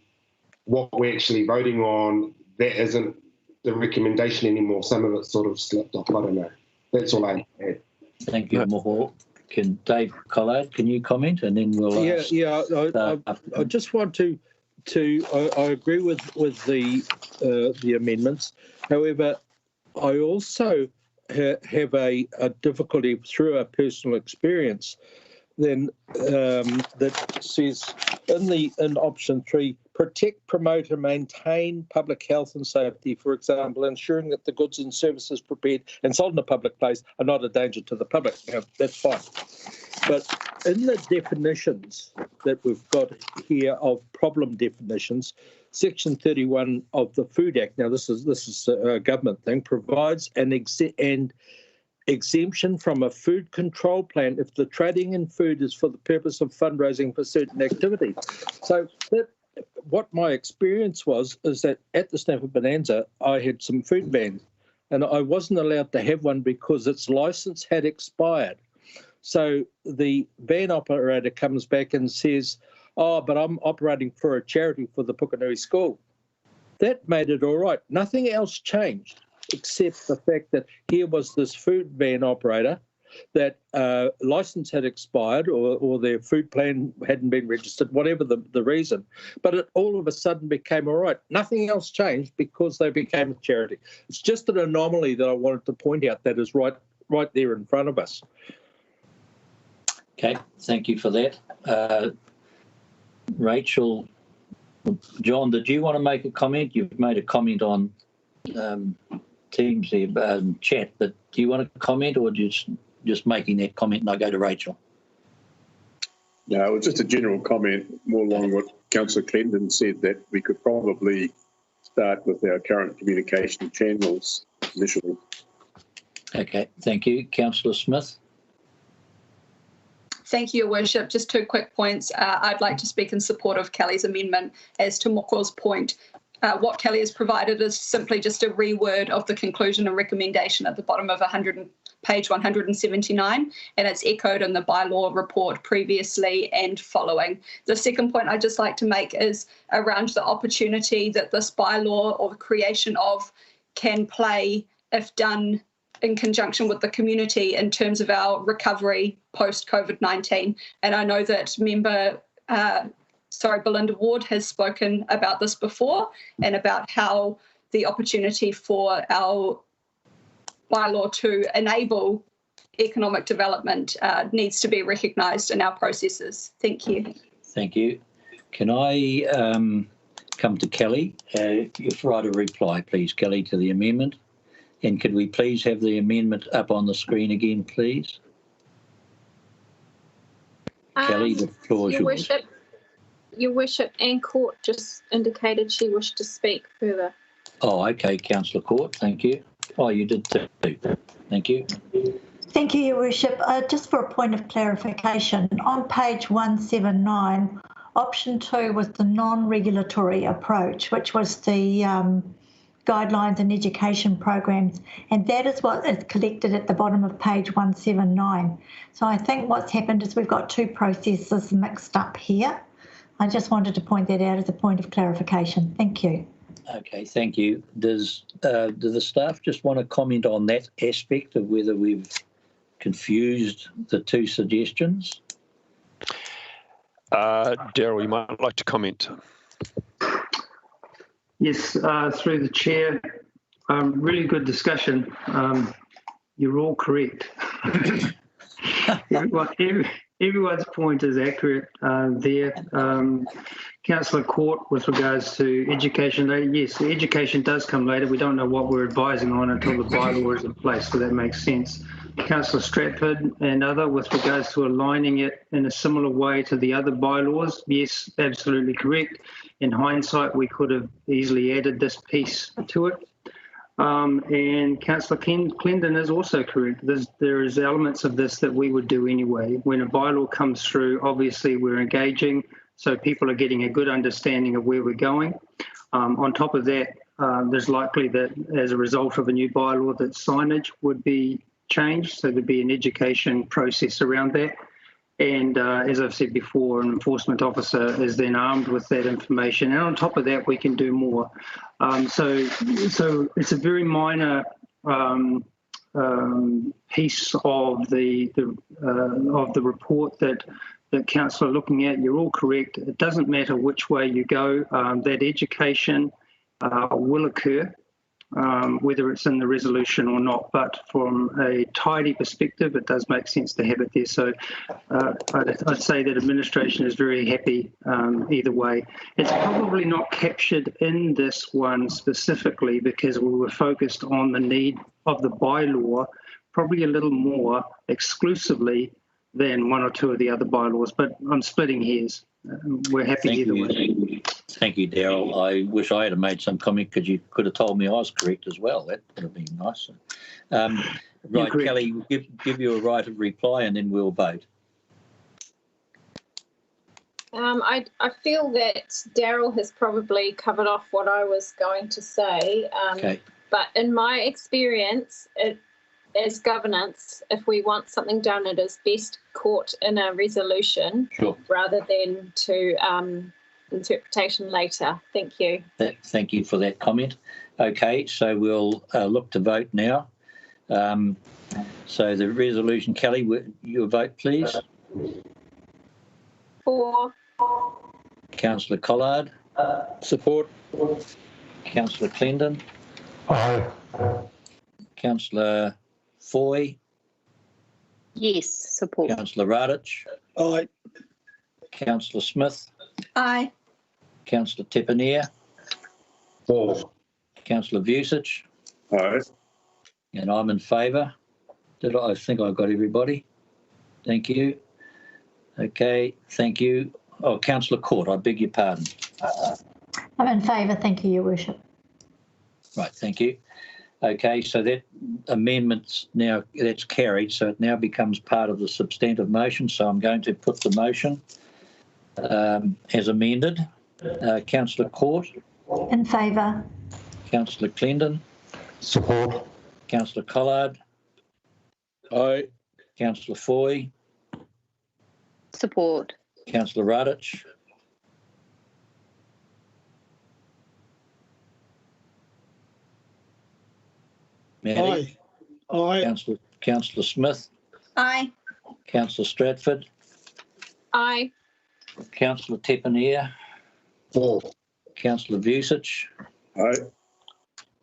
what we're actually voting on, that isn't the recommendation anymore. Some of it sort of slipped off. I don't know. That's all I had. Thank you, Moho. Can Dave Collard, can you comment, and then we'll ask, I just want to I agree with the amendments. However, I also have a difficulty through a personal experience then that says in option 3, protect, promote and maintain public health and safety, for example, ensuring that the goods and services prepared and sold in a public place are not a danger to the public. Now, that's fine. But in the definitions that we've got here of problem definitions, Section 31 of the Food Act, now this is a government thing, provides an exemption from a food control plan if the trading in food is for the purpose of fundraising for certain activities. So what my experience was is that at the Stanford Bonanza, I had some food vans, and I wasn't allowed to have one because its license had expired. So the van operator comes back and says, "Oh, but I'm operating for a charity for the Pukenui School." That made it all right. Nothing else changed except the fact that here was this food van operator that license had expired or their food plan hadn't been registered, whatever the reason. But it all of a sudden became all right. Nothing else changed because they became a charity. It's just an anomaly that I wanted to point out that is right there in front of us. Okay, thank you for that. Rachel, John, did you want to make a comment? You've made a comment on Teams here, chat, but do you want to comment, or just making that comment and I go to Rachel? No, it was just a general comment, more along what Councillor Clendon said, that we could probably start with our current communication channels initially. Okay, thank you. Councillor Smith. Thank you, Your Worship. Just 2 quick points. I'd like to speak in support of Kelly's amendment. As to Moko's point, what Kelly has provided is simply just a reword of the conclusion and recommendation at the bottom of page 179, and it's echoed in the bylaw report previously and following. The second point I'd just like to make is around the opportunity that this bylaw or the creation of can play if done in conjunction with the community in terms of our recovery post-COVID-19. And I know that Belinda Ward has spoken about this before and about how the opportunity for our bylaw to enable economic development needs to be recognised in our processes. Thank you. Thank you. Can I come to Kelly? If right a reply, please, Kelly, to the amendment. And could we please have the amendment up on the screen again, please? Kelly, the floor is yours. Your Worship, Anne Court just indicated she wished to speak further. Oh, okay, Councillor Court, thank you. Oh, you did too. Thank you. Thank you, Your Worship. Just for a point of clarification, on page 179, option 2 was the non-regulatory approach, which was the guidelines and education programs, and that is what is collected at the bottom of page 179. So I think what's happened is we've got two processes mixed up here. I just wanted to point that out as a point of clarification. Thank you. Okay, thank you. Do the staff just want to comment on that aspect of whether we've confused the two suggestions? Daryl, you might like to comment. Yes, through the chair, really good discussion. You're all correct. Everyone's point is accurate there. Councillor Court, with regards to education, yes, the education does come later. We don't know what we're advising on until the bylaw is in place, so that makes sense. Councillor Stratford and other, with regards to aligning it in a similar way to the other bylaws, yes, absolutely correct. In hindsight, we could have easily added this piece to it. And Councillor Clendon is also correct. There is elements of this that we would do anyway. When a bylaw comes through, obviously we're engaging, so people are getting a good understanding of where we're going. On top of that, there's likely that as a result of a new bylaw that signage would be changed, so there'd be an education process around that. And as I've said before, an enforcement officer is then armed with that information. And on top of that, we can do more. So it's a very minor piece of the report that Councillor looking at. You're all correct. It doesn't matter which way you go. That education will occur, whether it's in the resolution or not. But from a tidy perspective, it does make sense to have it there. So I'd say that administration is very happy either way. It's probably not captured in this one specifically because we were focused on the need of the bylaw probably a little more exclusively than one or two of the other bylaws. But I'm splitting hairs. We're happy either way. Thank you, Daryl. I wish I had made some comment because you could have told me I was correct as well. That would have been nice. Right, Kelly, we'll give you a right of reply and then we'll vote. I feel that Daryl has probably covered off what I was going to say. Okay. But in my experience, as governance, if we want something done, it is best caught in a resolution rather than to interpretation later. Thank you. Thank you for that comment. Okay, so we'll look to vote now. So the resolution, Kelly, your vote, please. For. Councillor Collard. Support. Councillor Clendon. Aye. Councillor Foy. Yes, support. Councillor Radich. Aye. Councillor Smith. Aye. Councillor Tepanier. False. Councillor Vucic. Aye. And I'm in favour. I think I've got everybody. Thank you. Okay, thank you. Oh, Councillor Court, I beg your pardon. I'm in favour, thank you, Your Worship. Right, thank you. Okay, so that amendment's now, that's carried, so it now becomes part of the substantive motion. So I'm going to put the motion as amended. Councillor Court. In favour. Councillor Clendon. Support. Councillor Collard. Aye. Councillor Foy. Support. Councillor Radich. Aye. Aye. Councillor Smith. Aye. Councillor Stratford. Aye. Councillor Tepanier. False. Councillor Vucic. Aye.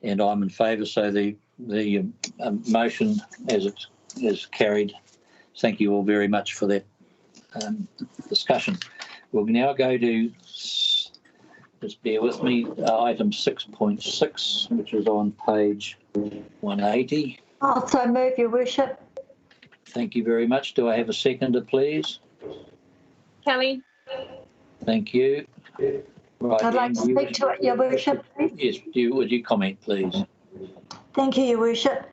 and I'm in favour. So the motion as it is carried. Thank you all very much for that discussion. We'll now go to, just bear with me, item 6.6, which is on page 180. Also move, Your Worship. Thank you very much. Do I have a seconder, please? Kelly. Thank you. Right, I'd like to speak to it, Your Worship. Yes, would you comment, please? Thank you, Your Worship.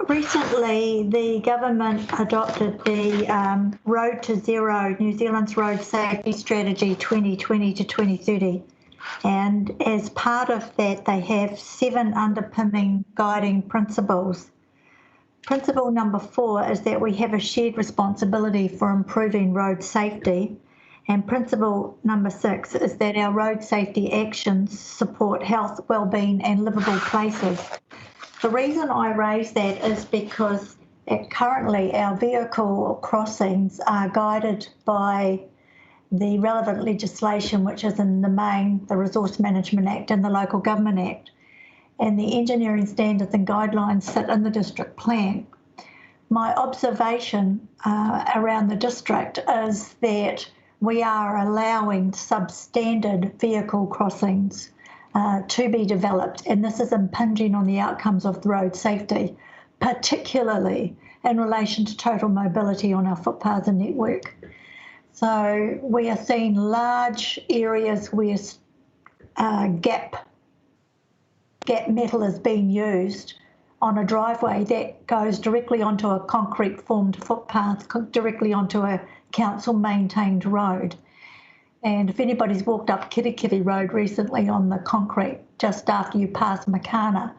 Recently, the government adopted the Road to Zero, New Zealand's Road Safety Strategy 2020 to 2030. And as part of that, they have 7 underpinning guiding principles. Principle number 4 is that we have a shared responsibility for improving road safety. And principle number 6 is that our road safety actions support health, well-being and livable places. The reason I raise that is because currently our vehicle crossings are guided by the relevant legislation, which is in the main, the Resource Management Act and the Local Government Act. And the engineering standards and guidelines sit in the district plan. My observation around the district is that we are allowing substandard vehicle crossings to be developed, and this is impinging on the outcomes of the road safety, particularly in relation to total mobility on our footpaths and network. So we are seeing large areas where gap metal is being used on a driveway that goes directly onto a concrete formed footpath, directly onto a council maintained road. And if anybody's walked up Kirikiri Road recently on the concrete just after you pass Makana,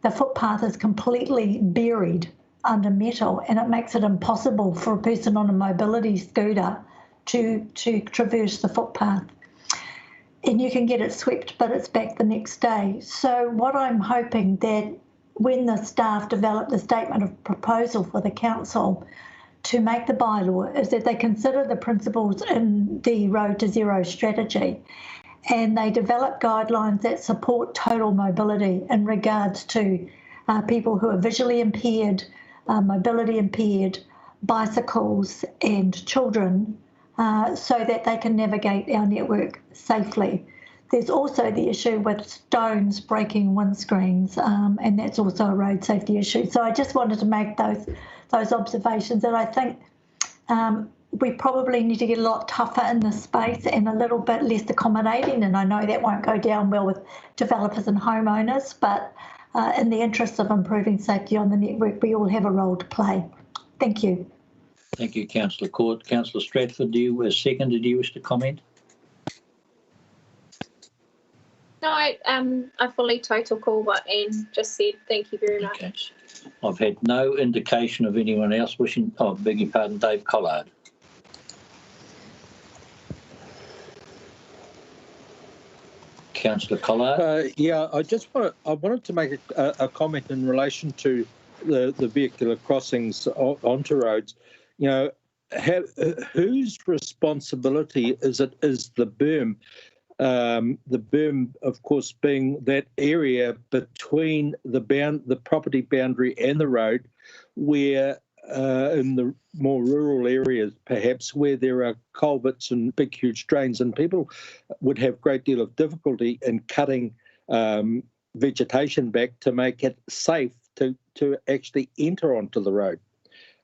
the footpath is completely buried under metal, and it makes it impossible for a person on a mobility scooter to traverse the footpath. And you can get it swept, but it's back the next day. So what I'm hoping that when the staff develop the statement of proposal for the council to make the bylaw is that they consider the principles in the Road to Zero strategy and they develop guidelines that support total mobility in regards to people who are visually impaired, mobility impaired, bicycles and children so that they can navigate our network safely. There's also the issue with stones breaking windscreens, and that's also a road safety issue. So I just wanted to make those observations, and I think we probably need to get a lot tougher in this space and a little bit less accommodating, and I know that won't go down well with developers and homeowners, but in the interest of improving safety on the network, we all have a role to play. Thank you. Thank you, Councillor Court. Councillor Stratford, do you, as seconder, do you wish to comment? No, I fully total call what Anne just said. Thank you very much. Okay. I've had no indication of anyone else wishing. Oh, beg your pardon, Dave Collard. Councillor Collard. Yeah, I wanted to make a comment in relation to the vehicular crossings onto roads. You know, whose responsibility is it? Is the berm? The berm, of course, being that area between the property boundary and the road, where in the more rural areas, perhaps where there are culverts and big, huge drains, and people would have a great deal of difficulty in cutting vegetation back to make it safe to actually enter onto the road.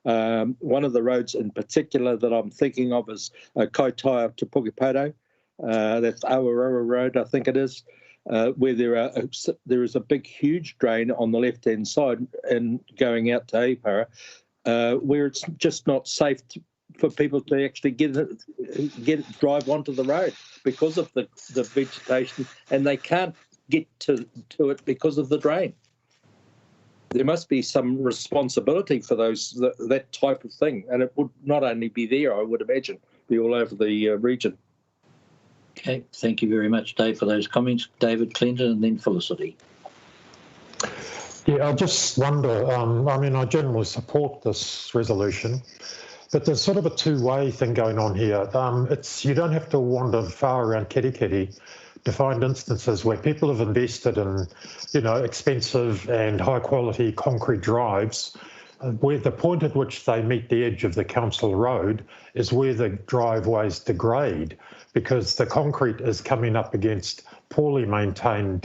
One of the roads in particular that I'm thinking of is Kaitaia to Pukepoto. That's Awaroa Road, I think it is, where there is a big, huge drain on the left-hand side and going out to Aipara, where it's just not safe for people to actually drive onto the road because of the vegetation, and they can't get to it because of the drain. There must be some responsibility for that type of thing, and it would not only be there, I would imagine, be all over the region. Okay, thank you very much, Dave, for those comments. David Clinton and then Felicity. Yeah, I just wonder, I mean, I generally support this resolution, but there's sort of a two-way thing going on here. You don't have to wander far around Kirikiri defined instances where people have invested in, expensive and high quality concrete drives, where the point at which they meet the edge of the council road is where the driveways degrade, because the concrete is coming up against poorly maintained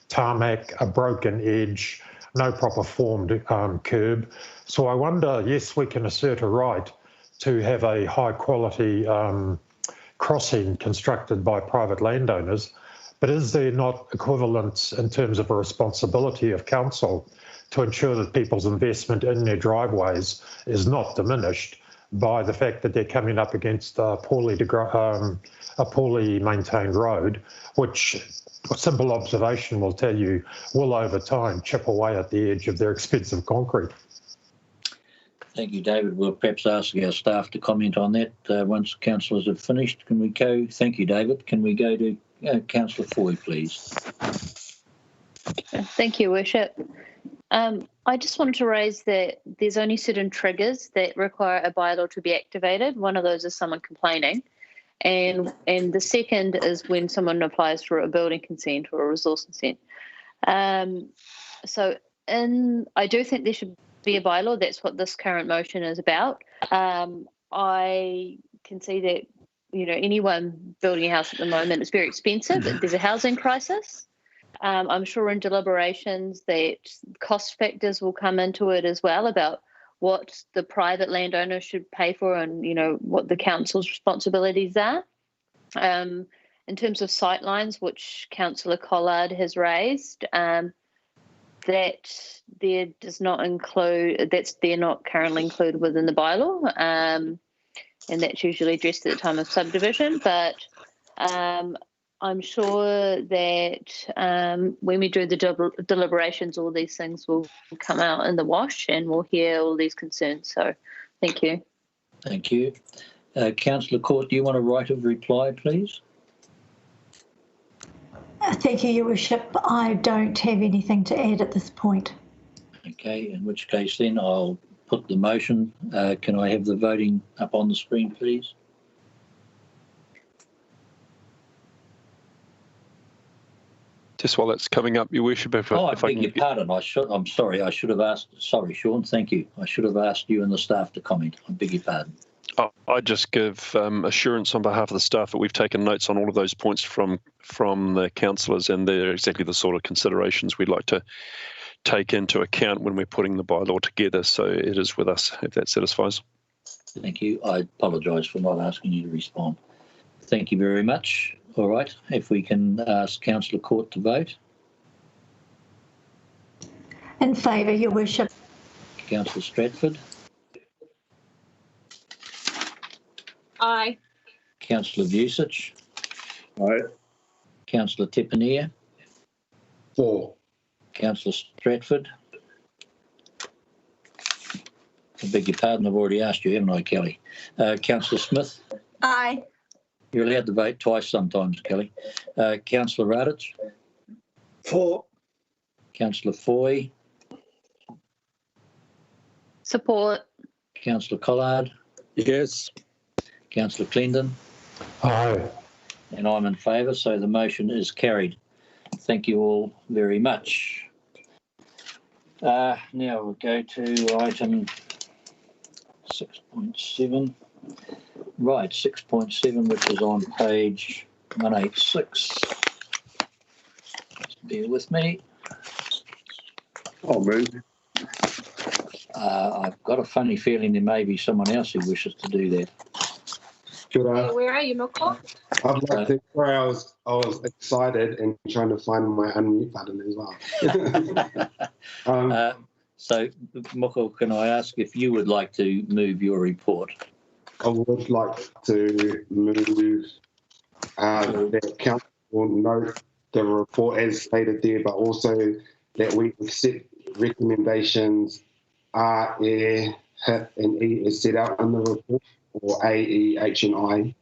tarmac, a broken edge, no proper formed curb. So I wonder, yes, we can assert a right to have a high quality crossing constructed by private landowners, but is there not equivalence in terms of a responsibility of council to ensure that people's investment in their driveways is not diminished by the fact that they're coming up against a poorly maintained road, which a simple observation will tell you will over time chip away at the edge of their expensive concrete. Thank you, David. We'll perhaps ask our staff to comment on that once councillors have finished. Can we go? Thank you, David. Can we go to Councillor Foy, please? Thank you, Worship. I just wanted to raise that there's only certain triggers that require a bylaw to be activated. One of those is someone complaining. And the second is when someone applies for a building consent or a resource consent. So I do think there should be a bylaw. That's what this current motion is about. I can see that, anyone building a house at the moment is very expensive. There's a housing crisis. I'm sure in deliberations that cost factors will come into it as well about what the private landowner should pay for and, what the council's responsibilities are. In terms of sightlines, which Councillor Collard has raised, that there does not include, they're not currently included within the bylaw, and that's usually addressed at the time of subdivision. But I'm sure that when we do the deliberations, all these things will come out in the wash and we'll hear all these concerns. So thank you. Thank you. Councillor Court, do you want a right of reply, please? Thank you, Your Worship. I don't have anything to add at this point. Okay, in which case then I'll put the motion. Can I have the voting up on the screen, please? Just while that's coming up, Your Worship, I beg your pardon. I'm sorry. I should have asked. Sorry, Sean. Thank you. I should have asked you and the staff to comment. I beg your pardon. I just give assurance on behalf of the staff that we've taken notes on all of those points from the councillors, and they're exactly the sort of considerations we'd like to take into account when we're putting the bylaw together. So it is with us, if that satisfies. Thank you. I apologise for not asking you to respond. Thank you very much. All right. If we can ask Councillor Court to vote. In favour, Your Worship. Councillor Stratford. Aye. Councillor Vucic. Aye. Councillor Tepanier. For. Councillor Stratford. I beg your pardon, I've already asked you, haven't I, Kelly? Councillor Smith. Aye. You're allowed to vote twice sometimes, Kelly. Councillor Radich. For. Councillor Foy. Support. Councillor Collard. Yes. Councillor Clendon. Aye. And I'm in favour, so the motion is carried. Thank you all very much. Now we'll go to item 6.7. Right, 6.7, which is on page 186. Just bear with me. I'll move. I've got a funny feeling there may be someone else who wishes to do that. Where are you, Moko? I'd like to. Sorry, I was excited and trying to find my unmute button as well. So, Moko, can I ask if you would like to move your report? I would like to move that council will note the report as stated there, but also that we accept recommendations R, E, H, and E as set out in the report, or A, E, H, and I.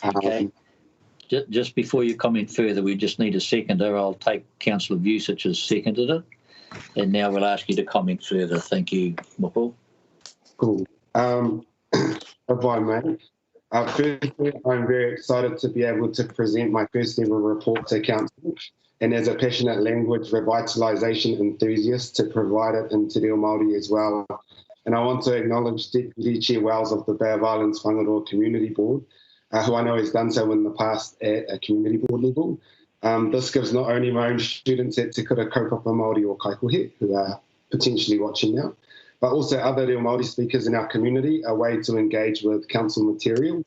Okay. Just before you comment further, we just need a seconder. I'll take Councillor Vucic has seconded it. And now we'll ask you to comment further. Thank you, Moko. Cool. If I may, Firstly, I'm very excited to be able to present my first ever report to Council, and as a passionate language revitalisation enthusiast to provide it in Te Reo Māori as well. And I want to acknowledge Deputy Chair Wells of the Bay of Islands Whangaroa Community Board, who I know has done so in the past at a community board level. This gives not only my own students at Te Kura Kaupapa Māori or Kaikohe, who are potentially watching now, but also other Reo Māori speakers in our community, a way to engage with council material.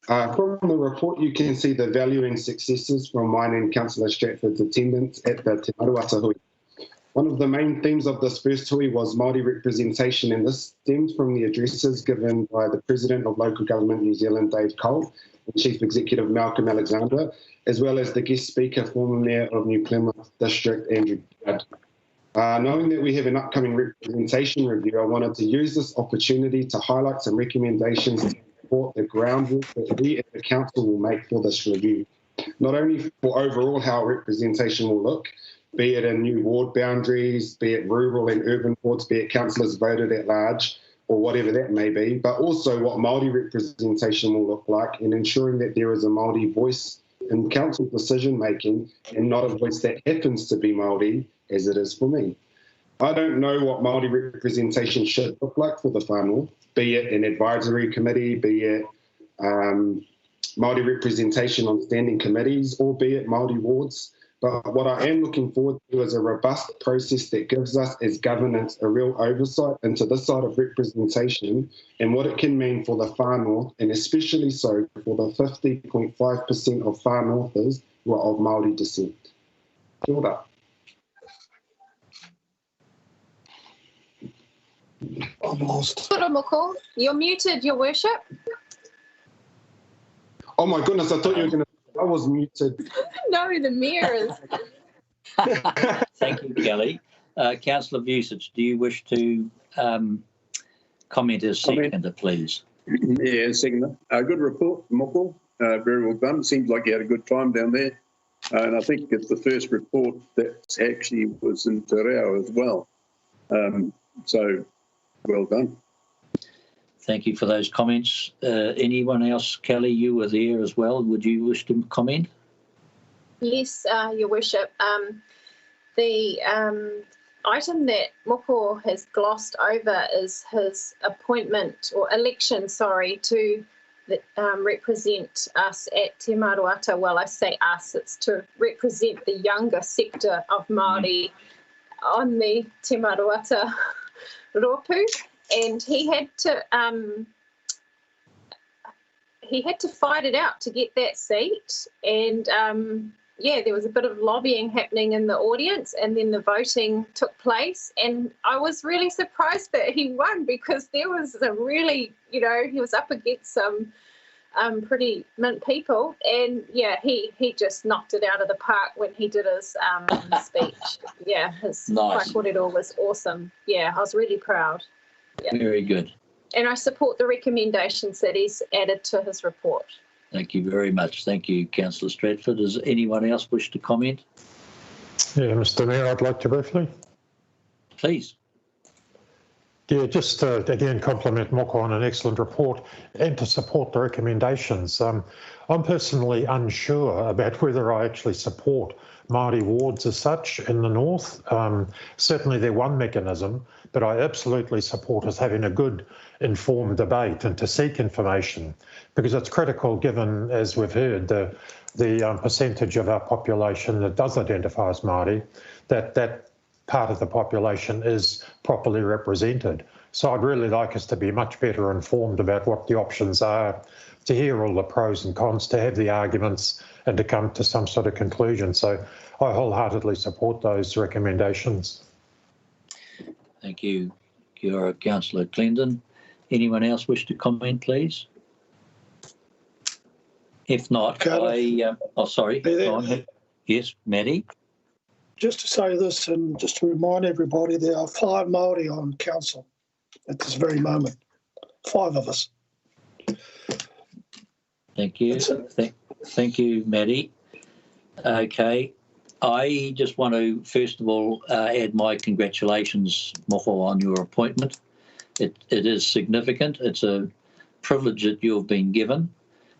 From the report, you can see the valuing successes from mine and Councillor Stratford's attendance at the Te Maruata Hui. One of the main themes of this first hui was Māori representation, and this stemmed from the addresses given by the President of Local Government New Zealand, Dave Cole, and Chief Executive Malcolm Alexander, as well as the guest speaker, former Mayor of New Plymouth District, Andrew Budd. Knowing that we have an upcoming representation review, I wanted to use this opportunity to highlight some recommendations to support the groundwork that we as the Council will make for this review. Not only for overall how representation will look, be it in new ward boundaries, be it rural and urban wards, be it councillors voted at large, or whatever that may be, but also what Māori representation will look like, and ensuring that there is a Māori voice in council decision making and not a voice that happens to be Māori, as it is for me. I don't know what Māori representation should look like for the whānau, be it an advisory committee, be it Māori representation on standing committees, or be it Māori wards. But what I am looking forward to is a robust process that gives us as governance a real oversight into this side of representation and what it can mean for the Far North, and especially so for the 50.5% of Far Northers who are of Māori descent. Kia ora. I'm lost. Kia ora, Moko. You're muted, Your Worship. Oh my goodness, I thought you were going to. I was muted. No, the Mayor is. Thank you, Kelly. Councillor Vucic, do you wish to comment as seconder, please? Yeah, seconder. Good report, Moko. Very well done. Seems like you had a good time down there. And I think it's the first report that actually was in Te Reo as well. So, well done. Thank you for those comments. Anyone else? Kelly, you were there as well. Would you wish to comment? Yes, Your Worship. The item that Moko has glossed over is his appointment or election, to represent us at Te Maruata. Well, I say us, it's to represent the younger sector of Māori on the Te Maruata Rōpū. And he had to fight it out to get that seat. And there was a bit of lobbying happening in the audience, and then the voting took place. And I was really surprised that he won, because there was a really, he was up against some pretty mint people. And he just knocked it out of the park when he did his speech. Yeah, his nice. Kaikorero was awesome. Yeah, I was really proud. Yeah. Very good. And I support the recommendations that he's added to his report. Thank you very much. Thank you, Councillor Stratford. Does anyone else wish to comment? Yeah, Mr. Mayor, I'd like to briefly. Please. Yeah, just again compliment Moko on an excellent report and to support the recommendations. I'm personally unsure about whether I actually support Māori wards as such in the north. Certainly they're one mechanism, but I absolutely support us having a good informed debate and to seek information, because it's critical given, as we've heard, the percentage of our population that does identify as Māori, that part of the population is properly represented. So I'd really like us to be much better informed about what the options are, to hear all the pros and cons, to have the arguments and to come to some sort of conclusion. So I wholeheartedly support those recommendations. Thank you, Councillor Clendon. Anyone else wish to comment, please? If not, sorry. Go on. Yes, Maddie. Just to say this and just to remind everybody, there are 5 Māori on council at this very moment. 5 of us. Thank you. Thank you, Maddie. Okay. I just want to, first of all, add my congratulations, Moko, on your appointment. It is significant. It's a privilege that you've been given,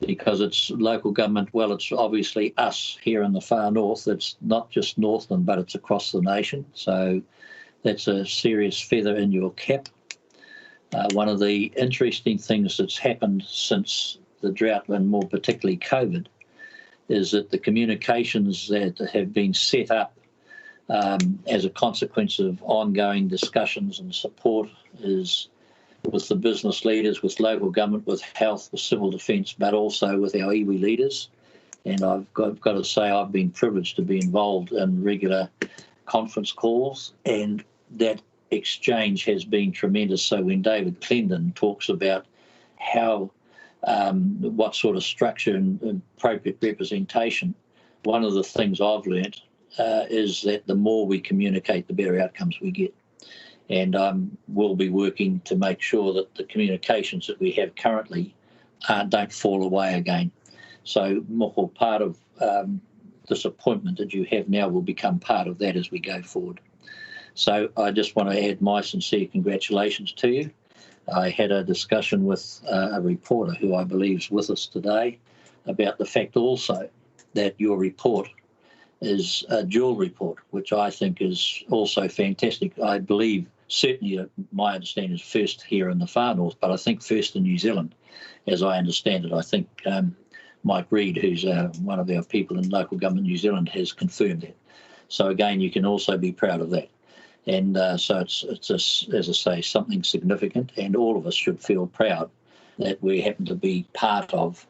because it's local government. Well, it's obviously us here in the far north. It's not just Northland, but it's across the nation. So that's a serious feather in your cap. One of the interesting things that's happened since the drought, and more particularly COVID, is that the communications that have been set up as a consequence of ongoing discussions and support is with the business leaders, with local government, with health, with civil defence, but also with our iwi leaders. And I've got to say I've been privileged to be involved in regular conference calls, and that exchange has been tremendous. So when David Clendon talks about how what sort of structure and appropriate representation, one of the things I've learnt is that the more we communicate, the better outcomes we get. And we'll be working to make sure that the communications that we have currently don't fall away again. So, Moko, part of this appointment that you have now will become part of that as we go forward. So I just want to add my sincere congratulations to you. I had a discussion with a reporter who I believe is with us today about the fact also that your report is a dual report, which I think is also fantastic. I believe, certainly my understanding is first here in the far north, but I think first in New Zealand, as I understand it. I think Mike Reid, who's one of our people in local government New Zealand, has confirmed that. So again, you can also be proud of that. And so it's just, as I say, something significant, and all of us should feel proud that we happen to be part of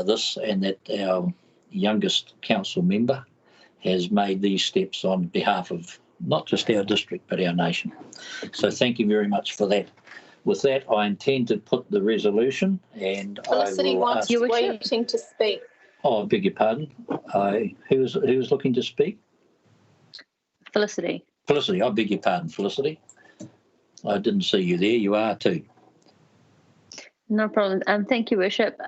this, and that our youngest council member has made these steps on behalf of not just our district, but our nation. So thank you very much for that. With that, I intend to put the resolution, and Felicity wants you waiting to speak. Oh, I beg your pardon. Who's looking to speak? Felicity. Felicity, I beg your pardon, Felicity. I didn't see you there. You are too. No problem. Thank you, Worship.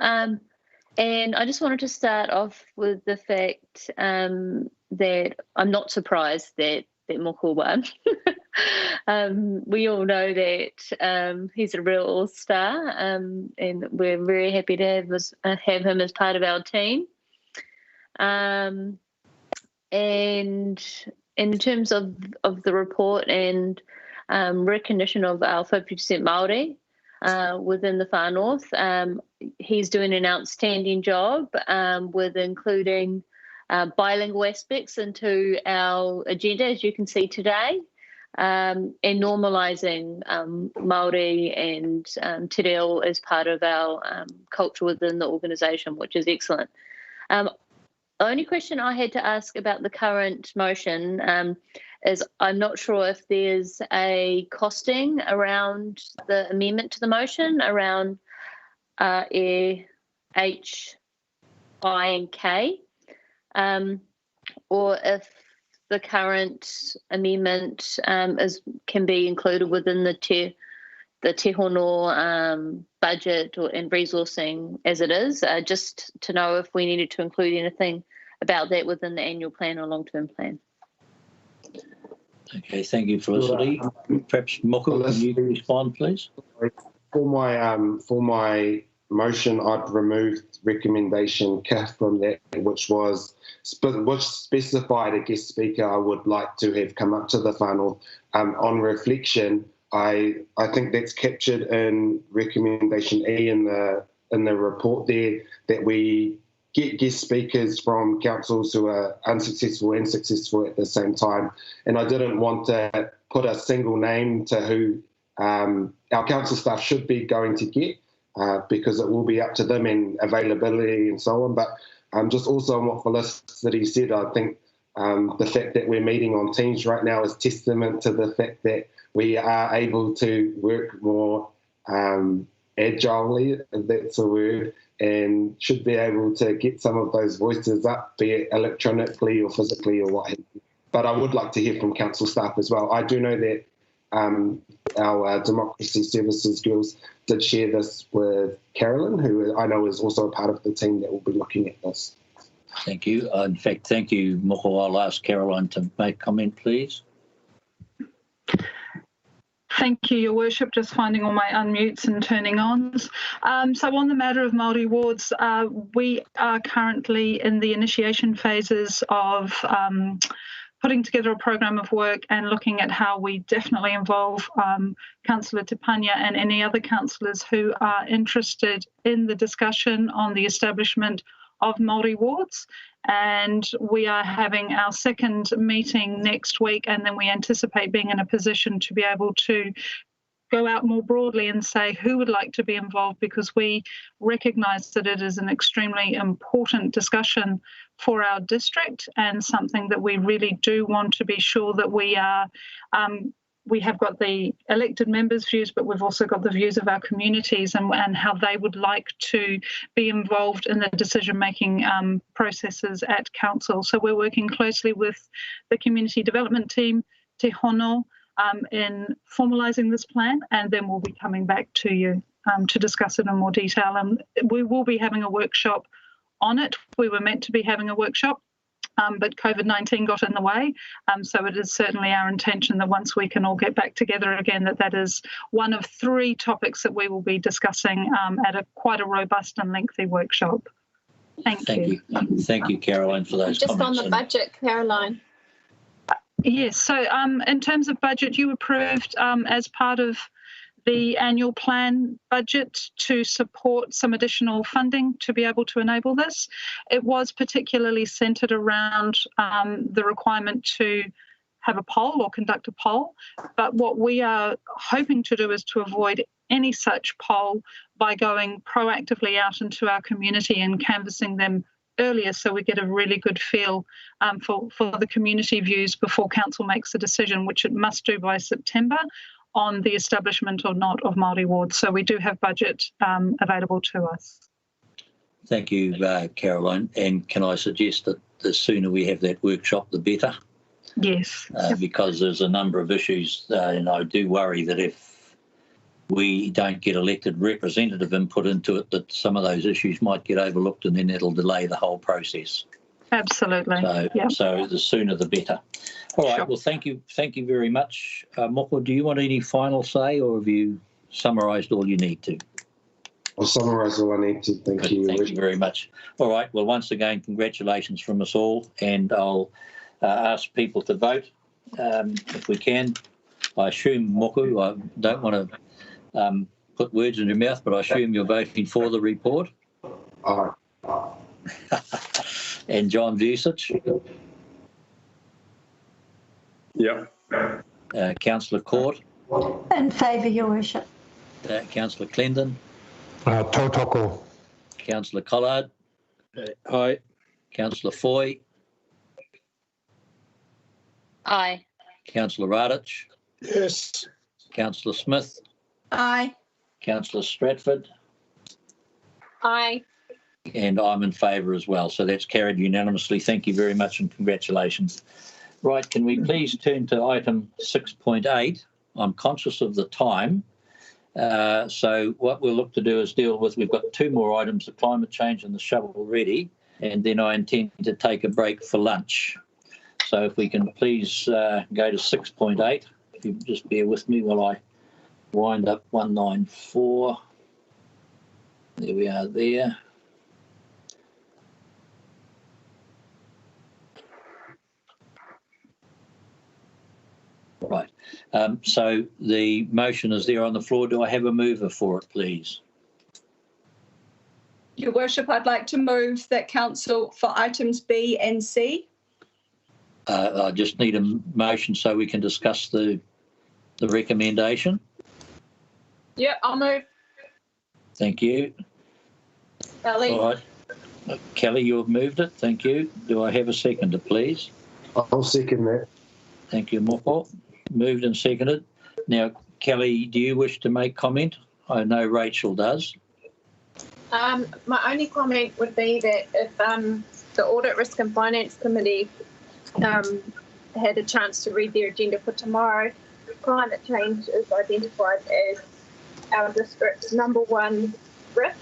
And I just wanted to start off with the fact that I'm not surprised that Moko won. We all know that he's a real all-star, and we're very happy to have him as part of our team. And in terms of the report and recognition of our 50% Māori within the far north, he's doing an outstanding job with including bilingual aspects into our agenda, as you can see today, and normalising Māori and te reo as part of our culture within the organisation, which is excellent. The only question I had to ask about the current motion is I'm not sure if there's a costing around the amendment to the motion around H, I and K, or if the current amendment can be included within the Te Hono budget and resourcing as it is, just to know if we needed to include anything about that within the annual plan or long-term plan. Okay, thank you, Felicity. Perhaps Moko, can you respond, please? For my motion, I'd removed recommendation K from that, which specified a guest speaker I would like to have come up to the whānau. On reflection, I think that's captured in recommendation E in the report there, that we get guest speakers from councils who are unsuccessful and successful at the same time. And I didn't want to put a single name to who our council staff should be going to get, because it will be up to them and availability and so on. But just also on what Felicity said, I think the fact that we're meeting on Teams right now is testament to the fact that we are able to work more agilely, if that's a word, and should be able to get some of those voices up, be it electronically or physically or what have you. But I would like to hear from council staff as well. I do know that our Democracy Services girls did share this with Carolyn, who I know is also a part of the team that will be looking at this. Thank you. In fact, thank you, Moko. I'll ask Caroline to make comment, please. Thank you, Your Worship. Just finding all my unmutes and turning ons. So on the matter of Māori wards, we are currently in the initiation phases of putting together a program of work and looking at how we definitely involve Councillor Te Panya and any other councillors who are interested in the discussion on the establishment of Māori wards. And we are having our second meeting next week, and then we anticipate being in a position to be able to go out more broadly and say who would like to be involved, because we recognise that it is an extremely important discussion for our district and something that we really do want to be sure that we are we have got the elected members' views, but we've also got the views of our communities and how they would like to be involved in the decision-making processes at council. So we're working closely with the community development team, Te Hono, in formalising this plan, and then we'll be coming back to you to discuss it in more detail. We will be having a workshop on it. We were meant to be having a workshop, but COVID-19 got in the way. So it is certainly our intention that once we can all get back together again, that is one of 3 topics that we will be discussing at quite a robust and lengthy workshop. Thank you. Thank you, Caroline, for those just comments. On the budget, Caroline. Yes, so in terms of budget, you approved as part of the annual plan budget to support some additional funding to be able to enable this. It was particularly centred around the requirement to have a poll or conduct a poll, but what we are hoping to do is to avoid any such poll by going proactively out into our community and canvassing them earlier, so we get a really good feel for the community views before council makes a decision, which it must do by September, on the establishment or not of Māori wards. So we do have budget available to us. Thank you, Caroline. And can I suggest that the sooner we have that workshop, the better? Yes. Because there's a number of issues, and I do worry that if we don't get elected representative input into it, that some of those issues might get overlooked, and then it'll delay the whole process. Absolutely. So the sooner the better. All right. Sure. Well, thank you very much, Moko. Do you want any final say, or have you summarised all you need to? I'll summarise all I need to. Thank you. Thank you very much. All right. Well, once again, congratulations from us all, and I'll ask people to vote if we can. I assume, Moko, I don't want to put words in your mouth, but I assume you're voting for the report. And John Vucic? Yeah. Councillor Court? In favour, Your Worship. Councillor Clendon? Tautoko. Councillor Collard? Aye. Councillor Foy? Aye. Councillor Radich? Yes. Councillor Smith? Aye. Councillor Stratford? Aye. And I'm in favour as well. So that's carried unanimously. Thank you very much and congratulations. Right, can we please turn to item 6.8? I'm conscious of the time. So what we'll look to do is deal with, we've got 2 more items, the climate change and the shovel ready, and then I intend to take a break for lunch. So if we can please go to 6.8, if you just bear with me while I wind up 194. There we are there. Right. So the motion is there on the floor. Do I have a mover for it, please? Your Worship, I'd like to move that council for items B and C. I just need a motion so we can discuss the recommendation. Yep, I'll move. Thank you. Kelly. All right. Kelly, you have moved it. Thank you. Do I have a seconder, please? I'll second that. Thank you, Moko. Moved and seconded. Now, Kelly, do you wish to make comment? I know Rachel does. My only comment would be that if the Audit, Risk and Finance Committee had a chance to read their agenda for tomorrow, climate change is identified as our district's #1 risk,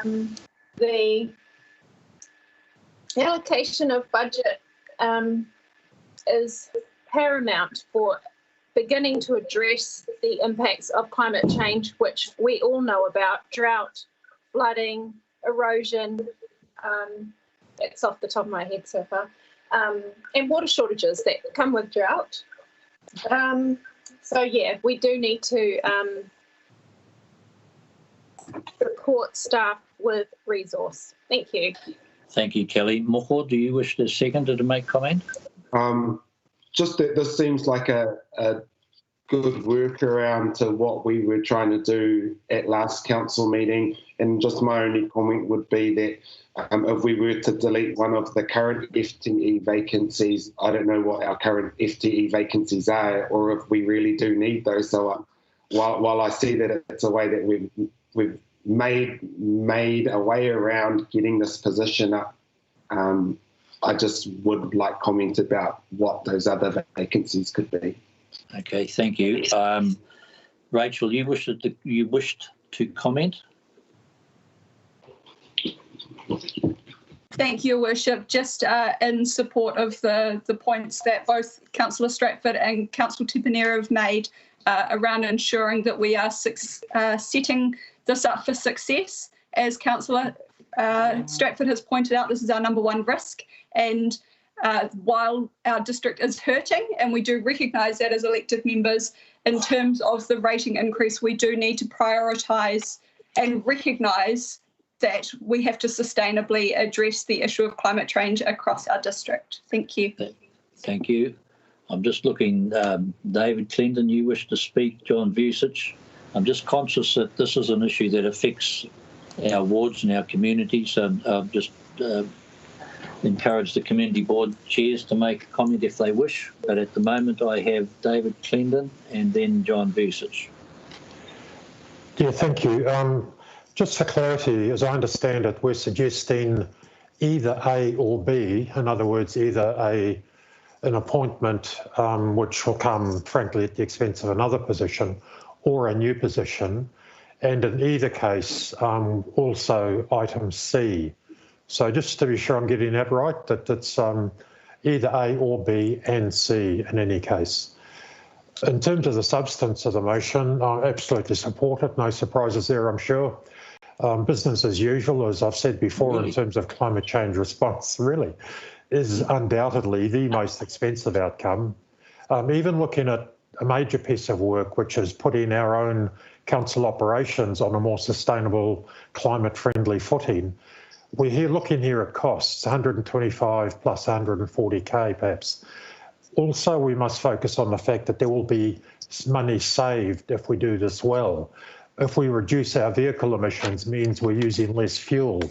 and the allocation of budget is paramount for beginning to address the impacts of climate change, which we all know about: drought, flooding, erosion. It's off the top of my head so far, and water shortages that come with drought. So yeah, we do need to support staff with resource. Thank you. Thank you, Kelly. Moho, do you wish to second to make comment? Just that this seems like a good workaround to what we were trying to do at last council meeting. And just my only comment would be that if we were to delete one of the current FTE vacancies, I don't know what our current FTE vacancies are, or if we really do need those. So while I see that it's a way that we've made a way around getting this position up, I just would like comment about what those other vacancies could be. Okay, thank you. Rachel, you wished to comment? Thank you, Your Worship. Just in support of the points that both Councillor Stratford and Councillor Tupanera have made around ensuring that we are setting this up for success. As Councillor Stratford has pointed out, this is our number one risk. And while our district is hurting, and we do recognise that as elected members, in terms of the rating increase, we do need to prioritise and recognise that we have to sustainably address the issue of climate change across our district. Thank you. Thank you. I'm just looking, David Clendon, you wish to speak, John Vucic. I'm just conscious that this is an issue that affects our wards and our communities, so I'll just encourage the community board chairs to make a comment if they wish. But at the moment, I have David Clendon and then John Vucic. Yeah, thank you. Just for clarity, as I understand it, we're suggesting either A or B, in other words, either an appointment which will come, frankly, at the expense of another position, or a new position, and in either case, also item C. So just to be sure I'm getting that right, that it's either A or B and C in any case. In terms of the substance of the motion, I absolutely support it. No surprises there, I'm sure. Business as usual, as I've said before, in terms of climate change response, really is undoubtedly the most expensive outcome. Even looking at a major piece of work, which is putting our own council operations on a more sustainable, climate-friendly footing, we're looking here at costs, 125 plus 140k perhaps. Also, we must focus on the fact that there will be money saved if we do this well. If we reduce our vehicle emissions, means we're using less fuel,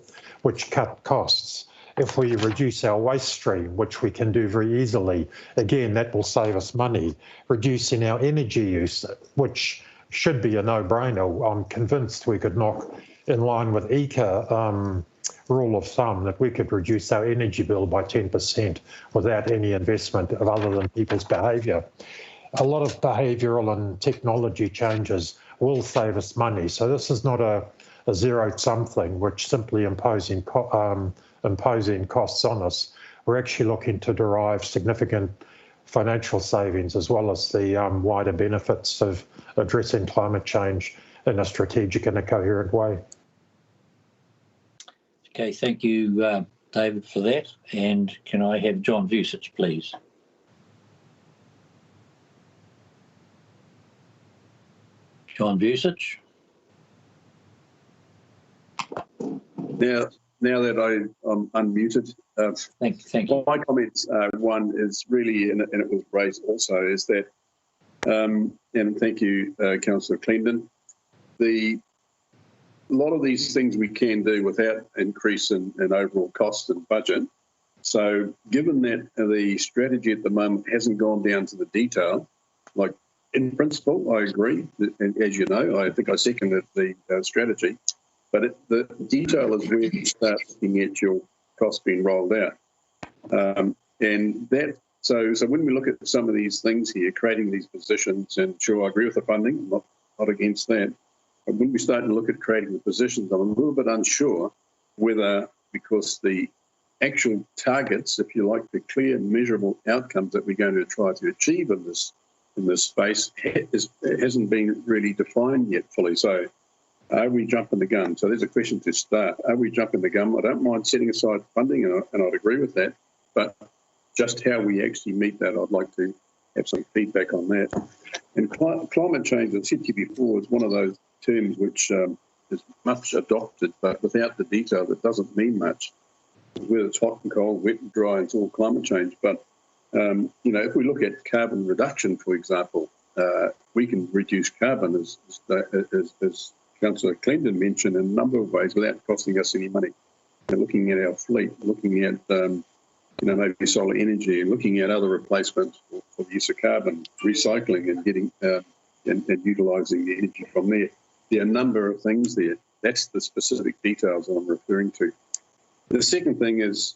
which cut costs. If we reduce our waste stream, which we can do very easily, again, that will save us money. Reducing our energy use, which should be a no-brainer. I'm convinced we could knock, in line with ECA rule of thumb, that we could reduce our energy bill by 10% without any investment other than people's behaviour. A lot of behavioural and technology changes will save us money. So this is not a zero-sum thing, which simply imposing costs on us. We're actually looking to derive significant financial savings as well as the wider benefits of addressing climate change in a strategic and a coherent way. Okay, thank you, David, for that. And can I have John Vucic, please? John Vucic. Now that I'm unmuted, thank you. My comments, one is really, and it was raised also, is that, and thank you, Councillor Clendon, a lot of these things we can do without increase in overall cost and budget. So given that the strategy at the moment hasn't gone down to the detail, like in principle, I agree, and as you know, I think I seconded the strategy, but the detail is where you start looking at your costs being rolled out. And that, so when we look at some of these things here, creating these positions, and sure, I agree with the funding, not against that, but when we start to look at creating the positions, I'm a little bit unsure whether, because the actual targets, if you like, the clear measurable outcomes that we're going to try to achieve in this in this space hasn't been really defined yet fully. So are we jumping the gun? So there's a question to start. Are we jumping the gun? I don't mind setting aside funding, and I'd agree with that, but just how we actually meet that, I'd like to have some feedback on that. And climate change, as I said to you before, is one of those terms which is much adopted, but without the detail, that doesn't mean much. Whether it's hot and cold, wet and dry, it's all climate change. But, if we look at carbon reduction, for example, we can reduce carbon, as Councillor Clinton mentioned, in a number of ways without costing us any money. And looking at our fleet, looking at maybe solar energy, and looking at other replacements for the use of carbon, recycling and getting and utilising the energy from there. There are a number of things there. That's the specific details that I'm referring to. The second thing is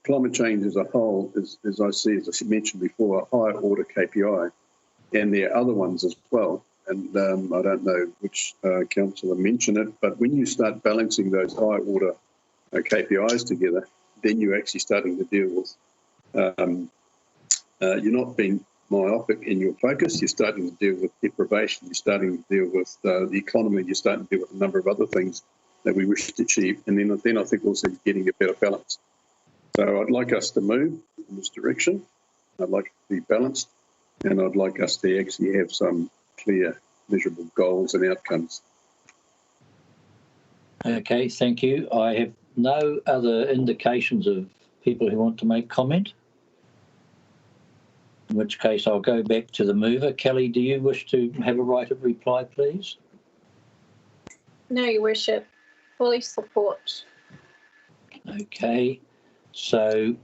climate change as a whole, as I mentioned before, a higher order KPI, and there are other ones as well. And I don't know which councillor mentioned it, but when you start balancing those high order KPIs together, then you're actually starting to deal with, you're not being myopic in your focus, you're starting to deal with deprivation, you're starting to deal with the economy, you're starting to deal with a number of other things that we wish to achieve. And then I think also getting a better balance. So I'd like us to move in this direction. I'd like it to be balanced, and I'd like us to actually have some clear, measurable goals and outcomes. Okay, thank you. I have no other indications of people who want to make comment, in which case I'll go back to the mover. Kelly, do you wish to have a right of reply, please? No, Your Worship. Fully support. Okay, so...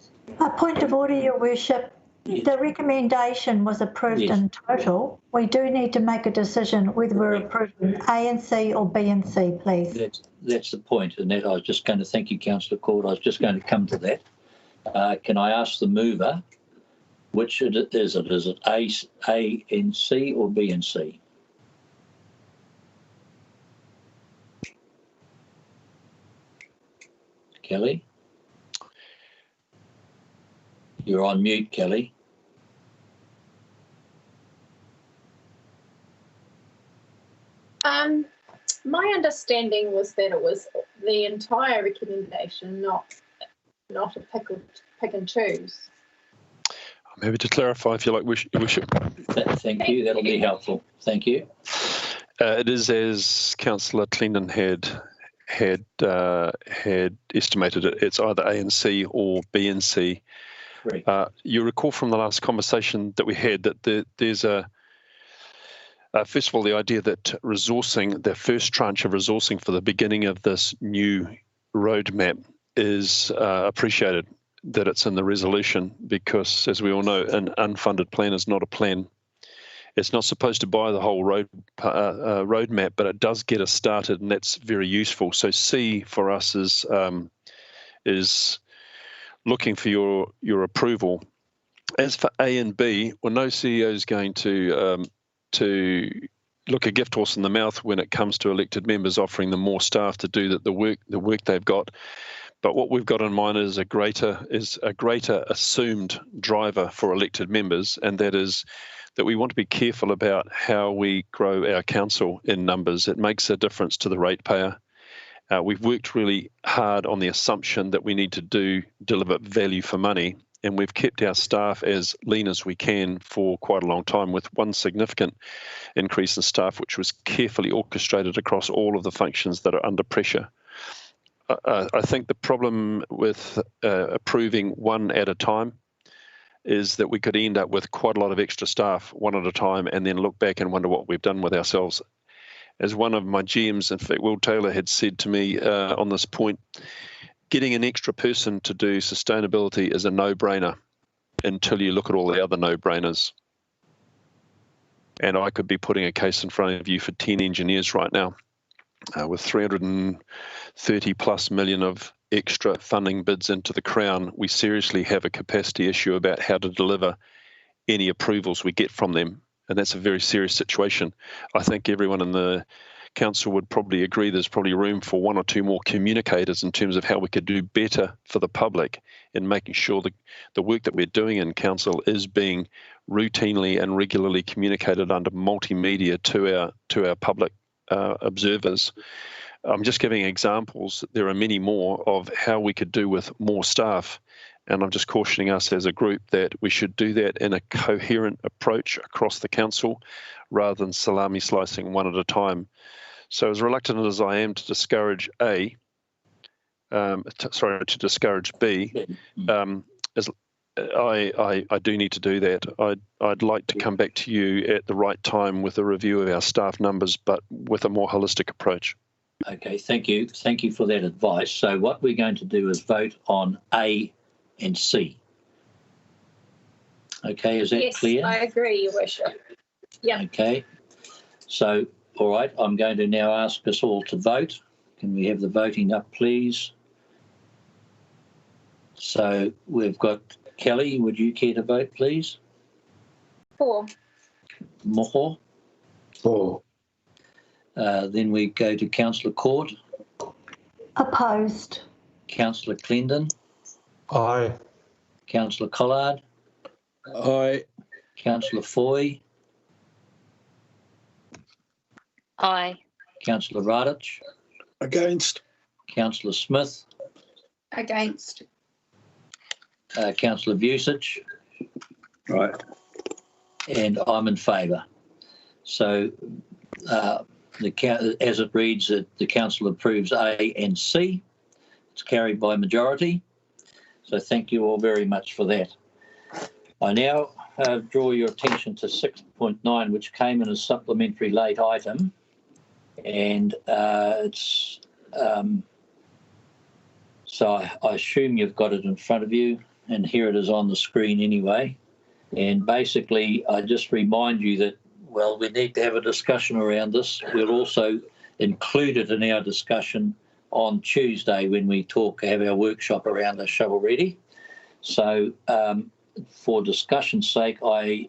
A point of order, Your Worship. Yes. The recommendation was approved in total. We do need to make a decision whether we're approving A and C or B and C, please. That's the point, and that I was just going to thank you, Councillor Cord. I was just going to come to that. Can I ask the mover, which is it? Is it A and C or B and C? Kelly? You're on mute, Kelly. My understanding was that it was the entire recommendation, not a pick and choose. I'm happy to clarify if you like, Worship. Thank you. That'll be helpful. Thank you. It is as Councillor Clennon had estimated it. It's either A and C or B and C. You recall from the last conversation that we had that there's first of all, the idea that resourcing, the first tranche of resourcing for the beginning of this new roadmap is appreciated, that it's in the resolution, because as we all know, an unfunded plan is not a plan. It's not supposed to buy the whole roadmap, but it does get us started, and that's very useful. So C for us is looking for your approval. As for A and B, well, no CEO is going to look a gift horse in the mouth when it comes to elected members, offering them more staff to do the work they've got. But what we've got in mind is a greater assumed driver for elected members, and that is that we want to be careful about how we grow our council in numbers. It makes a difference to the ratepayer. We've worked really hard on the assumption that we need to deliver value for money, and we've kept our staff as lean as we can for quite a long time, with one significant increase in staff, which was carefully orchestrated across all of the functions that are under pressure. I think the problem with approving one at a time is that we could end up with quite a lot of extra staff one at a time, and then look back and wonder what we've done with ourselves. As one of my GMs, in fact, Will Taylor, had said to me on this point, getting an extra person to do sustainability is a no-brainer until you look at all the other no-brainers. And I could be putting a case in front of you for 10 engineers right now. With 330 plus million of extra funding bids into the Crown, we seriously have a capacity issue about how to deliver any approvals we get from them. And that's a very serious situation. I think everyone in the council would probably agree there's probably room for one or two more communicators in terms of how we could do better for the public in making sure the work that we're doing in council is being routinely and regularly communicated under multimedia to our public observers. I'm just giving examples. There are many more of how we could do with more staff. And I'm just cautioning us as a group that we should do that in a coherent approach across the council rather than salami slicing one at a time. So as reluctant as I am to discourage to discourage B, as I do need to do that. I'd like to come back to you at the right time with a review of our staff numbers, but with a more holistic approach. Okay, thank you. Thank you for that advice. So what we're going to do is vote on A and C. Okay, is that clear? Yes, I agree, Your Worship. Yeah. Okay. So, all right, I'm going to now ask us all to vote. Can we have the voting up, please? So we've got Kelly, would you care to vote, please? 4. Moho? 4. Then we go to Councillor Court. Opposed. Councillor Clendon. Aye. Councillor Collard. Aye. Councillor Foy. Aye. Councillor Radich. Against. Councillor Smith. Against. Councillor Vucic. Right. And I'm in favour. So as it reads, the council approves A and C. It's carried by majority. So thank you all very much for that. I now draw your attention to 6.9, which came in as supplementary late item. And it's so I assume you've got it in front of you, and here it is on the screen anyway. And basically, I just remind you that, well, we need to have a discussion around this. We'll also include it in our discussion on Tuesday when we have our workshop around the shovel ready. So for discussion's sake, I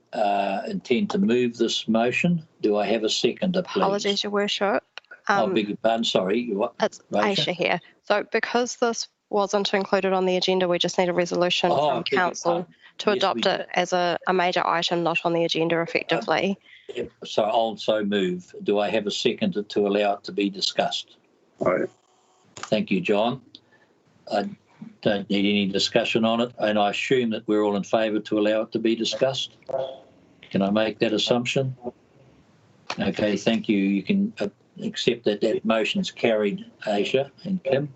intend to move this motion. Do I have a seconder, please? Apologies, Your Worship. I beg your pardon, sorry. It's Aisha here. So because this wasn't included on the agenda, we just need a resolution from council to adopt it as a major item not on the agenda effectively. So I'll also move. Do I have a seconder to allow it to be discussed? Aye. Thank you, John. I don't need any discussion on it, and I assume that we're all in favour to allow it to be discussed. Can I make that assumption? Okay, thank you. You can accept that motion's carried, Aisha and Kim.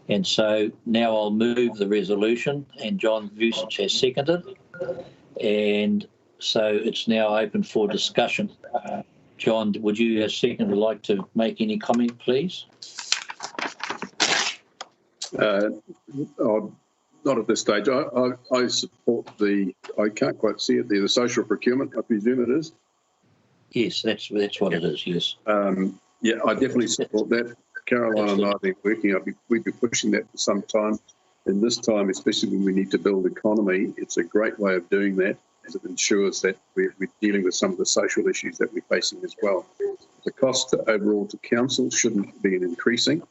And so now I'll move the resolution, and John Vucic has seconded. And so it's now open for discussion. John, would you as seconder like to make any comment, please? Not at this stage. I support I can't quite see it there, the social procurement, I presume it is. Yes, that's what it is, yes. Yeah, I definitely support that. Caroline and I have been working, we've been pushing that for some time. And this time, especially when we need to build economy, it's a great way of doing that, as it ensures that we're dealing with some of the social issues that we're facing as well. The cost overall to council shouldn't be increasing.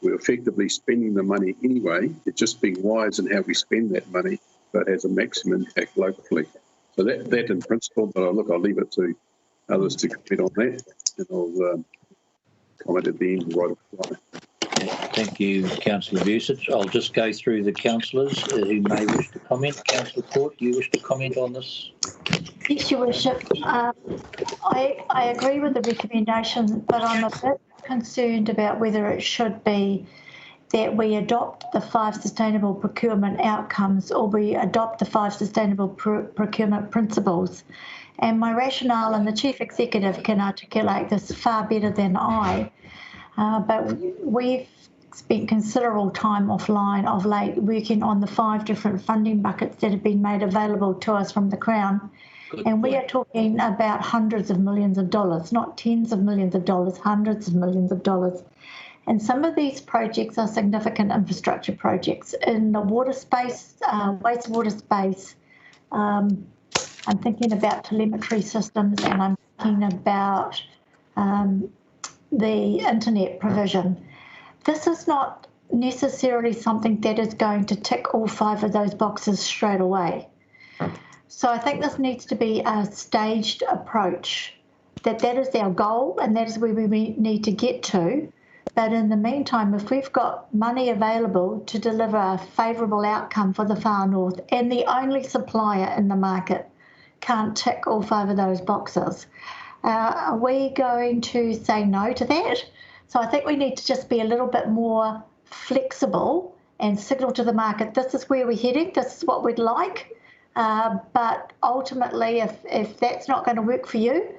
We're effectively spending the money anyway. It's just being wise in how we spend that money, so it has a maximum impact locally. So that in principle, but I'll leave it to others to comment on that, and I'll comment at the end right at the line. Thank you, Councillor Vucic. I'll just go through the councillors who may wish to comment. Councillor Court, do you wish to comment on this? Yes, Your Worship. I agree with the recommendation, but I'm a bit concerned about whether it should be that we adopt the 5 sustainable procurement outcomes or we adopt the 5 sustainable procurement principles. And my rationale, and the Chief Executive can articulate this far better than I, but we've spent considerable time offline of late working on the 5 different funding buckets that have been made available to us from the Crown. And we are talking about hundreds of millions of dollars, not tens of millions of dollars, hundreds of millions of dollars. And some of these projects are significant infrastructure projects in the water space, wastewater space. I'm thinking about telemetry systems, and I'm thinking about the internet provision. This is not necessarily something that is going to tick all 5 of those boxes straight away. So I think this needs to be a staged approach, that is our goal and that is where we need to get to. But in the meantime, if we've got money available to deliver a favourable outcome for the Far North and the only supplier in the market can't tick all 5 of those boxes, are we going to say no to that? So I think we need to just be a little bit more flexible and signal to the market, this is where we're heading, this is what we'd like. But ultimately, if that's not going to work for you,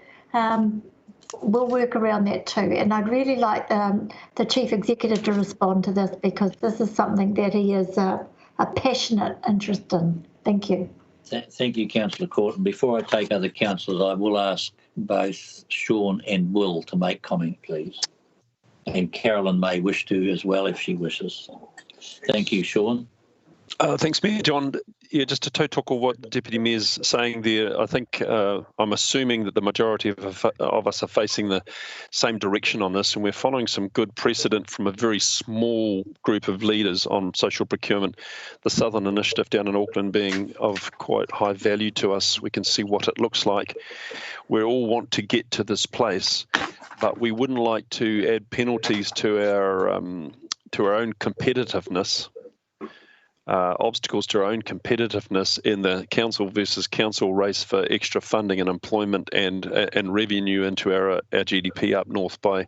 we'll work around that too. And I'd really like the Chief Executive to respond to this, because this is something that he is a passionate interest in. Thank you. Thank you, Councillor Corton. Before I take other councillors, I will ask both Sean and Will to make comment, please. And Carolyn may wish to as well if she wishes. Thank you, Sean. Thanks, Mayor John. Yeah, just to toe talk of what the Deputy Mayor's saying there, I think I'm assuming that the majority of us are facing the same direction on this, and we're following some good precedent from a very small group of leaders on social procurement. The Southern Initiative down in Auckland being of quite high value to us. We can see what it looks like. We all want to get to this place, but we wouldn't like to add penalties to our own competitiveness. Obstacles to our own competitiveness in the council versus council race for extra funding and employment and revenue into our GDP up north by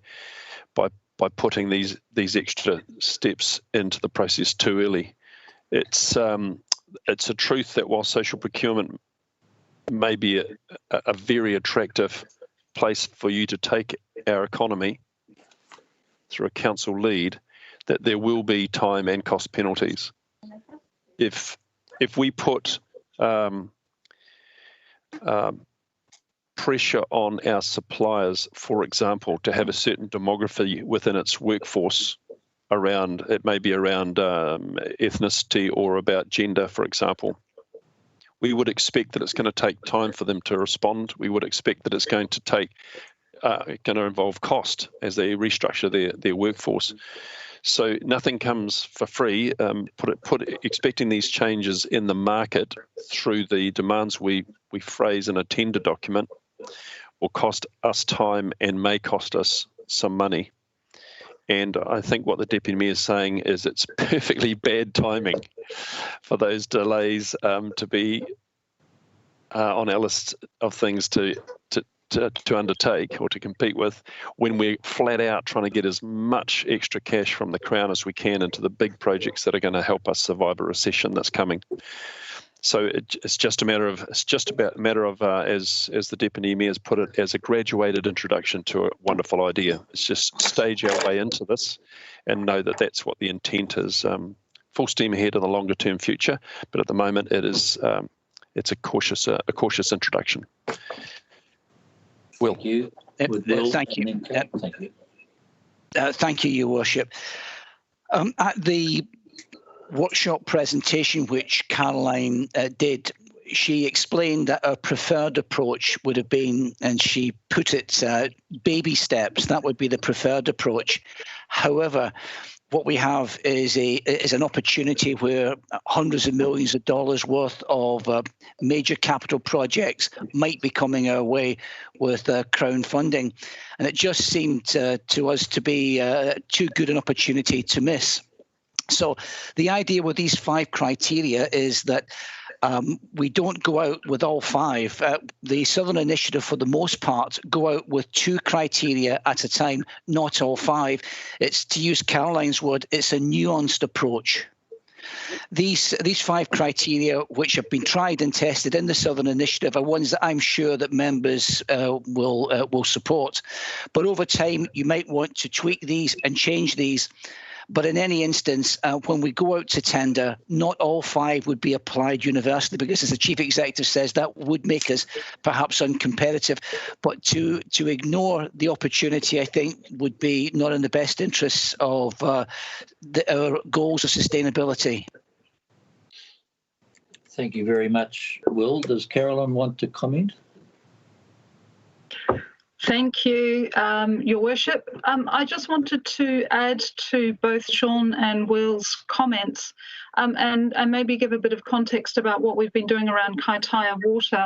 putting these extra steps into the process too early. It's a truth that while social procurement may be a very attractive place for you to take our economy through a council lead, that there will be time and cost penalties. If we put pressure on our suppliers, for example, to have a certain demography within its workforce around, it may be around ethnicity or about gender, for example, we would expect that it's going to take time for them to respond. We would expect that it's going to involve cost as they restructure their workforce. So nothing comes for free. Expecting these changes in the market through the demands we phrase in a tender document will cost us time and may cost us some money. And I think what the Deputy Mayor is saying is it's perfectly bad timing for those delays to be on our list of things to undertake or to compete with, when we're flat out trying to get as much extra cash from the Crown as we can into the big projects that are going to help us survive a recession that's coming. So it's just a matter of as the Deputy Mayor has put it, as a graduated introduction to a wonderful idea. It's just stage our way into this and know that that's what the intent is. Full steam ahead in the longer term future, but at the moment it is it's a cautious introduction. Will. Thank you. Thank you. Thank you. Thank you, Your Worship. At the workshop presentation which Caroline did, she explained that our preferred approach would have been, and she put it, baby steps. That would be the preferred approach. However, what we have is an opportunity where hundreds of millions of dollars worth of major capital projects might be coming our way with Crown funding. And it just seemed to us to be too good an opportunity to miss. So the idea with these 5 criteria is that we don't go out with all 5. The Southern Initiative, for the most part, go out with 2 criteria at a time, not all 5. It's, to use Caroline's word, it's a nuanced approach. These 5 criteria, which have been tried and tested in the Southern Initiative, are ones that I'm sure that members will support. But over time, you might want to tweak these and change these. But in any instance, when we go out to tender, not all 5 would be applied universally, because as the Chief Executive says, that would make us perhaps uncompetitive. But to ignore the opportunity, I think, would be not in the best interests of our goals of sustainability. Thank you very much, Will. Does Carolyn want to comment? Thank you, Your Worship. I just wanted to add to both Sean and Will's comments and maybe give a bit of context about what we've been doing around Kaitaia Water.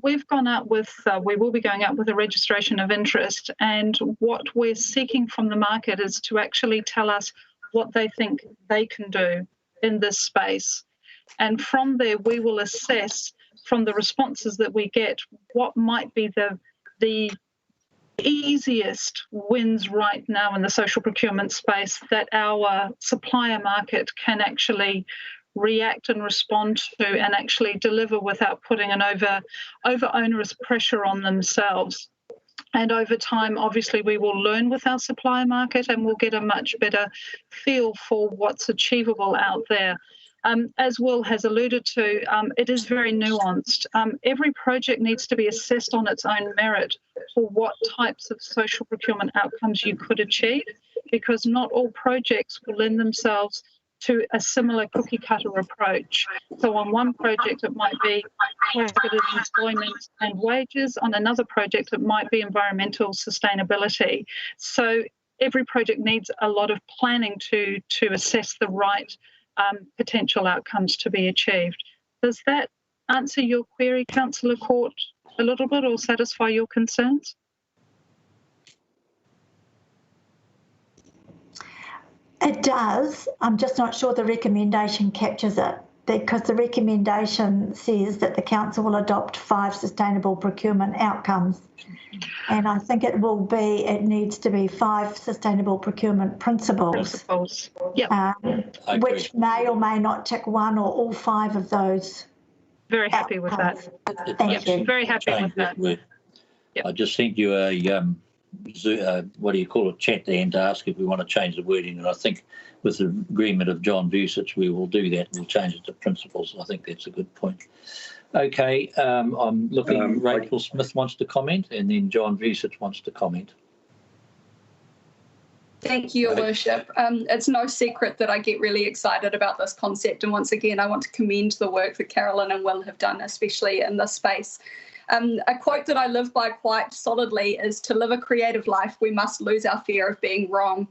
We've gone out with, we will be going out with a registration of interest, and what we're seeking from the market is to actually tell us what they think they can do in this space. And from there, we will assess from the responses that we get what might be the easiest wins right now in the social procurement space that our supplier market can actually react and respond to and actually deliver without putting an over onerous pressure on themselves. And over time, obviously, we will learn with our supplier market and we'll get a much better feel for what's achievable out there. As Will has alluded to, it is very nuanced. Every project needs to be assessed on its own merit for what types of social procurement outcomes you could achieve, because not all projects will lend themselves to a similar cookie cutter approach. So on one project, it might be targeted employment and wages. On another project, it might be environmental sustainability. So every project needs a lot of planning to assess the right potential outcomes to be achieved. Does that answer your query, Councillor Court, a little bit, or satisfy your concerns? It does. I'm just not sure the recommendation captures it, because the recommendation says that the council will adopt 5 sustainable procurement outcomes. And I think it needs to be 5 sustainable procurement principles. Yep. Which may or may not tick 1 or all 5 of those. Very happy with that. Thank you. Very happy with that. Yep. I just sent you a what do you call it, chat there, and to ask if we want to change the wording, and I think with the agreement of John Vucic we will do that. We'll change it to principles. I think that's a good point. Okay, I'm looking, Rachel Smith wants to comment, and then John Vucic wants to comment. Thank you, Your Worship. It's no secret that I get really excited about this concept, and once again I want to commend the work that Carolyn and Will have done, especially in this space. A quote that I live by quite solidly is, to live a creative life, we must lose our fear of being wrong.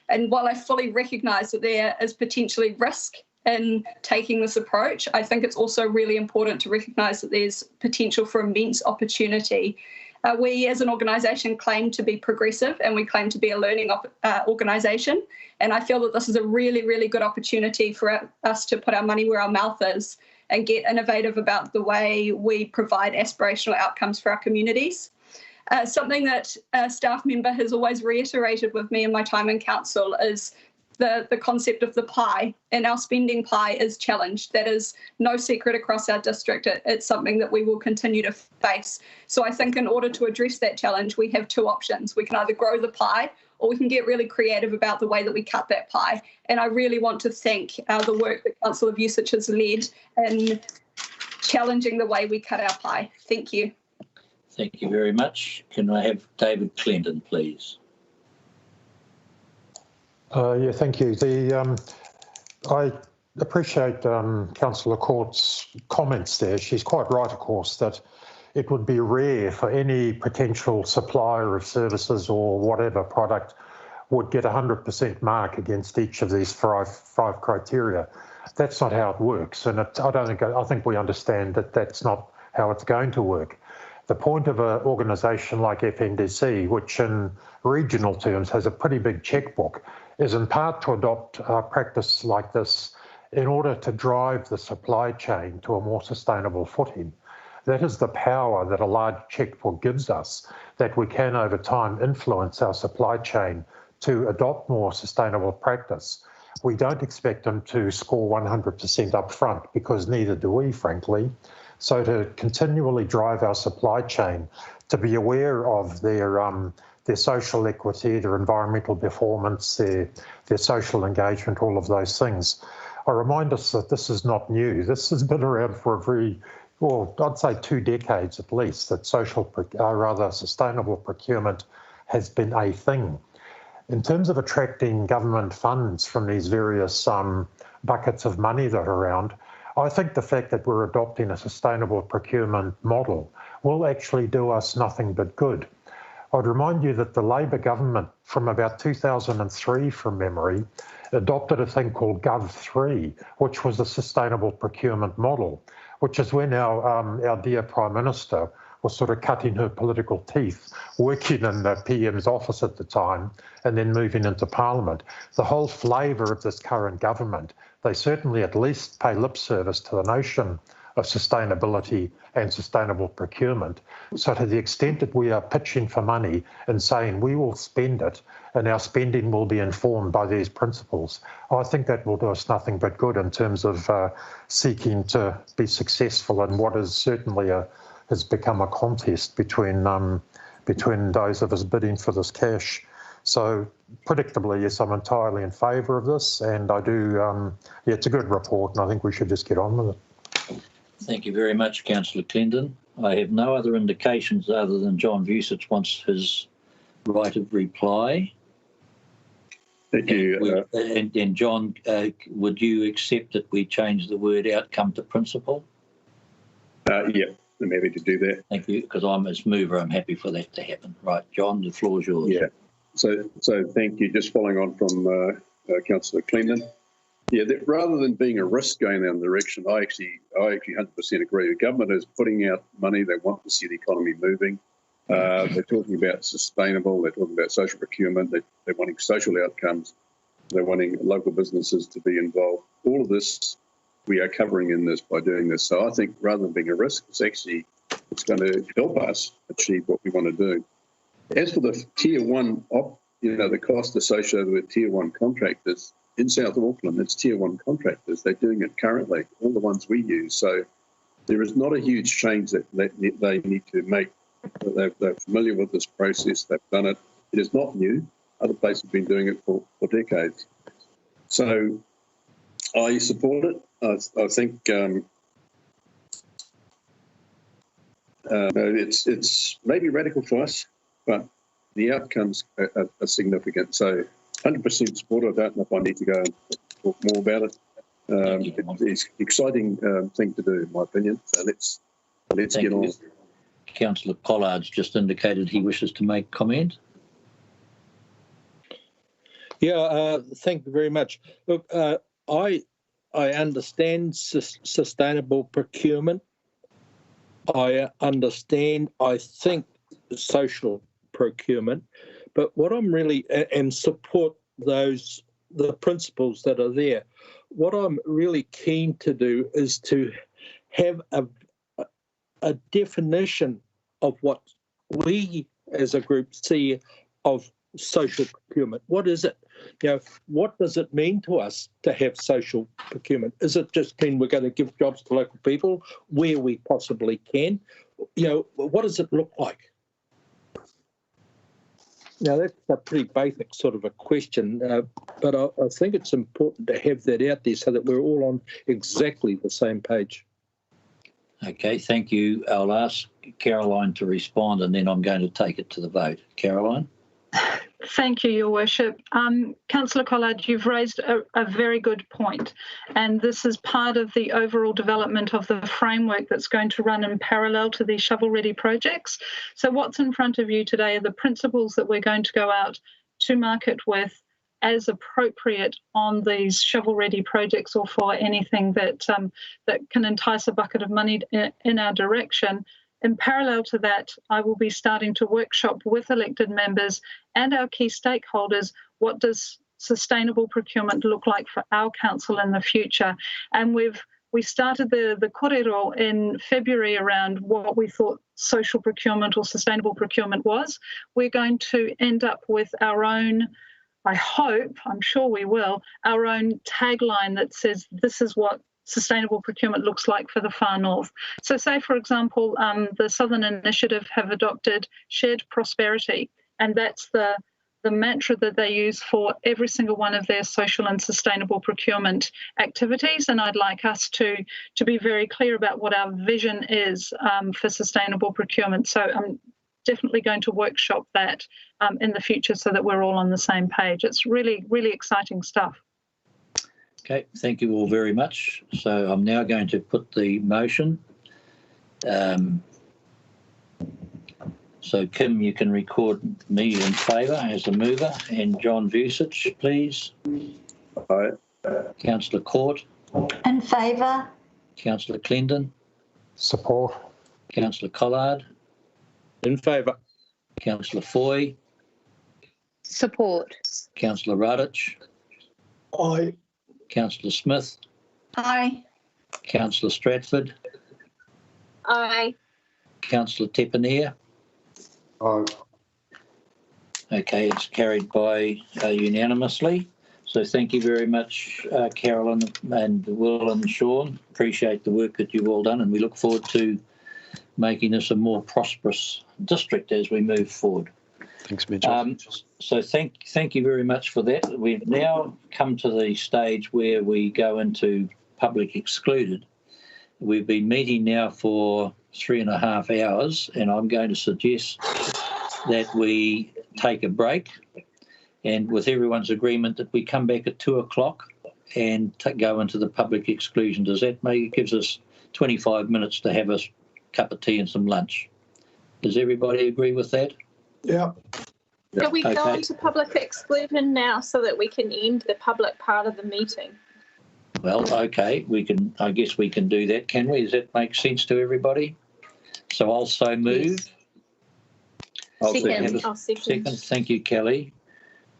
And while I fully recognise that there is potentially risk in taking this approach, I think it's also really important to recognise that there's potential for immense opportunity. We as an organisation claim to be progressive, and we claim to be a learning organisation. And I feel that this is a really, really good opportunity for us to put our money where our mouth is and get innovative about the way we provide aspirational outcomes for our communities. Something that a staff member has always reiterated with me in my time in council is the concept of the pie, and our spending pie is challenged. That is no secret across our district. It's something that we will continue to face. So I think in order to address that challenge, we have 2 options. We can either grow the pie, or we can get really creative about the way that we cut that pie. And I really want to thank the work that Councillor Vucic has led in challenging the way we cut our pie. Thank you. Thank you very much. Can I have David Clendon, please? Yeah, thank you. I appreciate Councillor Court's comments there. She's quite right, of course, that it would be rare for any potential supplier of services or whatever product would get 100% mark against each of these five criteria. That's not how it works, and I think we understand that that's not how it's going to work. The point of an organisation like FNDC, which in regional terms has a pretty big checkbook, is in part to adopt a practice like this in order to drive the supply chain to a more sustainable footing. That is the power that a large checkbook gives us, that we can over time influence our supply chain to adopt more sustainable practice. We don't expect them to score 100% up front, because neither do we, frankly. So to continually drive our supply chain to be aware of their social equity, their environmental performance, their social engagement, all of those things. I remind us that this is not new. This has been around for I'd say 2 decades at least, that sustainable procurement has been a thing. In terms of attracting government funds from these various buckets of money that are around, I think the fact that we're adopting a sustainable procurement model will actually do us nothing but good. I'd remind you that the Labor government from about 2003, from memory, adopted a thing called Gov3, which was a sustainable procurement model, which is when our dear Prime Minister was sort of cutting her political teeth, working in the PM's office at the time, and then moving into Parliament. The whole flavour of this current government, they certainly at least pay lip service to the notion of sustainability and sustainable procurement. So to the extent that we are pitching for money and saying we will spend it and our spending will be informed by these principles, I think that will do us nothing but good in terms of seeking to be successful in what is certainly has become a contest between those of us bidding for this cash. So predictably, yes, I'm entirely in favour of this, and I do, yeah, it's a good report, and I think we should just get on with it. Thank you very much, Councillor Clendon. I have no other indications other than John Vucic wants his right of reply. Thank you. And John, would you accept that we change the word outcome to principle? Yeah, I'm happy to do that. Thank you, because I'm as mover, I'm happy for that to happen. Right, John, the floor is yours. Yeah, so thank you. Just following on from Councillor Clendon. Yeah, that rather than being a risk going down the direction, I actually 100% agree. The government is putting out money. They want to see the economy moving. They're talking about sustainable. They're talking about social procurement. They're wanting social outcomes. They're wanting local businesses to be involved. All of this we are covering in this by doing this. So I think rather than being a risk, it's going to help us achieve what we want to do. As for the tier one, the cost associated with tier one contractors, in South Auckland, it's tier one contractors. They're doing it currently, all the ones we use. So there is not a huge change that they need to make. They're familiar with this process. They've done it. It is not new. Other places have been doing it for decades. So I support it. I think it's maybe radical for us, but the outcomes are significant. So 100% support. I don't know if I need to go and talk more about it. It's an exciting thing to do, in my opinion. So let's get on. Councillor Collard's just indicated he wishes to make comment. Yeah, thank you very much. Look, I understand sustainable procurement. I understand, I think, social procurement. But what I'm really, and support the principles that are there. What I'm really keen to do is to have a definition of what we as a group see of social procurement. What is it? What does it mean to us to have social procurement? Is it just mean we're going to give jobs to local people where we possibly can? What does it look like? Now, that's a pretty basic sort of a question, but I think it's important to have that out there so that we're all on exactly the same page. Okay, thank you. I'll ask Caroline to respond, and then I'm going to take it to the vote. Caroline? Thank you, Your Worship. Councillor Collard, you've raised a very good point, and this is part of the overall development of the framework that's going to run in parallel to these shovel-ready projects. So what's in front of you today are the principles that we're going to go out to market with as appropriate on these shovel-ready projects or for anything that can entice a bucket of money in our direction. In parallel to that, I will be starting to workshop with elected members and our key stakeholders what does sustainable procurement look like for our council in the future. And we started the kōrero in February around what we thought social procurement or sustainable procurement was. We're going to end up with our own, I hope, I'm sure we will, our own tagline that says this is what sustainable procurement looks like for the far north. So say, for example, the Southern Initiative have adopted shared prosperity, and that's the mantra that they use for every single one of their social and sustainable procurement activities. And I'd like us to be very clear about what our vision is for sustainable procurement. So I'm definitely going to workshop that in the future so that we're all on the same page. It's really, really exciting stuff. Okay, thank you all very much. So I'm now going to put the motion. So Kim, you can record me in favour as the mover, and John Vucic, please. Aye. Councillor Court. In favour. Councillor Clendon. Support. Councillor Collard. In favour. Councillor Foy. Support. Councillor Radich. Aye. Councillor Smith. Aye. Councillor Stratford. Aye. Councillor Tepaneer. Aye. Okay, it's carried by unanimously. So thank you very much, Carolyn and Will and Sean. Appreciate the work that you've all done, and we look forward to making this a more prosperous district as we move forward. Thanks, Mitch. So thank you very much for that. We've now come to the stage where we go into public excluded. We've been meeting now for 3.5 hours, and I'm going to suggest that we take a break, and with everyone's agreement that we come back at 2 o'clock and go into the public exclusion. Does that make it gives us 25 minutes to have a cup of tea and some lunch? Does everybody agree with that? Yeah. Can we go Okay. into public exclusion now so that we can end the public part of the meeting? Well, okay, I guess we can do that, can we? Does that make sense to everybody? So I'll so move. Yes. Second. I'll second. Thank you, Kelly.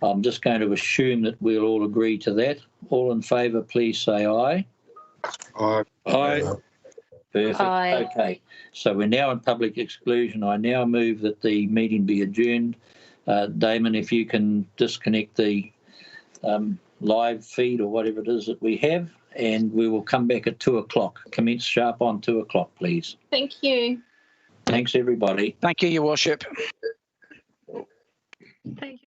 I'm just going to assume that we'll all agree to that. All in favour, please say aye. Aye. Aye. Perfect. Aye. Okay. So we're now in public exclusion. I now move that the meeting be adjourned. Damon, if you can disconnect the live feed or whatever it is that we have, and we will come back at 2 o'clock. Commence sharp on 2 o'clock, please. Thank you. Thanks, everybody. Thank you, Your Worship. Thank you.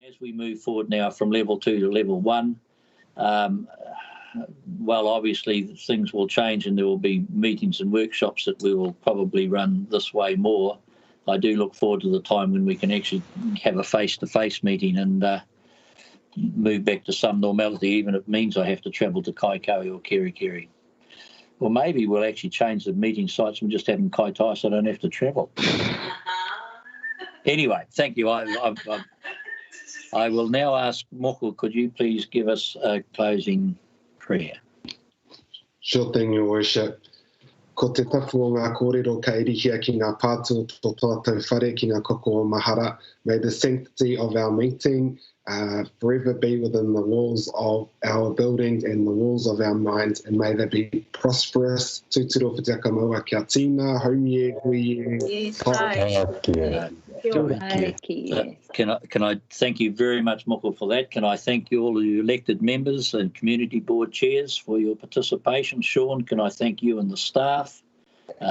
As we move forward now from level 2 to level 1, well, obviously things will change and there will be meetings and workshops that we will probably run this way more. I do look forward to the time when we can actually have a face-to-face meeting and move back to some normality, even if it means I have to travel to Kaikohe or Kerikeri. Or maybe we'll actually change the meeting sites and just have them in Kaitaia so I don't have to travel. Anyway, thank you. I will now ask Moko, could you please give us a closing prayer? Sure thing, Your Worship. Ko te tapu o ngā kōrero ka irihia ki ngā pātua tō tātou whare ki ngā koko o Mahara. May the sanctity of our meeting forever be within the walls of our buildings and the walls of our minds, and may they be prosperous. Tūturo whitiaka maua kia tīna, haumie, huie, Can I thank you very much, Moko, for that? Can I thank you, all of you elected members and community board chairs, for your participation? Sean, can I thank you and the staff?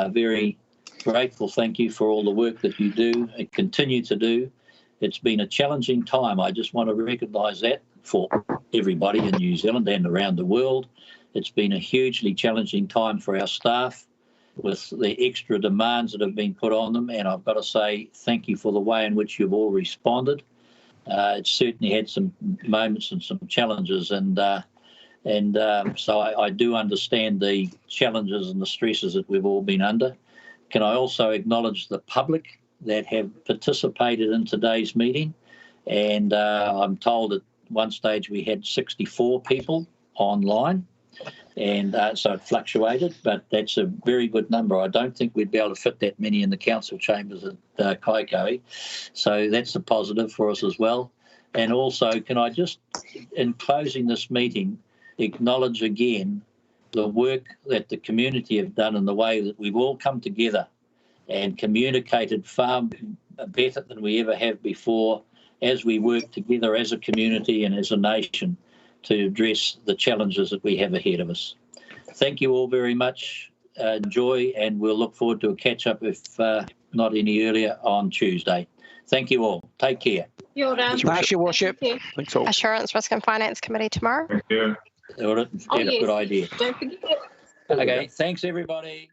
Very grateful, thank you for all the work that you do and continue to do. It's been a challenging time. I just want to recognise that for everybody in New Zealand and around the world. It's been a hugely challenging time for our staff with the extra demands that have been put on them, and I've got to say thank you for the way in which you've all responded. It's certainly had some moments and some challenges, and so I do understand the challenges and the stresses that we've all been under. Can I also acknowledge the public that have participated in today's meeting? And I'm told at one stage we had 64 people online, and so it fluctuated, but that's a very good number. I don't think we'd be able to fit that many in the council chambers at Kaikohe, so that's a positive for us as well. And also, can I just, in closing this meeting, acknowledge again the work that the community have done and the way that we've all come together and communicated far better than we ever have before as we work together as a community and as a nation to address the challenges that we have ahead of us. Thank you all very much. Enjoy, and we'll look forward to a catch-up, if not any earlier, on Tuesday. Thank you all. Take care. Your Worship. Thanks all. Assurance Risk and Finance Committee tomorrow. Thank you. Good idea. Don't forget. Okay, thanks everybody.